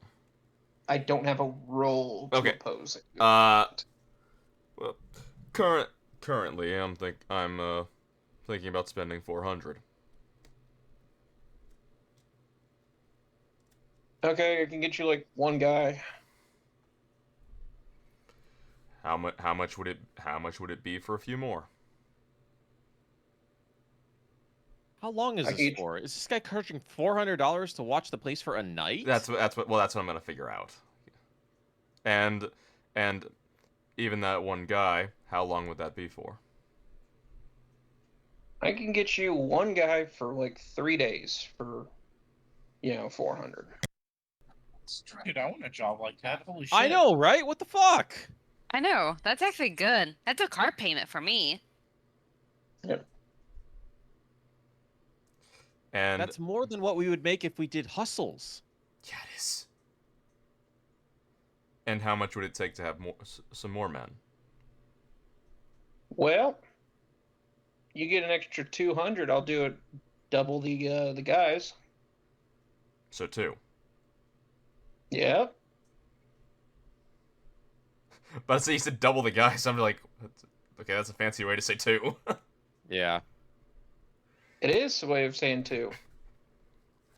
I don't have a role to Okay. oppose it. Well, currently I'm thinking about spending 400. Okay, I can get you like one guy. How much would it be for a few more? How long is I this can- for? Is this guy charging $400 to watch the place for a night? That's what I'm gonna figure out. And even that one guy, how long would that be for? I can get you one guy for like 3 days for 400. Dude, I want a job like that. Holy shit. I know, right? What the fuck? I know. That's actually good. That's a car payment for me. Yep. And That's more than what we would make if we did hustles. yeah, it is. And how much would it take to have some more men? Well, you get an extra 200. I'll do it double the guys. So 2. Yeah. But so you said double the guys. I'm like, okay, that's a fancy way to say 2. Yeah. It is a way of saying 2.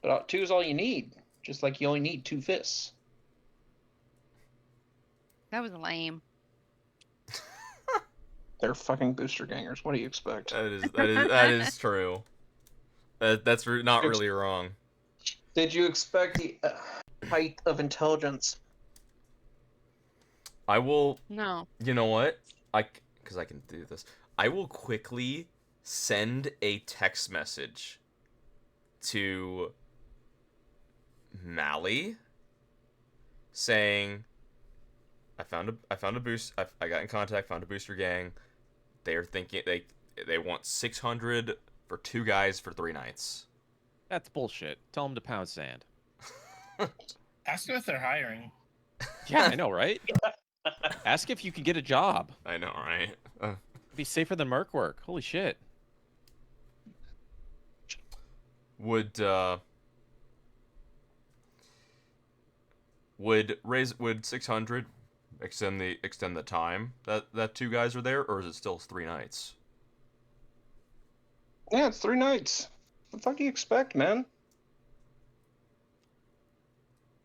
But 2 is all you need. Just like you only need 2 fists. That was lame. They're fucking booster gangers. What do you expect? that is true. That's not really wrong. Did you expect the height of intelligence? I will. No. You know what? Because I can do this. I will quickly send a text message to Mally saying, I found a boost. I got in contact. Found a booster gang. They're thinking they want 600 for 2 guys for 3 nights. That's bullshit. Tell them to pound sand. Ask them if they're hiring. Yeah, I know, right? Ask if you can get a job. I know, right? It'd be safer than Merc work. Holy shit. Would 600 extend the time that 2 guys are there, or is it still 3 nights? Yeah, it's 3 nights. What the fuck do you expect, man?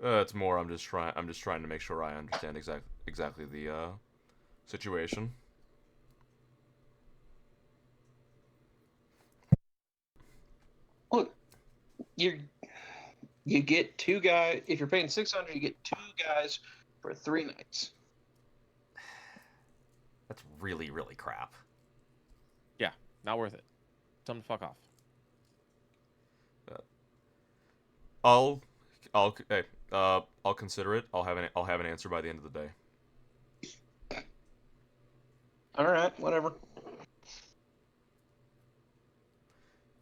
It's more. I'm just trying to make sure I understand exactly the situation. Look, you get 2 guys. If you're paying 600, you get 2 guys for 3 nights. That's really, really crap. Yeah, not worth it. Tell them to fuck off. I'll consider it. I'll have an answer by the end of the day. All right, whatever.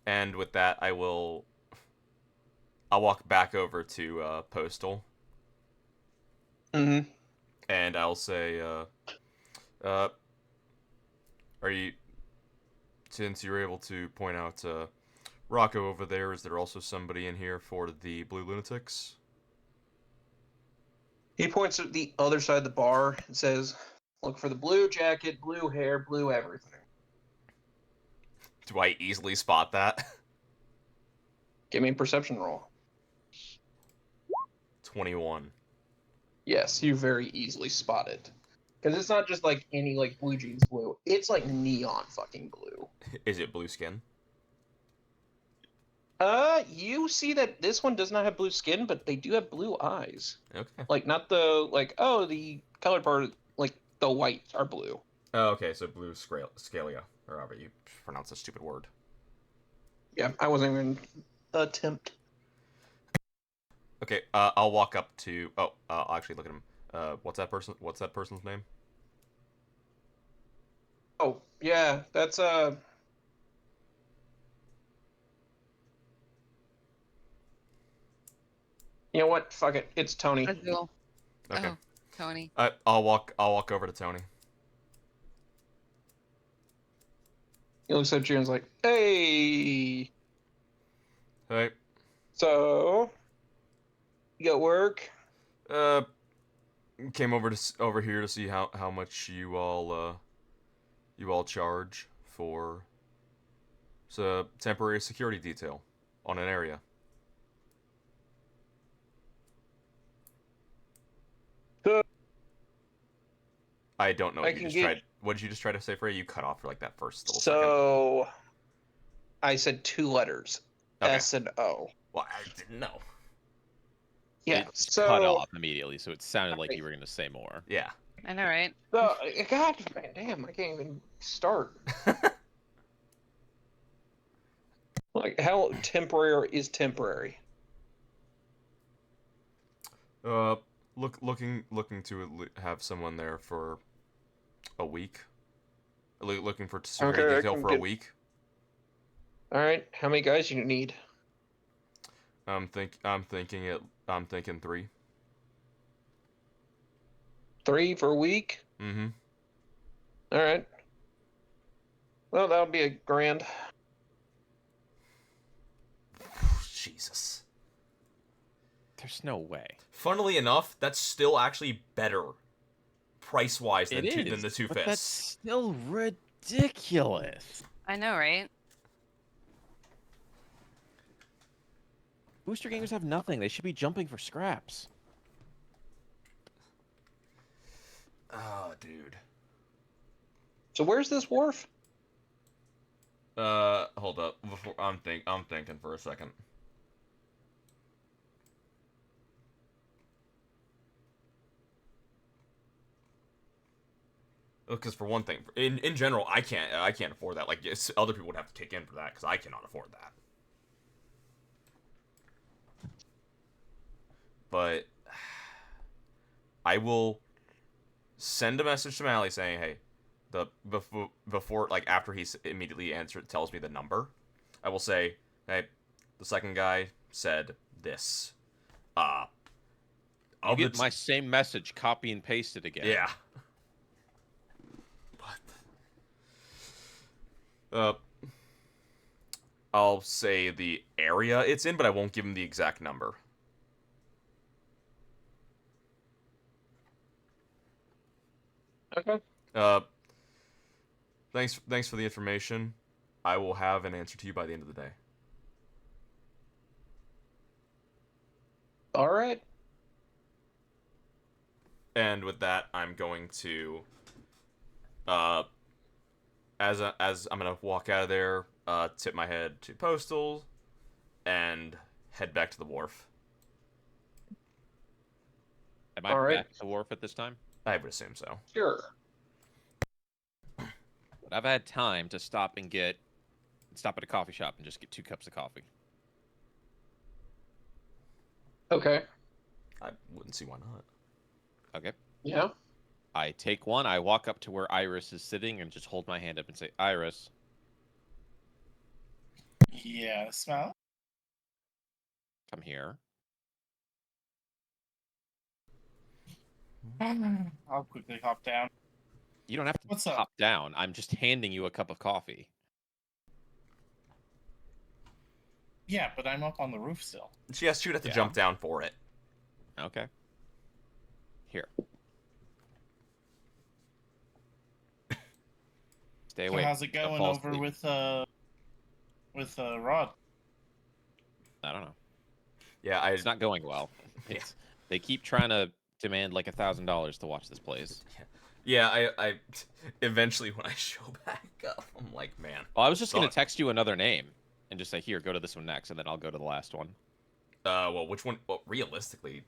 And with that, I'll walk back over to Postal. Mm-hmm. And I'll say, are you, since you're able to point out Rocco over there, is there also somebody in here for the Blue Lunatics? He points at the other side of the bar and says, "Look for the blue jacket, blue hair, blue everything." Do I easily spot that? Give me a perception roll. 21. Yes, you very easily spot it. Because it's not just like any like blue jeans blue. It's like neon fucking blue. Is it blue skin? You see that this one does not have blue skin, but they do have blue eyes. Okay. Like not the the colored part, like the whites are blue. Oh, okay, so blue scalia, or however you pronounce that stupid word. Yeah, I wasn't even attempt. Okay, I'll walk up to. Oh, I'll actually look at him. What's that person's name? Oh yeah, that's You know what? Fuck it. It's Tony. Azul. Okay. Oh, Tony. I'll walk over to Tony. He looks at you and is like, "Hey, Hey. so you got work?" Came over here to see how much you all charge for a temporary security detail on an area. I don't know what you just tried. What did you just try to say, Frey? You cut off for like that first little second. So I said 2 letters. Okay. S and O. Well, I didn't know. Yeah. It So cut off immediately, so it sounded like you were going to say more. Yeah. I know, right? So, God, man, damn, I can't even start. Like, how temporary is temporary? Looking to have someone there for a week. Looking for security Okay, I detail can for a get- week. All right, how many guys you need? I'm thinking 3. 3 for a week. Mm-hmm. All right. Well, that'll be $1,000. Jesus. There's no way. Funnily enough, that's still actually better price-wise than It than the two but that's fists. still ridiculous. I know, right? Booster gamers have nothing. They should be jumping for scraps. Oh, dude. So where's this wharf? Hold up. Before I'm thinking for a second. Because for one thing, in general, I can't afford that. Like, yes, other people would have to kick in for that because I cannot afford that. But I will send a message to Mally saying, "Hey, before like after he's immediately tells me the number, I will say, hey, the second guy said this. You get my same message, copy and paste it again. Yeah. But I'll say the area it's in, but I won't give him the exact number. Okay. Thanks for the information. I will have an answer to you by the end of the day. All right. And with that, I'm going to, as I'm gonna walk out of there, tip my head to Postal, and head back to the wharf. Am I All right. back at the wharf at this time? I would assume so. Sure. But I've had time to stop at a coffee shop and just get 2 cups of coffee. Okay. I wouldn't see why not. Okay. Yeah. I take one, I walk up to where Iris is sitting and just hold my hand up and say, Iris, Yeah, smell. come here. I'll quickly hop down. You don't have to What's up? hop down. I'm just handing you a cup of coffee. Yeah, but I'm up on the roof still. She has to have to jump down for it. Okay. Here. Stay So away. how's it Don't going fall over asleep. with Rod? I don't know. Yeah, It's not going well. They keep trying to demand like $1,000 to watch this place. Yeah, I eventually when I show back up, I'm like, man. Well, I was just gonna Son. text you another name and just say, here, go to this one next, and then I'll go to the last one. Well, which one? Well, realistically,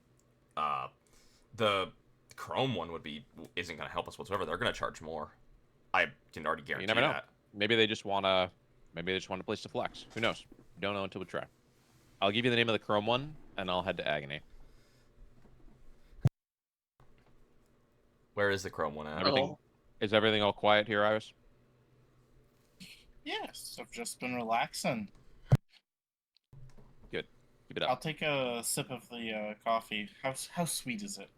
the Chrome one isn't gonna help us whatsoever. They're gonna charge more. I can already guarantee You never know. that. Maybe they just want a place to flex. Who knows? We don't know until we try. I'll give you the name of the Chrome one, and I'll head to Agony. Where is the Chrome one at? Is everything all quiet here, Iris? Yes, I've just been relaxing. Good. Keep it I'll up. take a sip of the coffee. How sweet is it?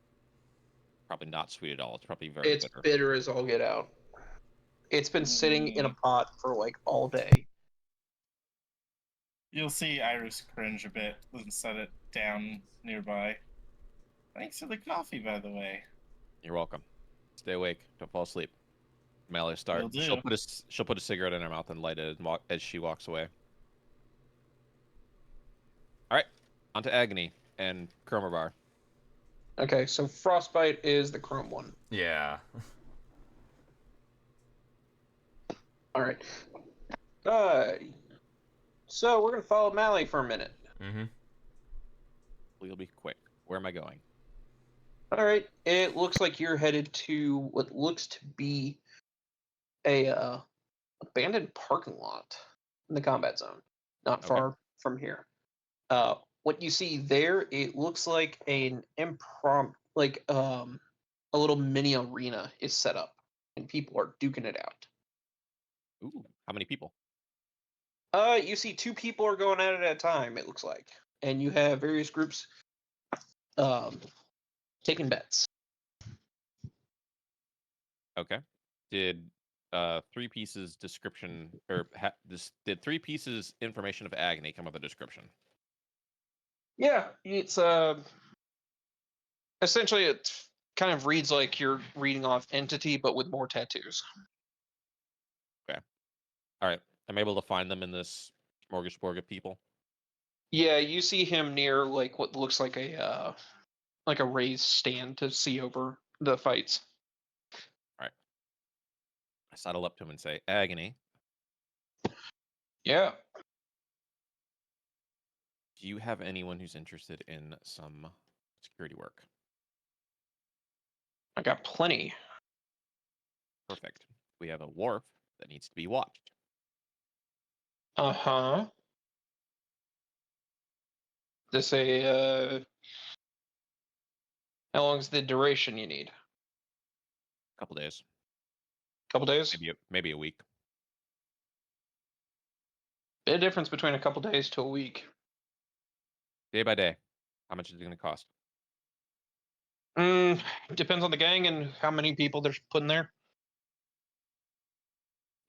Probably not sweet at all. It's probably very It's bitter. bitter as all get out. It's been sitting in a pot for like all day. You'll see Iris cringe a bit and set it down nearby. Thanks for the coffee, by the way. You're welcome. Stay awake. Don't fall asleep. Mally will start. Will do. She'll put a cigarette in her mouth and light it as she walks away. All right, on to Agony and Chroma Bar. Okay, so Frostbite is the Chrome one. Yeah. All right. So we're gonna follow Mally for a minute. Mm-hmm. We'll be quick. Where am I going? All right. It looks like you're headed to what looks to be a abandoned parking lot in the combat zone, not far from here. What you see there, it looks like a little mini arena is set up, and people are duking it out. Ooh, how many people? You see 2 people are going at it at a time, it looks like. And you have various groups taking bets. Okay. Did 3 pieces description did 3 pieces information of agony come with a description? Yeah, it's essentially it kind of reads like you're reading off entity, but with more tattoos. All right. I'm able to find them in this smorgasbord of people. Yeah, you see him near like what looks like a raised stand to see over the fights. I sidle up to him and say, Agony, Yeah, do you have anyone who's interested in some security work? I got plenty. Perfect. We have a wharf that needs to be watched. Uh-huh. This a how long is the duration you need? A couple days. Couple days? Maybe a week. Big difference between a couple days to a week. Day by day. How much is it going to cost? Depends on the gang and how many people they're putting there.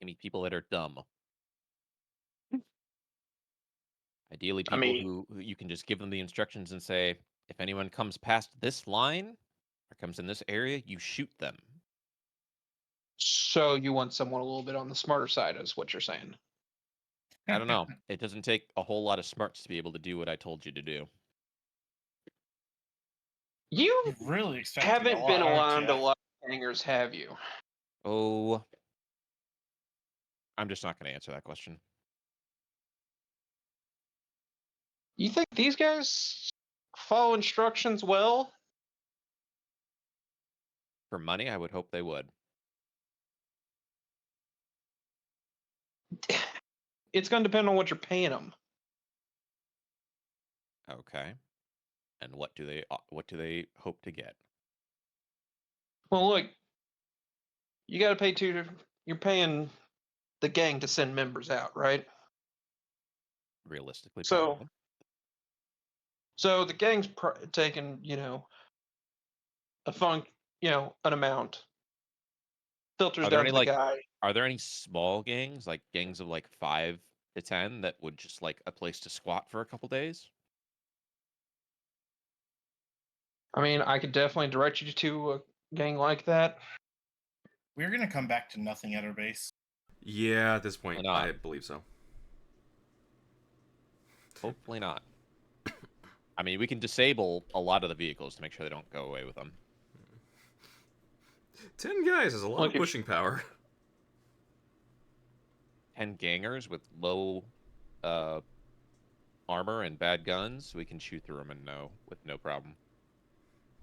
Any people that are dumb. Ideally, I people mean- who you can just give them the instructions and say, if anyone comes past this line or comes in this area, you shoot them. So you want someone a little bit on the smarter side, is what you're saying. I don't know. It doesn't take a whole lot of smarts to be able to do what I told you to do. You You really expect haven't been around a lot of hangers, have you? Oh, I'm just not going to answer that question. You think these guys follow instructions well? For money, I would hope they would. It's going to depend on what you're paying them. Okay. And what do they hope to get? Well, look, you got to pay you're paying the gang to send members out, right? Realistically, So- probably. So the gang's taking, an amount. Filters Are there down any, to the like- guy. Are there any small gangs, like gangs of like 5 to 10, that would just like a place to squat for a couple days? I mean, I could definitely direct you to a gang like that. We're gonna come back to nothing at our base. Yeah, at this point, Why not? I believe so. Hopefully not. I mean, we can disable a lot of the vehicles to make sure they don't go away with them. 10 guys is a lot Look, of if- pushing power. 10 gangers with low armor and bad guns, we can shoot through them with no problem.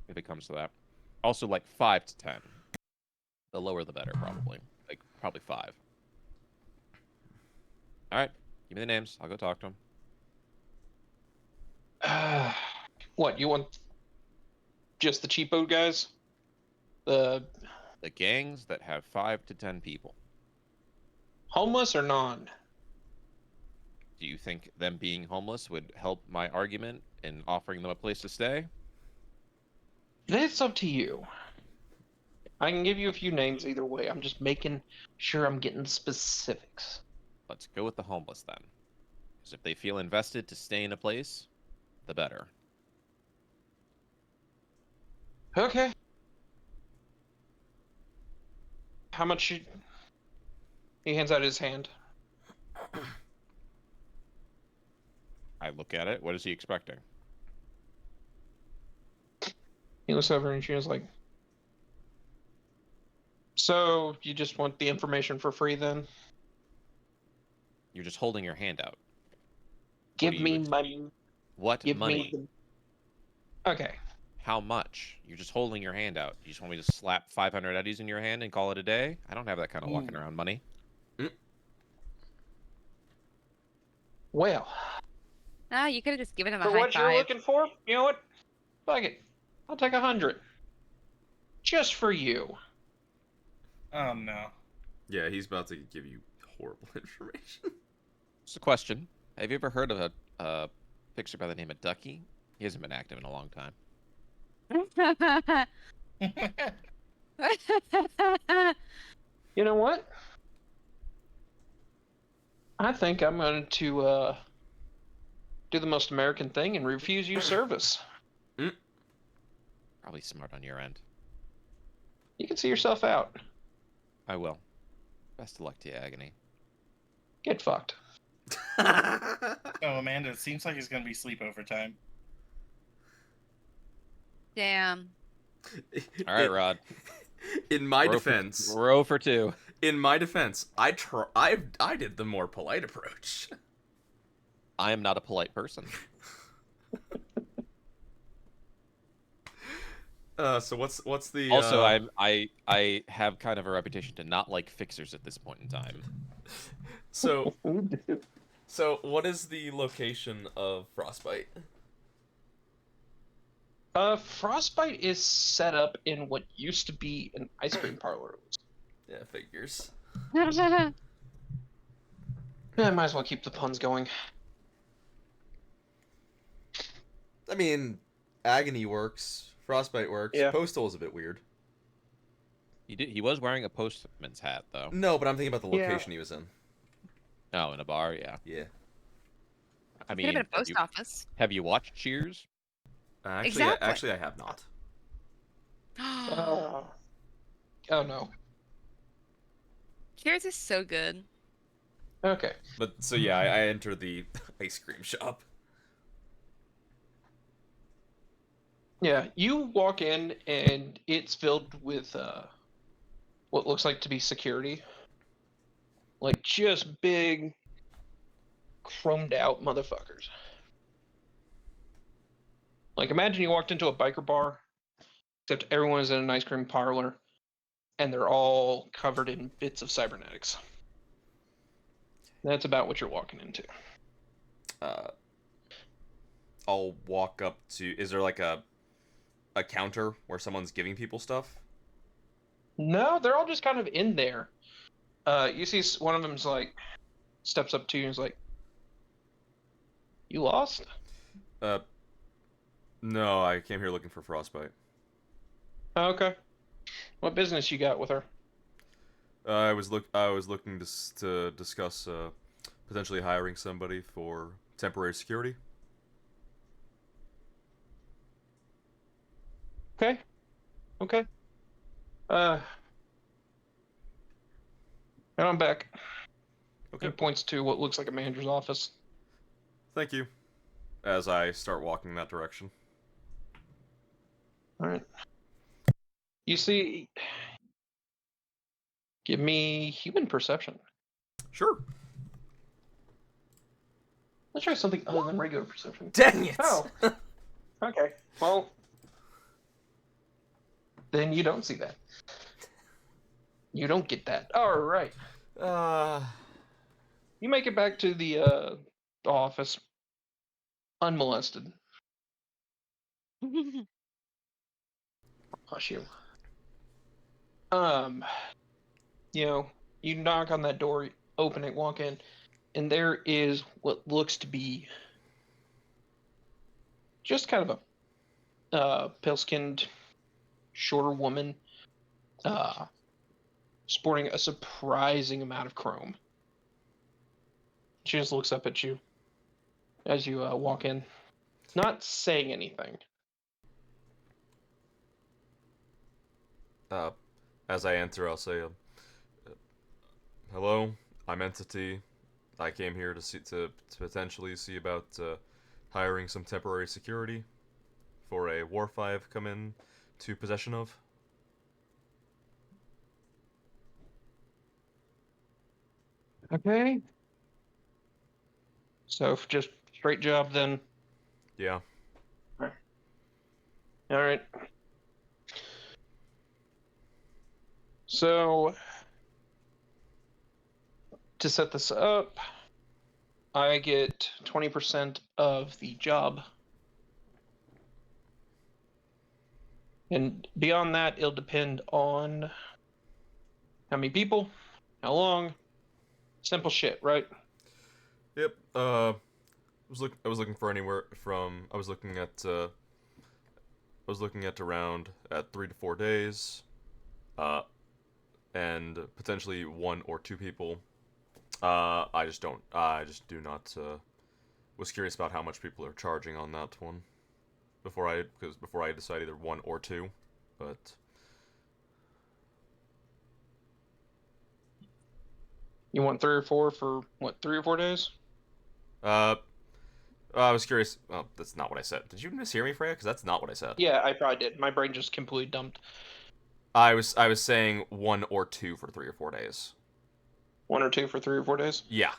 If it comes to that. Also, like 5 to 10. The lower the better, probably. Like, probably 5. Alright, give me the names. I'll go talk to them. What, you want just the cheapo guys? The The gangs that have 5 to 10 people. homeless or non? Do you think them being homeless would help my argument in offering them a place to stay? That's up to you. I can give you a few names either way. I'm just making sure I'm getting specifics. Let's go with the homeless then. Because if they feel invested to stay in a place, the better. Okay. How much you... He hands out his hand. I look at it. What is he expecting? He looks over and she was like, so you just want the information for free then? You're just holding your hand out. Give do you me ex- my... What Give money? me the... Okay. How much? You're just holding your hand out. You just want me to slap 500 eddies in your hand and call it a day? I don't have that kind of walking around money. Well, Ah, you could have just given him a for high what you're five. looking for, you know what? Fuck it. I'll take 100. Just for you. Oh no. Yeah, he's about to give you horrible information. Just a question. Have you ever heard of a fixer by the name of Ducky? He hasn't been active in a long time. You know what? I think I'm going to do the most American thing and refuse you service. Probably smart on your end. You can see yourself out. I will. Best of luck to you, Agony. Get fucked. Oh, Amanda, it seems like it's gonna be sleepover time. Damn. All right, Rod. In my We're 0 defense, we're 0 for 2. in my defense, I did the more polite approach. I am not a polite person. So what's the Also, I have kind of a reputation to not like fixers at this point in time. so what is the location of Frostbite? Frostbite is set up in what used to be an ice cream parlor. Yeah, figures. Yeah, I might as well keep the puns going. I mean, Agony works, Frostbite works. Yeah. Postal is a bit weird. He was wearing a postman's hat though. No, but I'm thinking about the Yeah. location he was in. Oh, in a bar, yeah. Yeah. I Could have mean, been a post office. have you watched Cheers? Exactly. I have not. Oh no. Cheers is so good. Okay. But so yeah, I enter the ice cream shop. Yeah, you walk in and it's filled with what looks like to be security. Like just big chromed out motherfuckers. Like imagine you walked into a biker bar, except everyone is in an ice cream parlor and they're all covered in bits of cybernetics. That's about what you're walking into. I'll walk up to. Is there like a counter where someone's giving people stuff? No, they're all just kind of in there. You see one of them's like, steps up to you and is like, "You lost?" No, I came here looking for Frostbite. Okay. What business you got with her? I was looking to discuss potentially hiring somebody for temporary security. Okay. Okay. And I'm back. Okay. It points to what looks like a manager's office. Thank you. As I start walking that direction. All right. You see, give me human perception. Sure. Let's try something other than regular perception. Dang it! Oh. Okay. Well, then you don't see that. You don't get that. All right. You make it back to the office unmolested. Hush you. You know, you knock on that door, open it, walk in, and there is what looks to be just kind of a pale-skinned, shorter woman, sporting a surprising amount of chrome. She just looks up at you as you walk in, not saying anything. As I enter, I'll say, "Hello, I'm Entity. I came here to potentially see about hiring some temporary security for a wharf I've come in to possession of." Okay. So just straight job then. Yeah. All right. So to set this up, I get 20% of the job. And beyond that, it'll depend on how many people, how long, simple shit, right? Yep. I was looking for anywhere from. I was looking at around at 3 to 4 days, and potentially 1 or 2 people. I just don't. I just do not. Was curious about how much people are charging on that one before I decide either 1 or 2, but. You want 3 or 4 for what? 3 or 4 days? I was curious. Oh, that's not what I said. Did you mishear me, Freya? Because that's not what I said. Yeah, I probably did. My brain just completely dumped. I was saying 1 or 2 for 3 or 4 days. 1 or 2 for 3 or 4 days. Yeah.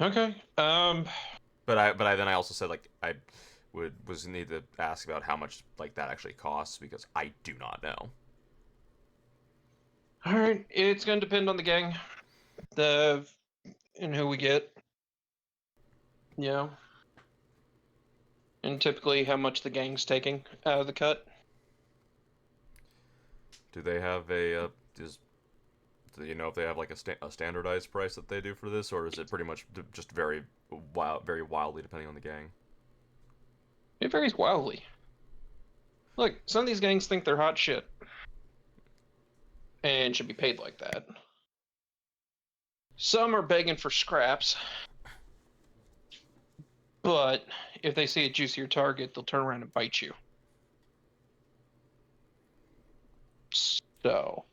Okay. But I also said like I was need to ask about how much like that actually costs because I do not know. All right. It's gonna depend on the gang, and who we get. You know, and typically how much the gang's taking out of the cut. Do they have a do you know if they have like a standardized price that they do for this, or is it pretty much just very wildly depending on the gang? It varies wildly. Look, some of these gangs think they're hot shit and should be paid like that. Some are begging for scraps, but if they see a juicier target, they'll turn around and bite you. So,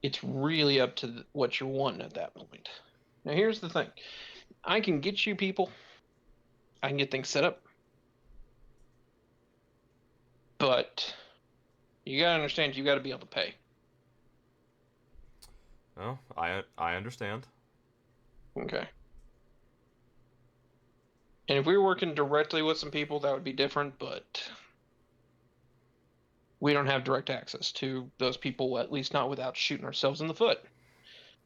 it's really up to what you're wanting at that point. Now, here's the thing. I can get you people. I can get things set up. But you gotta understand, you gotta be able to pay. Oh, I understand. Okay. And if we were working directly with some people, that would be different, but we don't have direct access to those people, at least not without shooting ourselves in the foot.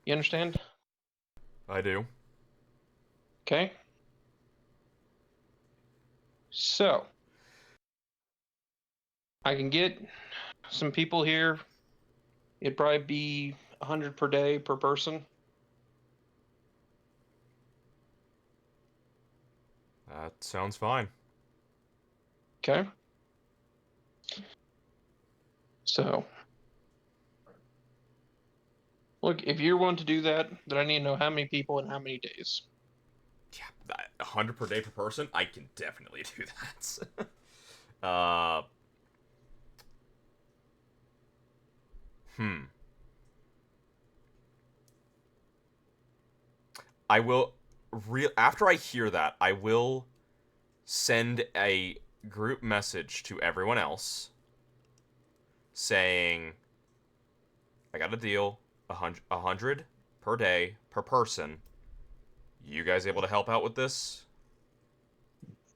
You understand? I do. Okay. So, I can get some people here. It'd probably be 100 per day per person. That sounds fine. Okay. So, look, if you're willing to do that, then I need to know how many people and how many days. Yeah, 100 per day per person. I can definitely do that. Hmm. I will after I hear that, I will send a group message to everyone else saying I got a deal, 100 per day per person. You guys able to help out with this?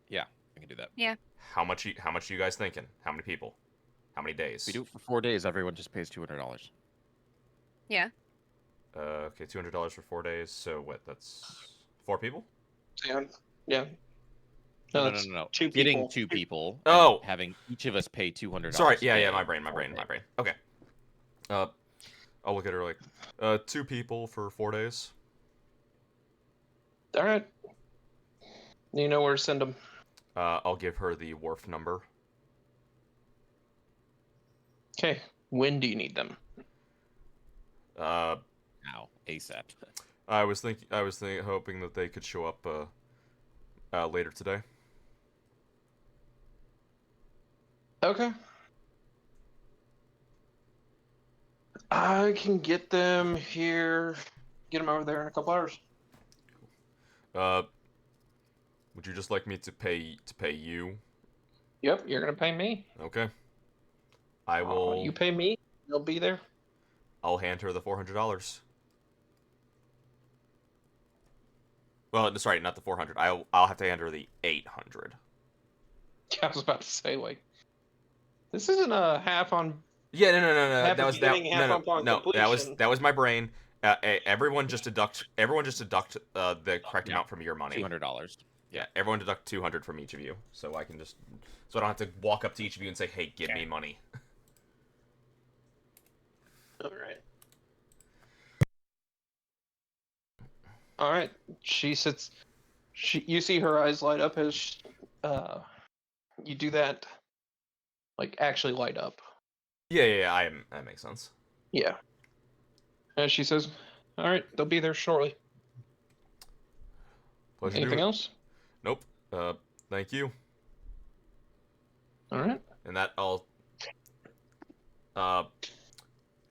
Yeah, I can do that. Yeah. How much are you guys thinking? How many people? How many days? If we do it for 4 days, everyone just pays $200. Yeah. Okay, $200 for 4 days. So what? That's 4 people. Yeah. Yeah. No, that's no. two Getting people. 2 people. Oh. And having each of us pay $200. Sorry. a Yeah. day My brain. for 4 days. Okay. I'll look at her like 2 people for 4 days. All right. You know where to send them. I'll give her the wharf number. Okay. When do you need them? Uh, Now, ASAP. I was hoping that they could show up later today. Okay. I can get them here. Get them over there in a couple hours. Would you just like me to pay you? Yep, you're gonna pay me. Okay. I will. You pay me. They'll be there. I'll hand her the $400. Well, sorry, not the 400. I'll have to hand her the 800. I was about to say, like, this isn't a half on. Yeah, no. Half That a was that. beginning, half upon No. completion. That was my brain. Everyone just deduct the correct Yeah. amount from your money. $200. Yeah, everyone deduct 200 from each of you, so I don't have to walk up to each of you and say, "Hey, give me money." All right. All right. She sits. You see her eyes light up as you do that. Like actually light up. Yeah. That makes sense. Yeah. As she says, "All right, they'll be there shortly." Pleasure Anything doing. else? Nope. Thank you. All right. And that I'll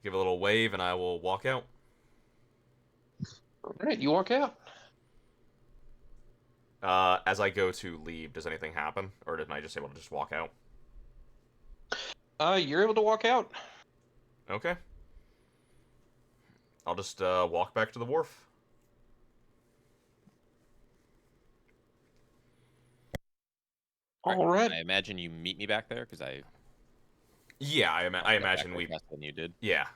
give a little wave, and I will walk out. All right. You walk out. As I go to leave, does anything happen, or did I just able to just walk out? You're able to walk out. Okay. I'll just walk back to the wharf. All right. I imagine you meet me back there because I Yeah, I got back imagine there we. faster than you did. Yeah.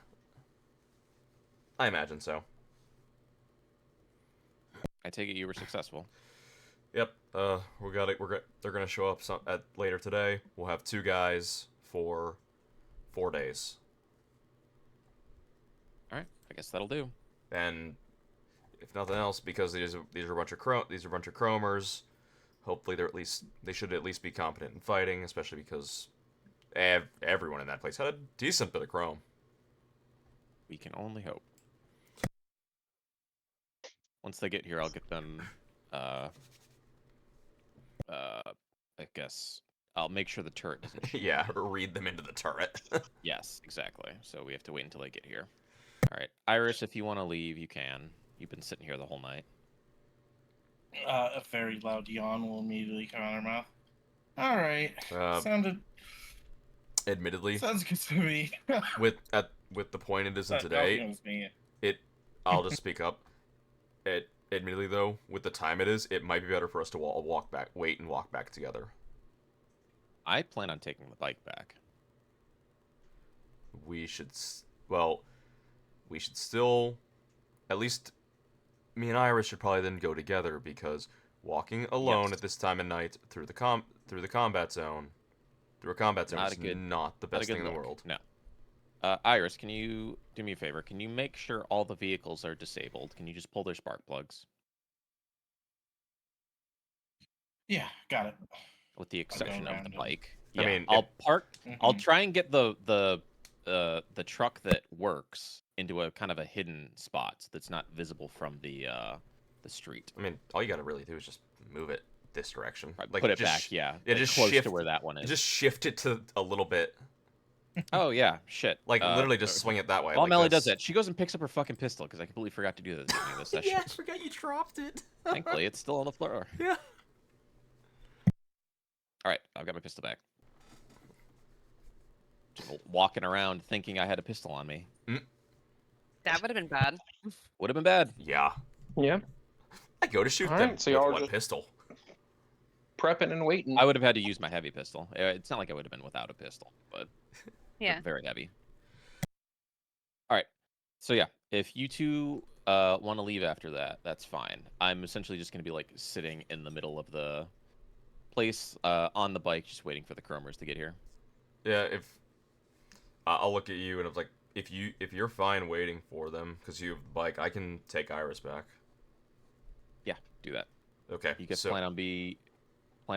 I imagine so. I take it you were successful. Yep. They're gonna show up later today. We'll have 2 guys for 4 days, All right, I guess that'll do. and if nothing else, because these are a bunch of chromers. Hopefully, they should at least be competent in fighting, especially because everyone in that place had a decent bit of chrome. We can only hope. Once they get here, I'll get them. I guess I'll make sure the turret doesn't shoot. Yeah, read them into the turret. Yes, exactly. So we have to wait until they get here. All right, Iris, if you want to leave, you can. You've been sitting here the whole night. A very loud yawn will immediately come out of her mouth. All right. Admittedly, Sounds good to me. with the point it isn't today, I'll just speak up. Admittedly, though, with the time it is, it might be better for us to wait and walk back together. I plan on taking the bike back. We should still, at least, me and Iris should probably then go together, because walking alone Yes. at this time of night through a combat zone is not the best thing in the world. No. Iris, can you do me a favor? Can you make sure all the vehicles are disabled? Can you just pull their spark plugs? Yeah, got it. With the exception of around the them. bike. I Yeah, mean, I'll park. I'll Mhm. try and get the truck that works into a kind of a hidden spot so that's not visible from the street. I mean, all you gotta really do is just move it this direction. Right, Like, put it just back, yeah. yeah, like just close shift to where that one is. Just shift it to a little bit. Oh yeah, shit. Like, literally just swing it that way. While like Melly this. does that, she goes and picks up her fucking pistol because I completely forgot to do that at the beginning of this session. Yeah, I forgot you dropped it. Thankfully, it's still on the floor. Yeah. All right, I've got my pistol back. Just walking around thinking I had a pistol on me. That would have been bad. Would have been bad. Yeah. Yeah. I go to shoot All them right, so with y'all are what just- pistol? Prepping and waiting. I would have had to use my heavy pistol. It's not like I would have been without a pistol, but Yeah. very heavy. All right. So yeah, if you two want to leave after that, that's fine. I'm essentially just going to be like sitting in the middle of the place on the bike, just waiting for the chromers to get here. Yeah, if I'll look at you and it's like, if you're fine waiting for them because you have the bike, I can take Iris back. Yeah, do that. Okay. You guys so, plan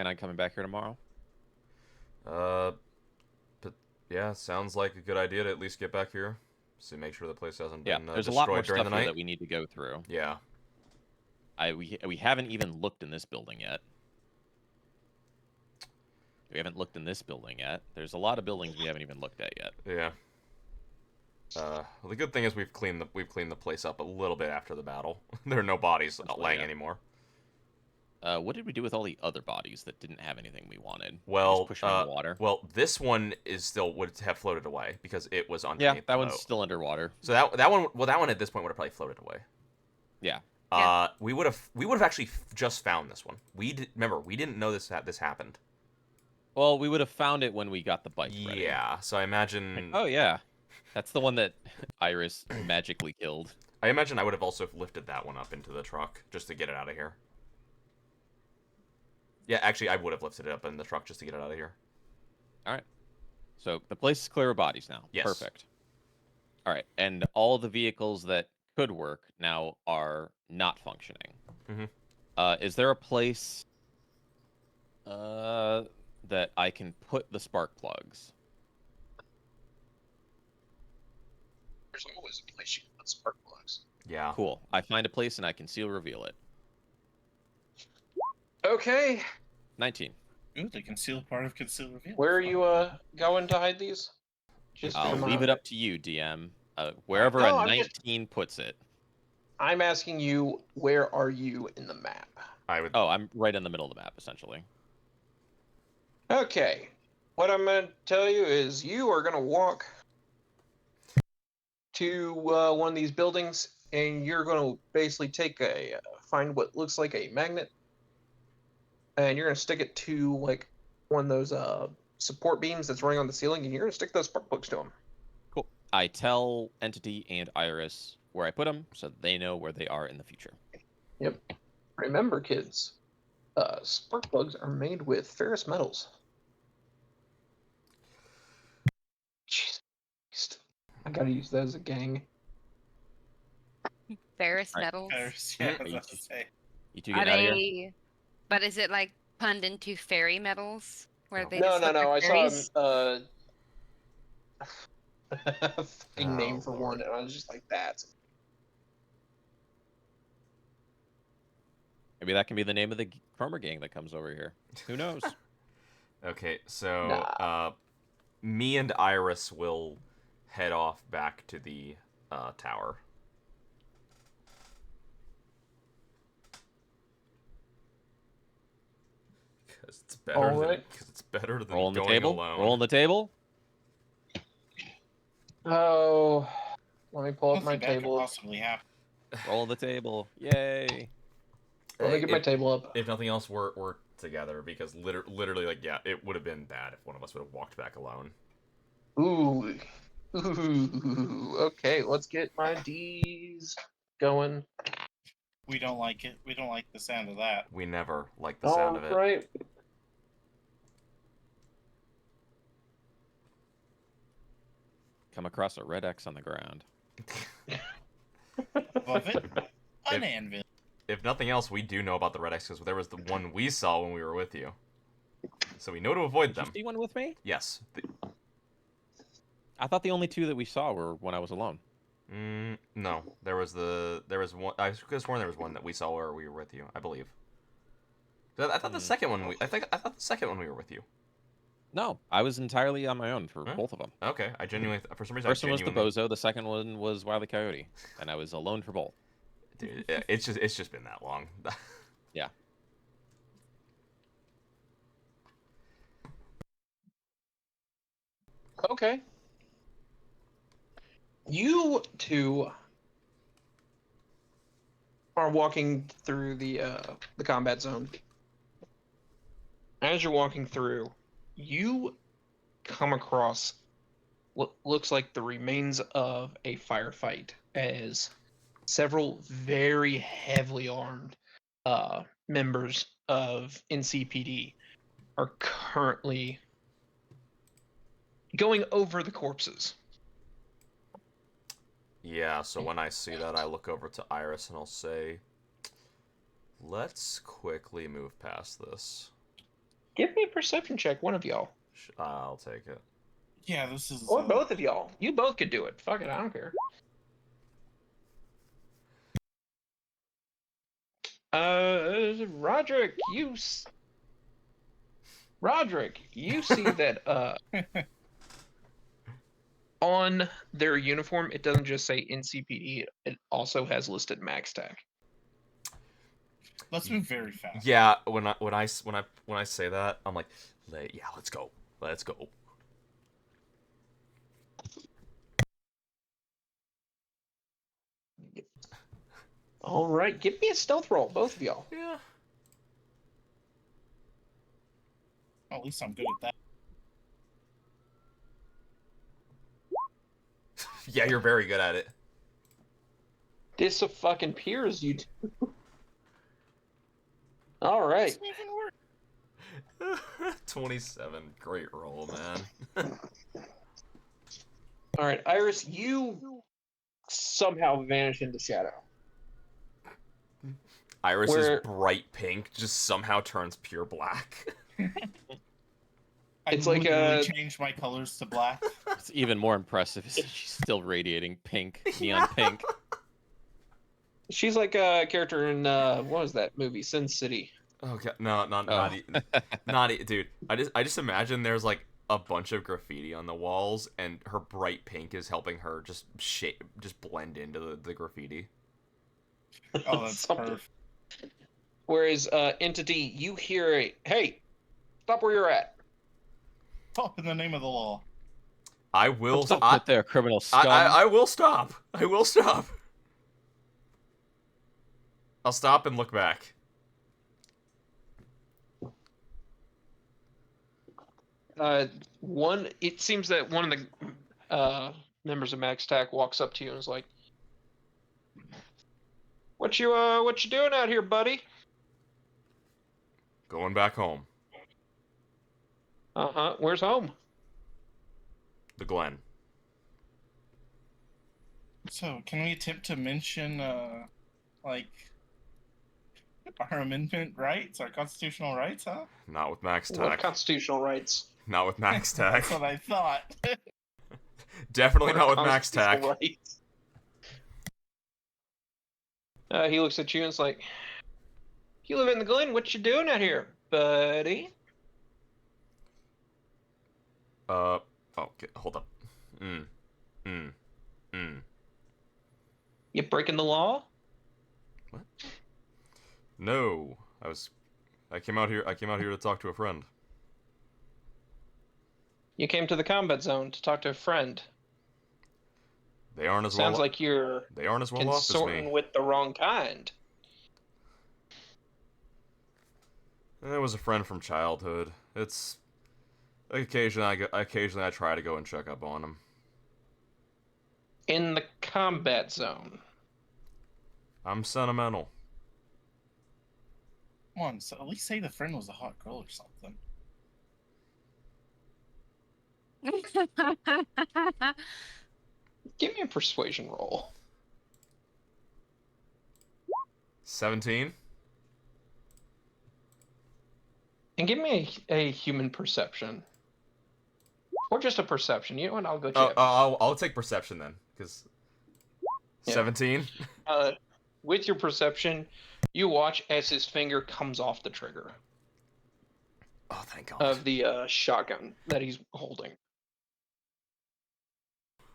on coming back here tomorrow? but yeah, sounds like a good idea to at least get back here, so make sure the place hasn't Yeah, been there's a destroyed lot more during stuff the here night. that we need to go through. Yeah. We haven't even looked in this building yet. We haven't looked in this building yet. There's a lot of buildings we haven't even looked at yet. Yeah. Well, the good thing is we've cleaned the place up a little bit after the battle. There are no bodies laying yeah. anymore. What did we do with all the other bodies that didn't have anything we wanted? We Well, just push them in the water. Well, this one would have floated away because it was Yeah, underneath that the one's boat. still underwater. So that one at this point would have probably floated away. Yeah. We would have actually just found this one. Remember, we didn't know this happened. Well, we would have found it when we got the bike ready. Yeah. So I imagine. Oh yeah, that's the one that Iris magically killed. I imagine I would have also lifted that one up into the truck just to get it out of here. Yeah, actually, I would have lifted it up in the truck just to get it out of here. All right. So the place is clear of bodies now. Yes. Perfect. All right, and all the vehicles that could work now are not functioning. Mhm. Is there a place that I can put the spark plugs? There's always a place you can put spark plugs. Yeah. Cool. I find a place and I conceal reveal it. Okay, 19. Ooh, the concealed part of conceal reveal. where are you going to hide these? Just I'll from, leave it up to you, DM. Wherever No, a I'm just- 19 puts it. I'm asking you, where are you in the map? I would. Oh, I'm right in the middle of the map, essentially. Okay, what I'm going to tell you is you are going to walk to one of these buildings, and you're going to basically find what looks like a magnet, and you're going to stick it to like one of those support beams that's running on the ceiling, and you're going to stick those spark plugs to them. Cool. I tell Entity and Iris where I put them so that they know where they are in the future. Yep. Remember, kids, spark plugs are made with ferrous metals. Jeez. Christ. I gotta use that as a gang. Ferrous Alright. metals. Yeah, Are you that's to say. You two Are getting out of here? they? But is it like punned into fairy metals, where No. they No, just no, look no. like I fairies? saw a fucking name Oh, for Lord. one, and I was just like, that. Maybe that can be the name of the Cromer gang that comes over here. Who knows? Okay, so Nah. me and Iris will head off back to the tower. Because it's better. Alright. Because it's better than Roll on the going table. alone. Roll on the table. Oh, let me pull up my Nothing bad could table. possibly happen. Roll on the table. Yay. Let me get my If- table up. If nothing else, we're together because literally, like, yeah, it would have been bad if one of us would have walked back alone. Ooh. Ooh. Okay, let's get my D's going. We don't like it. We don't like the sound of that. We never liked the sound of it. Alright. Come across a red X on the ground. Above it, an If- anvil. If nothing else, we do know about the Red X because there was the one we saw when we were with you. So we know to avoid Did you them. see one with me? Yes. I thought the only two that we saw were when I was alone. No. There was one. I could have sworn there was one that we saw where we were with you. I believe. I thought the second one. I thought the second one we were with you. No, I was entirely on my own for Huh? both of them. Okay. I genuinely, for some reason, First I one was the genuinely, Bozo, the second one was Wile E. Coyote, and I was alone for both. Dude, it's just been that long. Yeah. Okay. You two are walking through the combat zone. As you're walking through, you come across what looks like the remains of a firefight as several very heavily armed members of NCPD are currently going over the corpses. Yeah. So when I see that, I look over to Iris and I'll say, "Let's quickly move past this." Give me a perception check, one of y'all. I'll take it. Yeah, this is. Or both of y'all. You both could do it. Fuck it, I don't care. Roderick, Roderick, you see that on their uniform, it doesn't just say NCPD, it also has listed max tac. Let's move very fast. Yeah. When I say that, I'm like, yeah, let's go. Let's go. All right, give me a stealth roll, both of y'all. Yeah. Well, at least I'm good at that. Yeah, you're very good at it. This a fucking peers, you two. All right. Doesn't even work. 27. Great roll, man. All right, Iris, you somehow vanish into shadow. Iris's Where- bright pink just somehow turns pure black. I It's like literally a- changed my colors to black. It's even more impressive. Is she's still radiating pink, neon pink. She's like a character in what was that movie, Sin City? Okay, no, dude. I just imagine there's like a bunch of graffiti on the walls, and her bright pink is helping her just blend into the graffiti. Oh, that's Something. perfect. Whereas Entity, you hear a hey, stop where you're at. Oh, in the name of the law. I will. Don't put there, criminal scum. I will stop. I will stop. I'll stop and look back. It seems that one of the members of Max Tack walks up to you and is like, what you doing out here, buddy? Going back home. Uh-huh. Where's home? The Glen. So, can we attempt to mention, like, our amendment rights, our constitutional rights, huh? Not with Max What Tack. constitutional rights? Not with Max Tack. That's what I thought. Definitely What not with Max Tack. constitutional rights? He looks at you and is like, you live in the Glen, what you doing out here, buddy? Okay, hold up. You breaking the law? What? No, I came out here to talk to a friend. You came to the combat zone to talk to a friend. They aren't as Sounds well. like you're They aren't as well off as consorting me. with the wrong kind. It was a friend from childhood. It's occasionally I try to go and check up on him. In the combat zone. I'm sentimental. Come on, so at least say the friend was a hot girl or something. Give me a persuasion roll. 17. And give me a human perception. Or just a perception. You know what? I'll go Oh, check. I'll take perception then, because Yeah. 17. With your perception, you watch as his finger comes off the trigger Oh, thank God. of the shotgun that he's holding.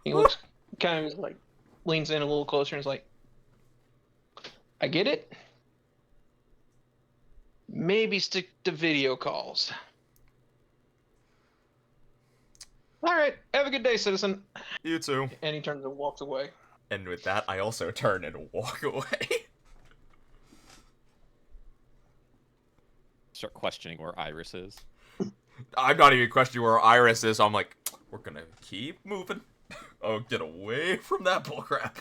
He looks kind of like, leans in a little closer and is like, I get it. Maybe stick to video calls. All right, have a good day, citizen. You too. And he turns and walks away. And with that, I also turn and walk away. Start questioning where Iris is. I'm not even questioning where Iris is. I'm like, we're gonna keep moving. Oh, get away from that bullcrap.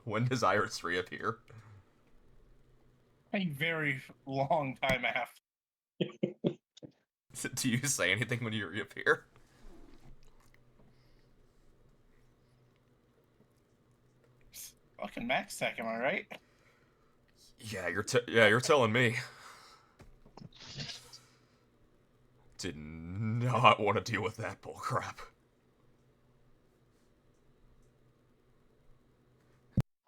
When does Iris reappear? A very long time after. Do you say anything when you reappear? Fucking Max Tech, am I right? Yeah, you're telling me. Did not want to deal with that bullcrap.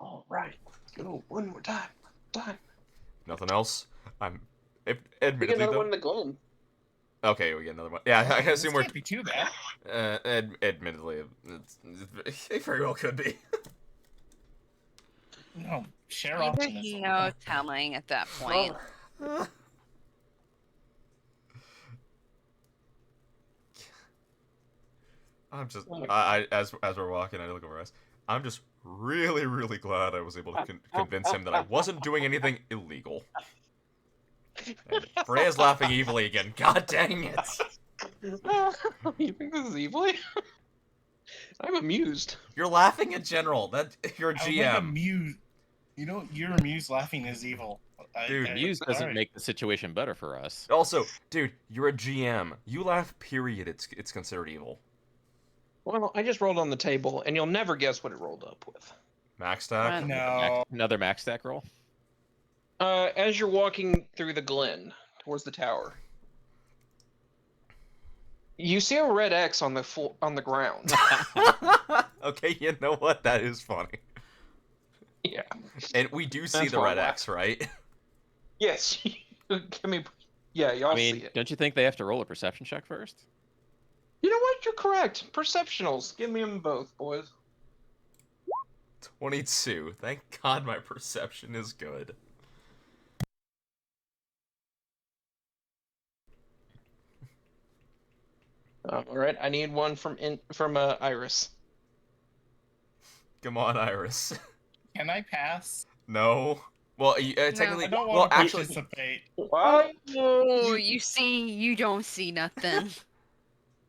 All right, let's go one more time. Nothing else. We get Admittedly another though. one in the Glen. Okay, we get another one. Yeah, I assume we're. Can't be too bad. Admittedly, it very well could be. No, share There's optimism. no telling at that point. I'm just, as we're walking, I look over us. I'm just really, really glad I was able to convince him that I wasn't doing anything illegal. And Freya's laughing evilly again. God dang it! You think this is evil? I'm amused. You're laughing in general. That you're a I would like GM. amused. You know, your Muse laughing is evil. Dude, Muse doesn't alright. make the situation better for us. Also, dude, you're a GM. You laugh. Period. It's considered evil. Well, I just rolled on the table, and you'll never guess what it rolled up with. Max stack. No. Another max stack roll. As you're walking through the glen towards the tower, you see a red X on the ground. Okay, you know what? That is funny. Yeah. And we do see That's the why red I'm X, right? Yes. Give me. Yeah, y'all I mean, see it. don't you think they have to roll a perception check first? You know what? You're correct. Perceptionals. Give me them both, boys. 22. Thank God my perception is good. All right. I need one from Iris. Come on, Iris. Can I pass? No. Well, technically, I don't well, want to actually, participate. What? Oh, You- you see, you don't see nothing.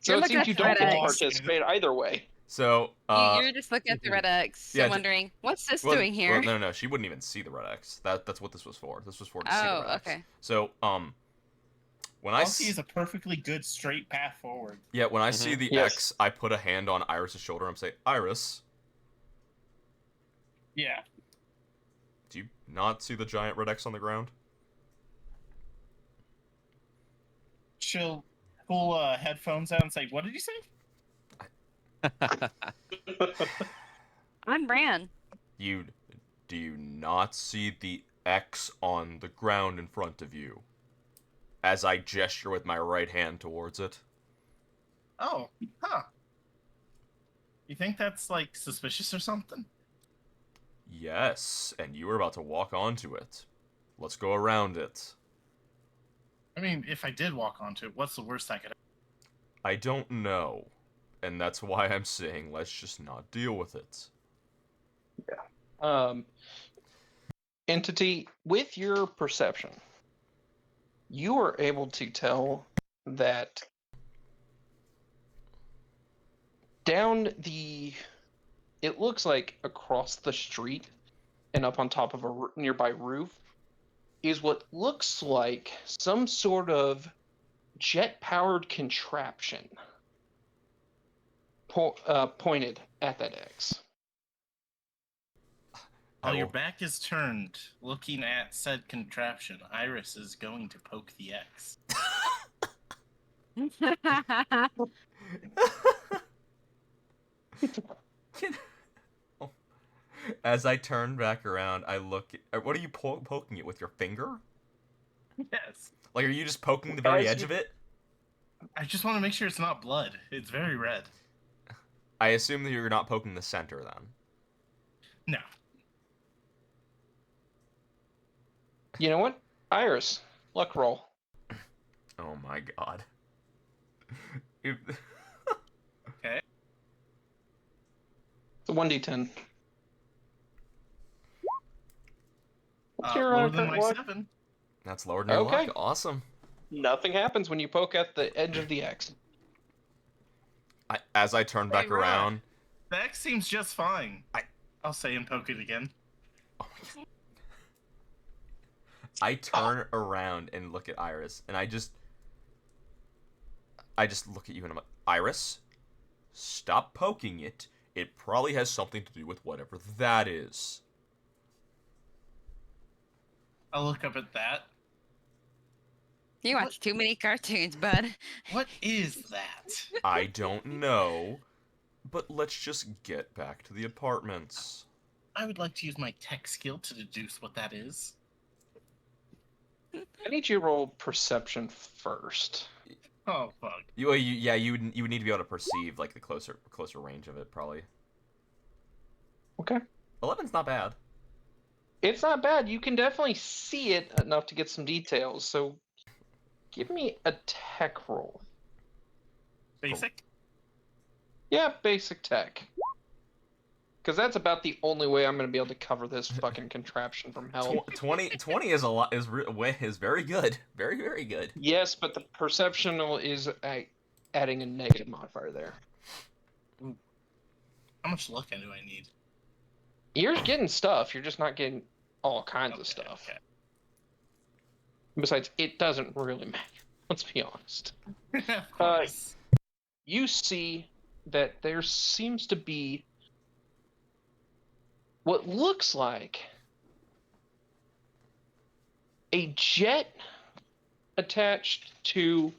So You're it looking seems at you the don't red get to X. participate either way. so, You're just looking at the red X Yeah, and wondering, what's this well, doing here? Well, no, she wouldn't even see the red X. That's what this was for. This was for to see the Oh, red X. okay. So, when All I see is a perfectly good straight path forward. when I see the Yes. X, I put a hand on Iris's shoulder and say, Iris, Yeah. do you not see the giant red X on the ground? She'll pull headphones out and say, "What did you say?" I'm Bran. Do you not see the X on the ground in front of you? As I gesture with my right hand towards it. Oh, huh. You think that's like suspicious or something? Yes, and you were about to walk onto it. Let's go around it. I mean, if I did walk onto it, what's the worst I could? I don't know. And that's why I'm saying let's just not deal with it. Entity, with your perception, you are able to tell that it looks like across the street and up on top of a nearby roof is what looks like some sort of jet-powered contraption pointed at that X. While your will- back is turned, looking at said contraption, Iris is going to poke the X. As I turn back around, I look. What are you poking it with your finger? Yes. Like, are you just poking the very edge of it? I just want to make sure it's not blood. It's very red. I assume that you're not poking the center then. No. You know what? Iris, luck roll. Oh my god. If- Okay. It's a 1d10. What's Lower your than current my luck? 7. That's lower than your Okay. luck. Awesome. Nothing happens when you poke at the edge of the X. As I turn back Hey, Rob. around, The X seems just fine. I- I'll say and poke it again. I turn around and look at Iris, and I just look at you and I'm like, Iris, stop poking it. It probably has something to do with whatever that is. I'll look up at that. You watch too many cartoons, bud. What is that? I don't know, but let's just get back to the apartments. I would like to use my tech skill to deduce what that is. I need you to roll perception first. Oh, fuck. You would need to be able to perceive like the closer range of it probably. Okay. 11's not bad. It's not bad. You can definitely see it enough to get some details. So give me a tech roll. Basic? Yeah, basic tech. Because that's about the only way I'm going to be able to cover this fucking contraption from hell. 20 is a lot is very good. Very, very good. Yes, but the perceptional is adding a negative modifier there. How much luck do I need? You're getting stuff. You're just not getting all kinds of Okay, stuff. okay. Besides, it doesn't really matter. Let's be honest. Of course. You see that there seems to be what looks like a jet attached to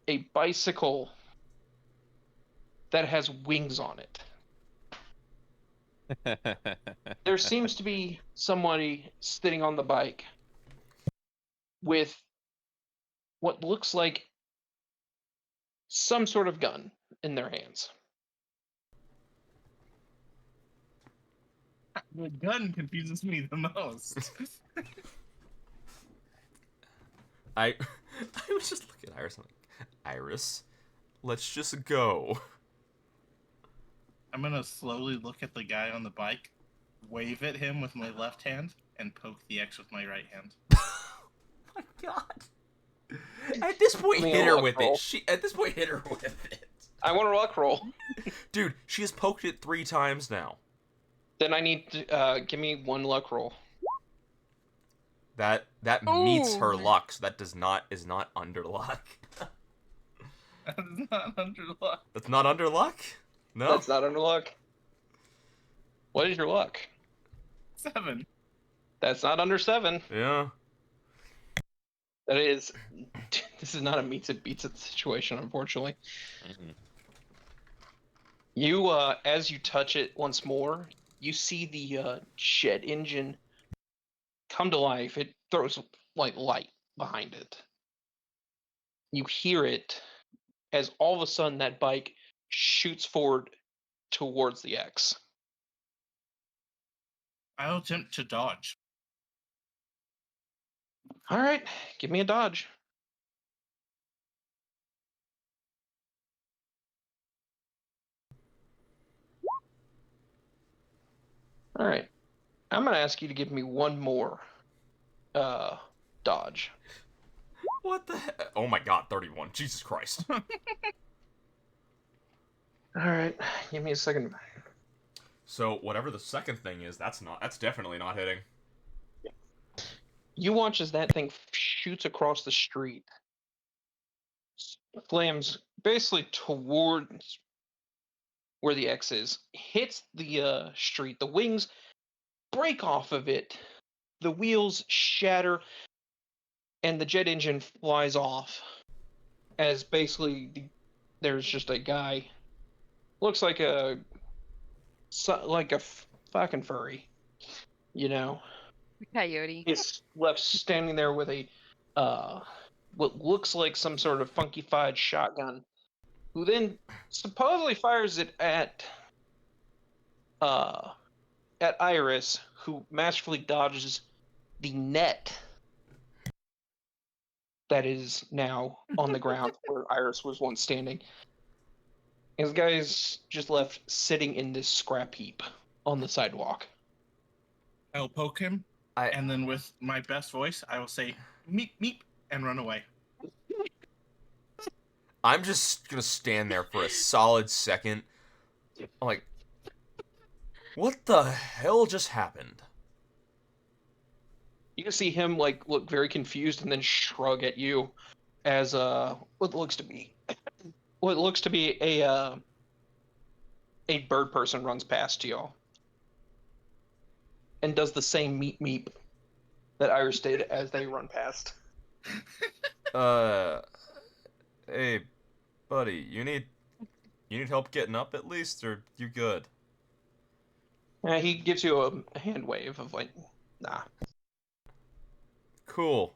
a bicycle that has wings on it. There seems to be somebody sitting on the bike with what looks like some sort of gun in their hands. The gun confuses me the most. I was just looking at Iris. I'm like, Iris, let's just go. I'm gonna slowly look at the guy on the bike, wave at him with my left hand, and poke the X with my right hand. My God. At this point, Give me a hit her luck with roll. it. At this point, hit her with it. I want a luck roll. Dude, she has poked it 3 times now. Then I need to give me one luck roll. That meets her Ooh. luck, so that is not under luck. That is not under luck. That's not under luck? No. That's not under luck. What is your luck? 7. That's not under 7. Yeah. That is. This is not a meets it beats it situation, unfortunately. Mhm. You, as you touch it once more, you see the jet engine come to life. It throws like light behind it. You hear it as all of a sudden that bike shoots forward towards the X. I'll attempt to dodge. All right, give me a dodge. All right, I'm gonna ask you to give me one more dodge. What the heck? Oh my God, 31. Jesus Christ. All right, give me a second. So whatever the second thing is, that's definitely not hitting. You watch as that thing shoots across the street, slams basically towards where the X is, hits the street. The wings break off of it, the wheels shatter, and the jet engine flies off. As basically there's just a guy, looks like a fucking furry, you know. Coyote. Is left standing there with a what looks like some sort of funky-fied shotgun, who then supposedly fires it at Iris, who masterfully dodges the net that is now on the ground where Iris was once standing. And this guy's just left sitting in this scrap heap on the sidewalk. I'll poke him, and then with my best voice, I will say, meep, meep, and run away. I'm just gonna stand there for a solid second. I'm like, what the hell just happened? You can see him like look very confused and then shrug at you as what looks to be a bird person runs past y'all and does the same meep meep that Iris did as they run past. Hey, buddy, you need help getting up at least, or you good? He gives you a hand wave of like, nah. Cool.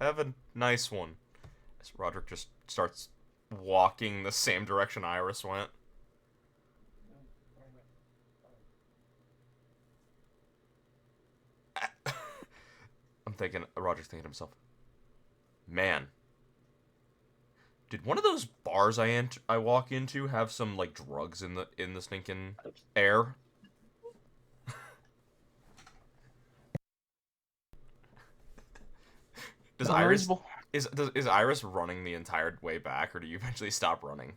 Have a nice one. As Roderick just starts walking the same direction Iris went. Roger's thinking to himself, man, did one of those bars I walk into have some like drugs in the stinking air? Does Iris is Iris running the entire way back, or do you eventually stop running?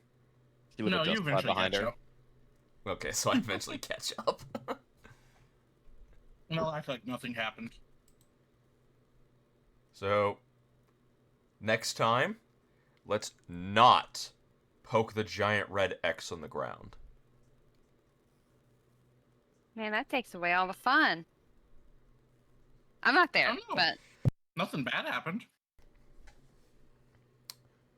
She would No, have you justified eventually behind catch her. up. Okay, so I eventually catch up. And I'll act like nothing happened. So, next time, let's not poke the giant red X on the ground. Man, that takes away all the fun. I'm not there, Oh, no. but Nothing bad happened.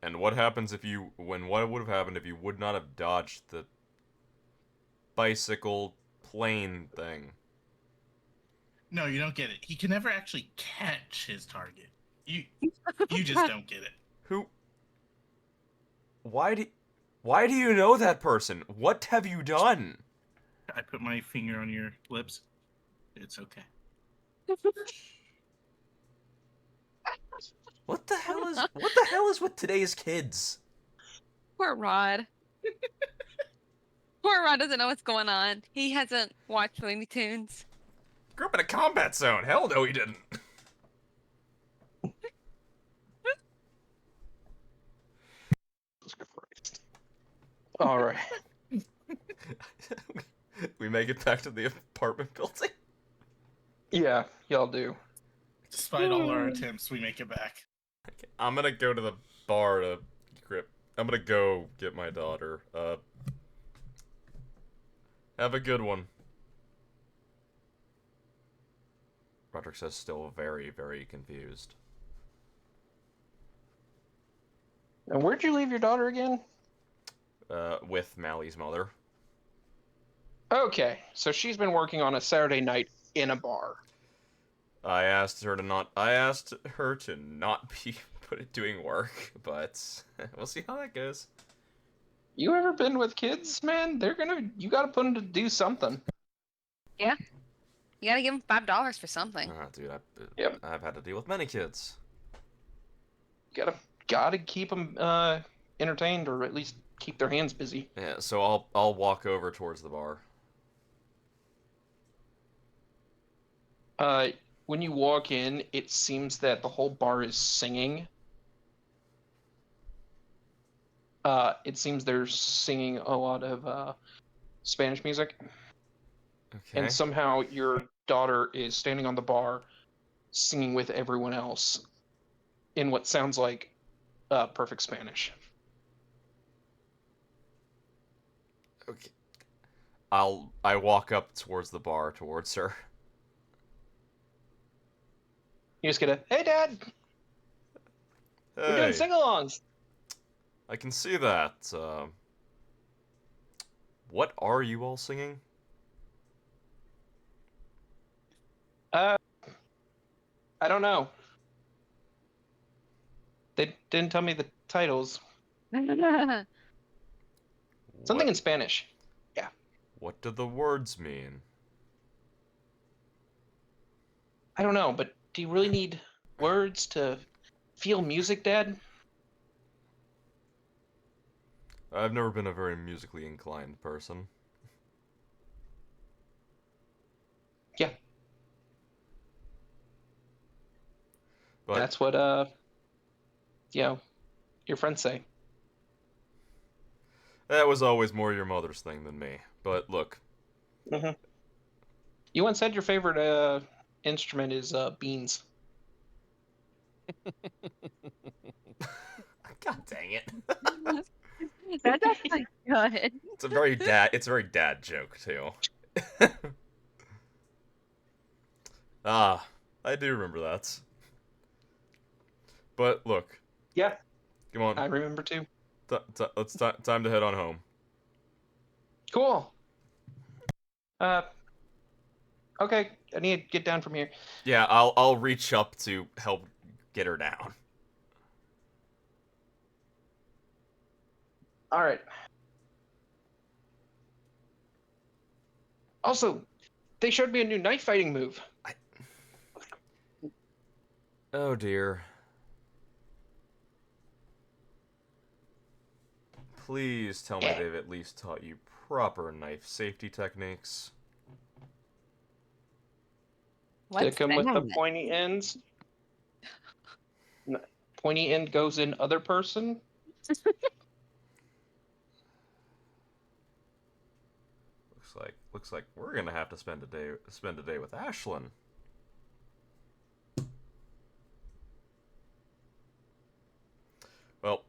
And what happens if you... What would have happened if you would not have dodged the bicycle plane thing? No, you don't get it. He can never actually catch his target. You just don't get it. Who... Why do you know that person? What have you done? I put my finger on your lips. It's okay. What the hell is with today's kids? poor Rod. Poor Rod doesn't know what's going on. He hasn't watched Looney Tunes. Grew up in a combat zone. Hell no, he didn't. All right. We make it back to the apartment building. Yeah, y'all do. Despite all our attempts, we make it back. Okay, I'm gonna go to the bar to grip. I'm gonna go get my daughter. Have a good one. Roderick says still very, very confused. And where'd you leave your daughter again? With Mally's mother. Okay, so she's been working on a Saturday night in a bar. I asked her to not be doing work, but we'll see how that goes. You ever been with kids, man? You gotta put them to do something. Yeah. You gotta give him $5 for something. Dude, Yep. I've had to deal with many kids. Gotta keep them entertained, or at least keep their hands busy. Yeah, so I'll walk over towards the bar. When you walk in, it seems that the whole bar is singing. It seems they're singing a lot of Spanish music. Okay. And somehow your daughter is standing on the bar singing with everyone else in what sounds like perfect Spanish. Okay. I walk up towards the bar towards her. You just get a, hey, Dad, we're doing Hey, sing-alongs. I can see that. What are you all singing? I don't know. They didn't tell me the titles. Something What, in Spanish. what do the words mean? I don't know, but do you really need words to feel music, Dad? I've never been a very musically inclined person. Yeah. But That's what your friends say. that was always more your mother's thing than me. But look, Mm-hmm. You once said your favorite instrument is beans. God dang it. That's actually good. It's a very dad joke too. Ah, I do remember that. But look, Yeah, come on. I remember too. It's time to head on home. Cool. Okay, I need to get down from here. Yeah, I'll reach up to help get her down. All right. Also, they showed me a new knife fighting move. Oh dear. Please tell me they've at least taught you proper knife safety techniques. They come with the that? pointy ends. Pointy end goes in other person. Looks like we're gonna have to spend a day with Ashlyn. Well,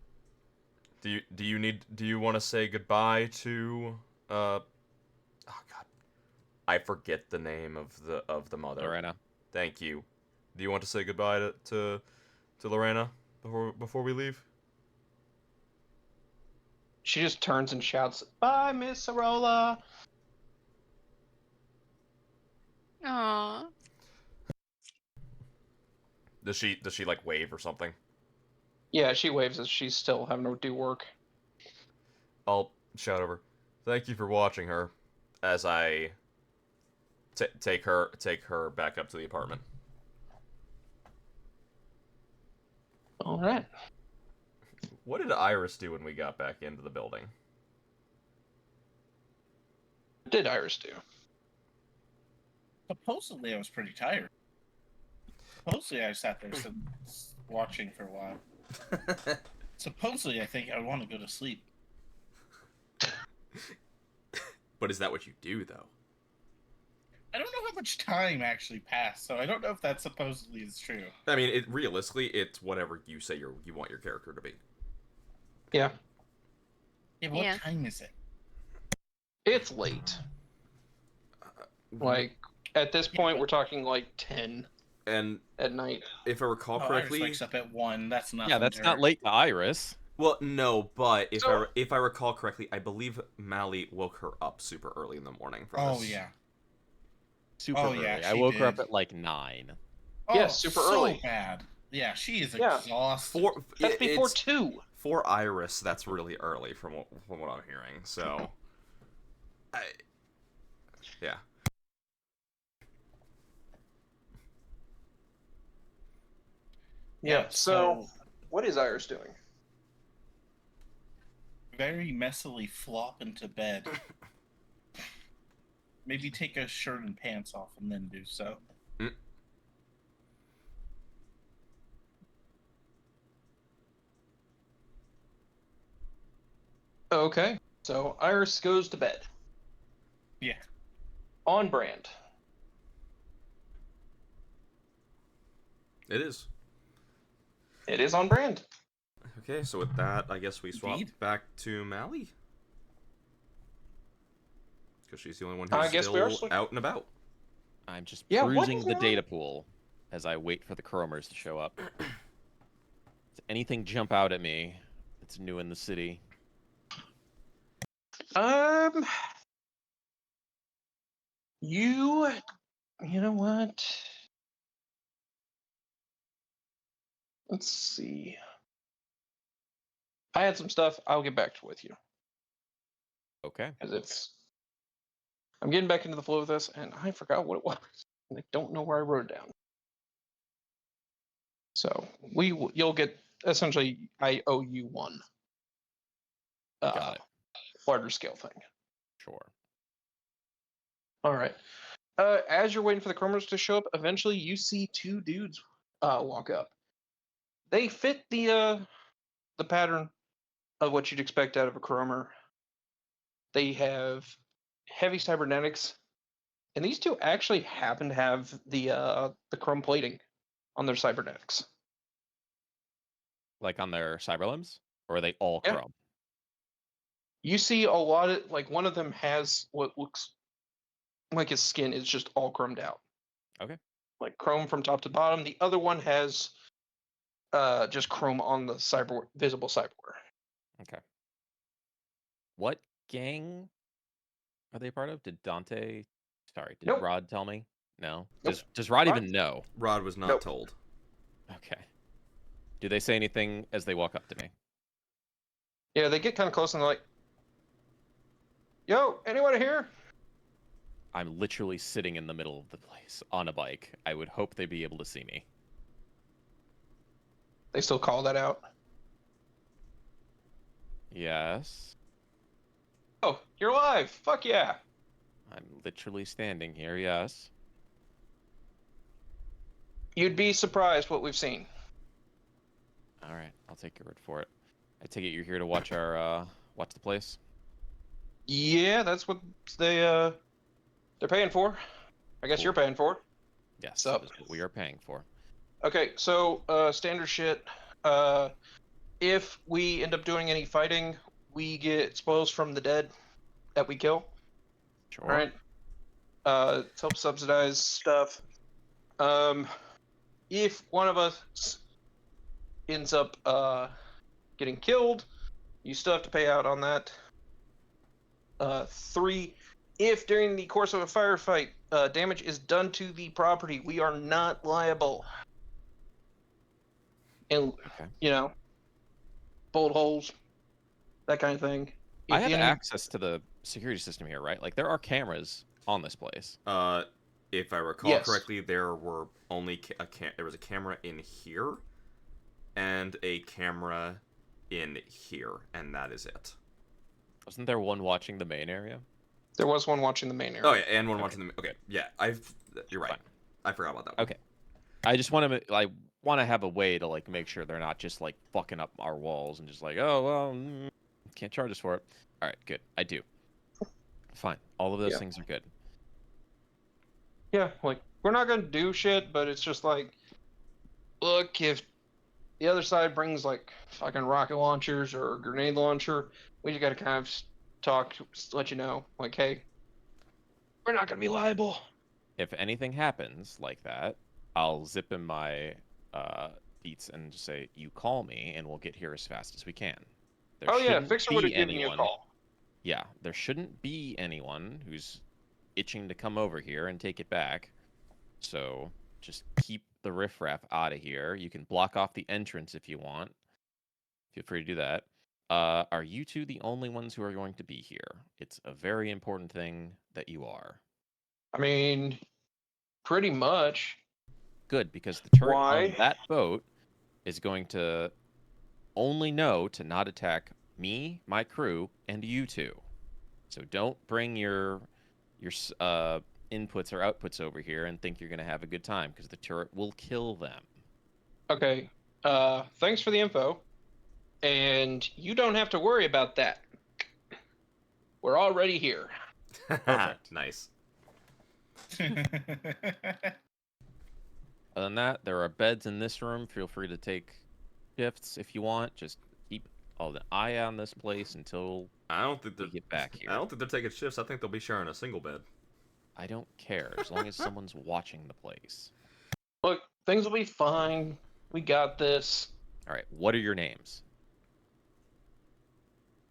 do Do you want to say goodbye to oh god, I forget the name of the mother. Lorena. Thank you. Do you want to say goodbye to Lorena before we leave? She just turns and shouts, "Bye, Miss Arola." Aw. Does she like wave or something? Yeah, she waves as she's still having to do work. I'll shout over, "Thank you for watching her," as I take her back up to the apartment. All right. What did Iris do when we got back into the building? What did Iris do? Supposedly, I was pretty tired. Supposedly, I sat there watching for a while. Supposedly, I think I want to go to sleep. But is that what you do, though? I don't know how much time actually passed, so I don't know if that supposedly is true. I mean, realistically, it's whatever you say you want your character to be. Yeah, Yeah, but what Yeah. time is it? it's late. Like, at this point, we're talking like 10 And at night. if I recall Oh, Iris correctly, wakes up at 1. That's nothing. Yeah, that's to not her. late to Iris. well, no, but So- if I recall correctly, I believe Mally woke her up super early in the morning for Oh this. yeah. Super Oh, early. yeah, I she woke her up did. at like 9. Oh, Yeah, super so early. bad. Yeah, she is Yeah. exhausted. That's before it's, 2. for Iris, that's really early from what I'm hearing. So, yeah. Yeah, so what is Iris doing? very messily flop into bed. Maybe take a shirt and pants off and then do so. Okay, so Iris goes to bed. Yeah. On brand. It is. It is on brand. Okay, so with that, I guess we swap Indeed. back to Mally. Because she's the only one I who's guess we are still switching. out and about. I'm just Yeah, what perusing is the that? data pool as I wait for the Chromers to show up. Does anything jump out at me that's new in the city? You know what? Let's see. I had some stuff. I'll get back to with you Okay. because I'm getting back into the flow of this, and I forgot what it was. And I don't know where I wrote it down. So you'll get essentially. I owe you one. Got it. Larger scale thing. Sure. All right. As you're waiting for the chromers to show up, eventually you see two dudes walk up. They fit the pattern of what you'd expect out of a chromer. They have heavy cybernetics, and these two actually happen to have the chrome plating on their cybernetics. Like on their cyber limbs? Or are they all Yeah. chrome? You see a lot of, like, one of them has what looks like his skin is just all chromed out. Okay. Like chrome from top to bottom. The other one has just chrome on the visible cyberware. Okay. What gang are they a part of? Did Nope. Rod tell me? No. Nope. Does Rod Rod- even know? Rod was not Nope. told. Okay. Do they say anything as they walk up to me? Yeah, they get kind of close and they're like, "Yo, anyone here?" I'm literally sitting in the middle of the place on a bike. I would hope they'd be able to see me. They still call that out. Yes. Oh, you're live. Fuck yeah. I'm literally standing here, yes. You'd be surprised what we've seen. All right, I'll take your word for it. I take it you're here to watch watch the place? Yeah, that's what they're paying for. I guess Cool. you're paying for. Yes, So- that is what we are paying for. Okay, so standard shit. If we end up doing any fighting, we get spoils from the dead that we kill. Sure. Right. To help subsidize stuff. If one of us ends up getting killed, you still have to pay out on that. 3, if during the course of a firefight damage is done to the property, we are not liable. And Okay. bullet holes, that kind of thing. I If have the enemy, access to the security system here, right? Like there are cameras on this place. If I recall Yes. correctly, there were only there was a camera in here, and a camera in here, and that is it. Wasn't there one watching the main area? there was one watching the main area. Oh yeah, and one Okay. watching the. Okay, yeah, you're right. Fine. I forgot about that one. Okay. I just want to have a way to like make sure they're not just like fucking up our walls and just like, oh well, can't charge us for it. All right, good. I do. Fine. All of those Yeah. things are good. Yeah, like we're not gonna do shit, but it's just like, look, if the other side brings like fucking rocket launchers or a grenade launcher, we just gotta kind of talk, let you know, like, hey, we're not gonna be liable. If anything happens like that, I'll zip in my beats and just say, "You call me, and we'll get here as fast as we can." There Oh yeah, shouldn't Fixer would have be given you a anyone. call. Yeah, there shouldn't be anyone who's itching to come over here and take it back. So just keep the riffraff out of here. You can block off the entrance if you want. Feel free to do that. Are you two the only ones who are going to be here? It's a very important thing that you are. I mean, pretty much. Good, because the turret Why? on that boat is going to only know to not attack me, my crew, and you two. So don't bring your inputs or outputs over here and think you're going to have a good time, because the turret will kill them. Okay. Thanks for the info. And you don't have to worry about that. We're already here. Perfect. Nice. Other than that, there are beds in this room. Feel free to take shifts if you want. Just keep an eye on this place until I don't think we they're. get back here. I don't think they're taking shifts. I think they'll be sharing a single bed. I don't care as long as someone's watching the place. Look, things will be fine. We got this. All right, what are your names?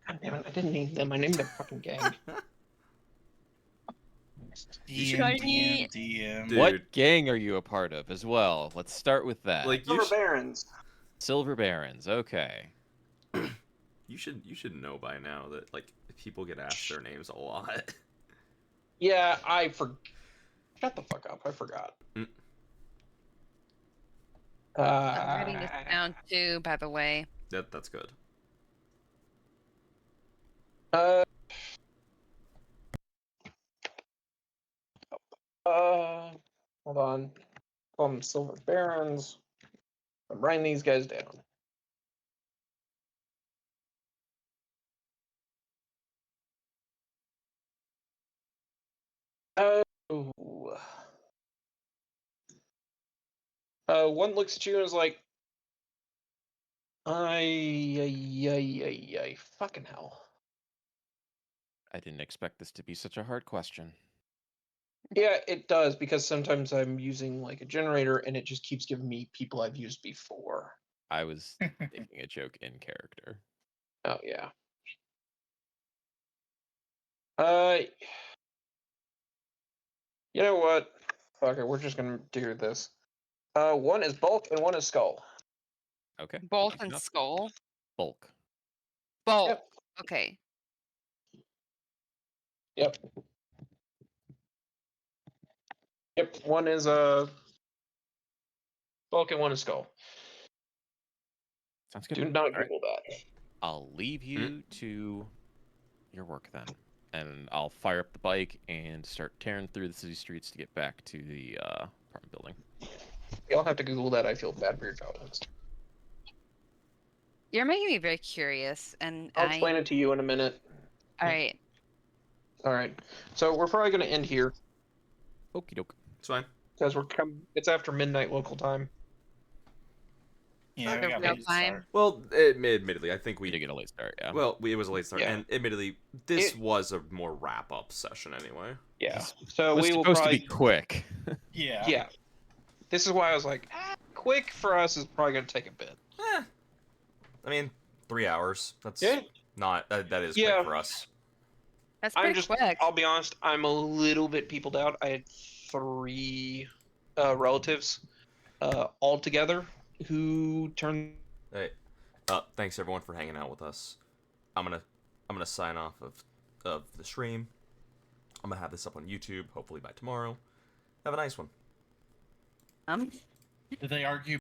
God damn it, I didn't name them. I named the fucking gang. DM. Dude. What gang are you a part of as well? Let's start with that. Like Silver Barons. Silver Barons. Okay. you should know by now that like people get asked their names a lot. Yeah, Shut the fuck up. I forgot. Mm. I'm writing this down too, by the way. That's good. Hold on. Call them Silver Barons. I'm writing these guys down. One looks at you and is like, ay, fucking hell. I didn't expect this to be such a hard question. Yeah, it does, because sometimes I'm using like a generator and it just keeps giving me people I've used before. I was making a joke in character. Oh yeah. You know what? Fuck it, we're just gonna do this. One is bulk and one is skull. Okay. Bolt easy and enough. skull. Bulk. Bolt. Yep. Okay. Yep. One is bulk and one is skull. Sounds good. Do not All right. Google that. I'll leave you to your work then, and I'll fire up the bike and start tearing through the city streets to get back to the apartment building. Y'all have to Google that. I feel bad for your childhoods. You're making me very curious, and I'll explain it to you in a minute. All right. All right. So we're probably going to end here Okie doke. It's fine. because it's after midnight local time. Yeah, Like we a got real late time. start. Well, admittedly, I think We did we. get a late start. Yeah. Well, it was a late start, Yeah. and admittedly, this It- was a more wrap-up session anyway. Yeah. It So was we will supposed probably. to be quick. Yeah. Yeah. This is why I was like, quick for us is probably going to take a bit. I mean, 3 hours. That's Yeah. not that is Yeah. quick for us. That's I'm pretty just. quick. I'll be honest. I'm a little bit peopled out. I had 3 relatives all together who turned. Hey, thanks everyone for hanging out with us. I'm gonna sign off of the stream. I'm gonna have this up on YouTube hopefully by tomorrow. Have a nice one. Did they argue